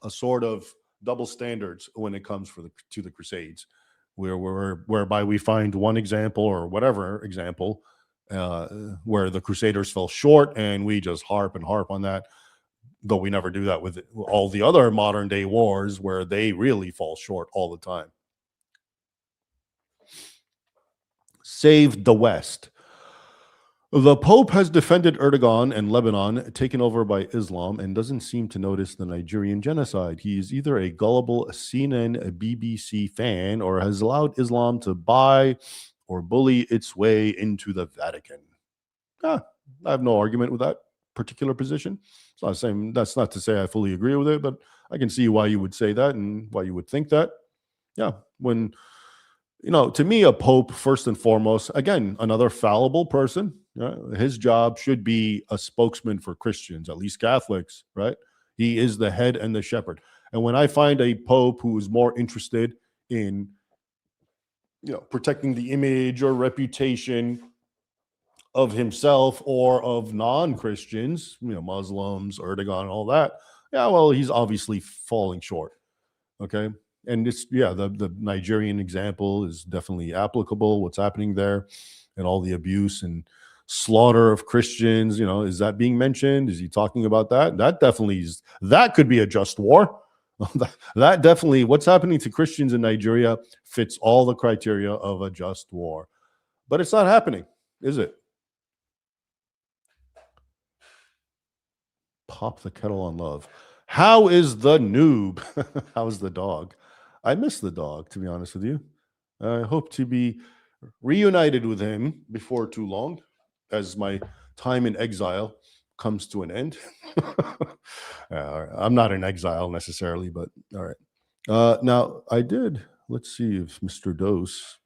a sort of double standards when it comes to the Crusades, whereby we find one example or whatever example where the Crusaders fell short, and we just harp on that. Though we never do that with all the other modern day wars where they really fall short all the time. Save the West. The Pope has defended Erdogan and Lebanon, taken over by Islam, and doesn't seem to notice the Nigerian genocide. He is either a gullible CNN, a BBC fan, or has allowed Islam to buy or bully its way into the Vatican. I have no argument with that particular position. It's not saying, that's not to say I fully agree with it, but I can see why you would say that and why you would think that. Yeah, when, to me, a pope, first and foremost, again, another fallible person, his job should be a spokesman for Christians, at least Catholics, right? He is the head and the shepherd. And when I find a pope who is more interested in, protecting the image or reputation of himself or of non-Christians, Muslims, Erdogan, all that, yeah, well, he's obviously falling short. Okay. And it's, the Nigerian example is definitely applicable. What's happening there and all the abuse and slaughter of Christians, is that being mentioned? Is he talking about that? That could be a just war. That definitely, what's happening to Christians in Nigeria fits all the criteria of a just war. But it's not happening, is it? Pop the kettle on love. How is the noob? How's the dog? I miss the dog, to be honest with you. I hope to be reunited with him before too long, as my time in exile comes to an end. I'm not in exile necessarily, but all right. Now, let's see if Mr. Dose.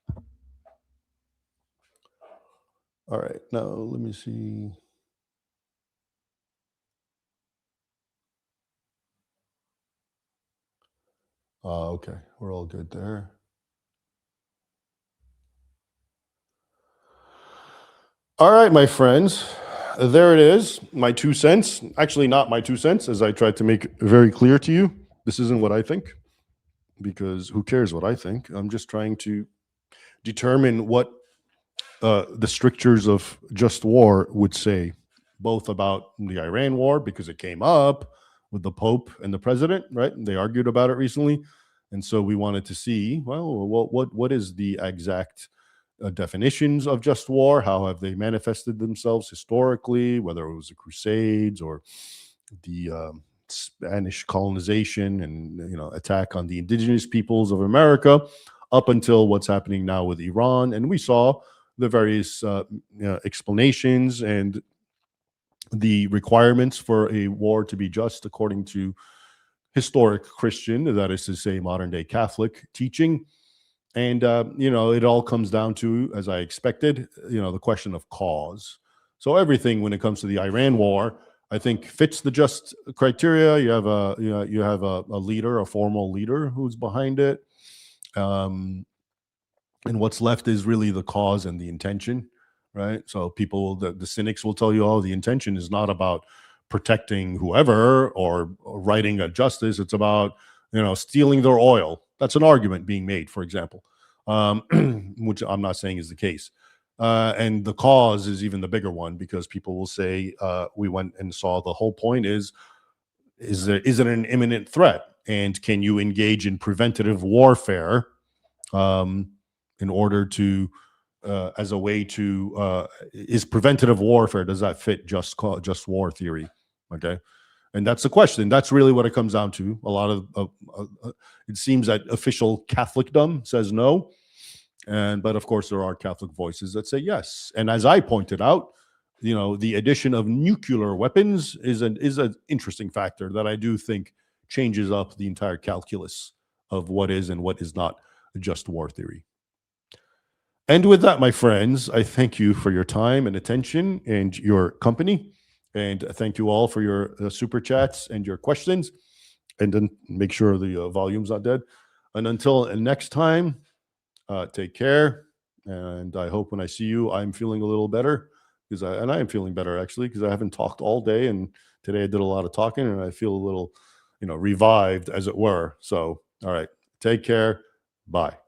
All right, now let me see. Okay, we're all good there. All right, my friends, there it is. My 2 cents. Actually, not my 2 cents, as I tried to make very clear to you. This isn't what I think, because who cares what I think? I'm just trying to determine what the strictures of just war would say, both about the Iran war, because it came up with the Pope and the president, right? They argued about it recently. And so we wanted to see, well, what is the exact definitions of just war? How have they manifested themselves historically, whether it was the Crusades or the Spanish colonization and attack on the indigenous peoples of America, up until what's happening now with Iran. And we saw the various explanations and the requirements for a war to be just according to historic Christian, that is to say, modern day Catholic teaching. And, it all comes down to, as I expected, the question of cause. So everything when it comes to the Iran war, I think fits the just criteria. You have a leader, a formal leader who's behind it. And what's left is really the cause and the intention, right? So people, the cynics will tell you, oh, the intention is not about protecting whoever or writing a justice. It's about, stealing their oil. That's an argument being made, for example, which I'm not saying is the case. And the cause is even the bigger one, because people will say, we went and saw, the whole point is it an imminent threat? And can you engage in preventative warfare in order to, as a way to, is preventative warfare, does that fit just war theory? Okay. And that's the question. That's really what it comes down to. A lot of, it seems that official Catholicdom says no. But of course, there are Catholic voices that say yes. And as I pointed out, the addition of nuclear weapons is an interesting factor that I do think changes up the entire calculus of what is and what is not just war theory. And with that, my friends, I thank you for your time and attention and your company. And thank you all for your super chats and your questions. And then make sure the volume's not dead. And until next time, take care. And I hope when I see you, I'm feeling a little better, and I am feeling better actually, because I haven't talked all day. And today I did a lot of talking, and I feel a little, revived, as it were. So, all right, take care. Bye.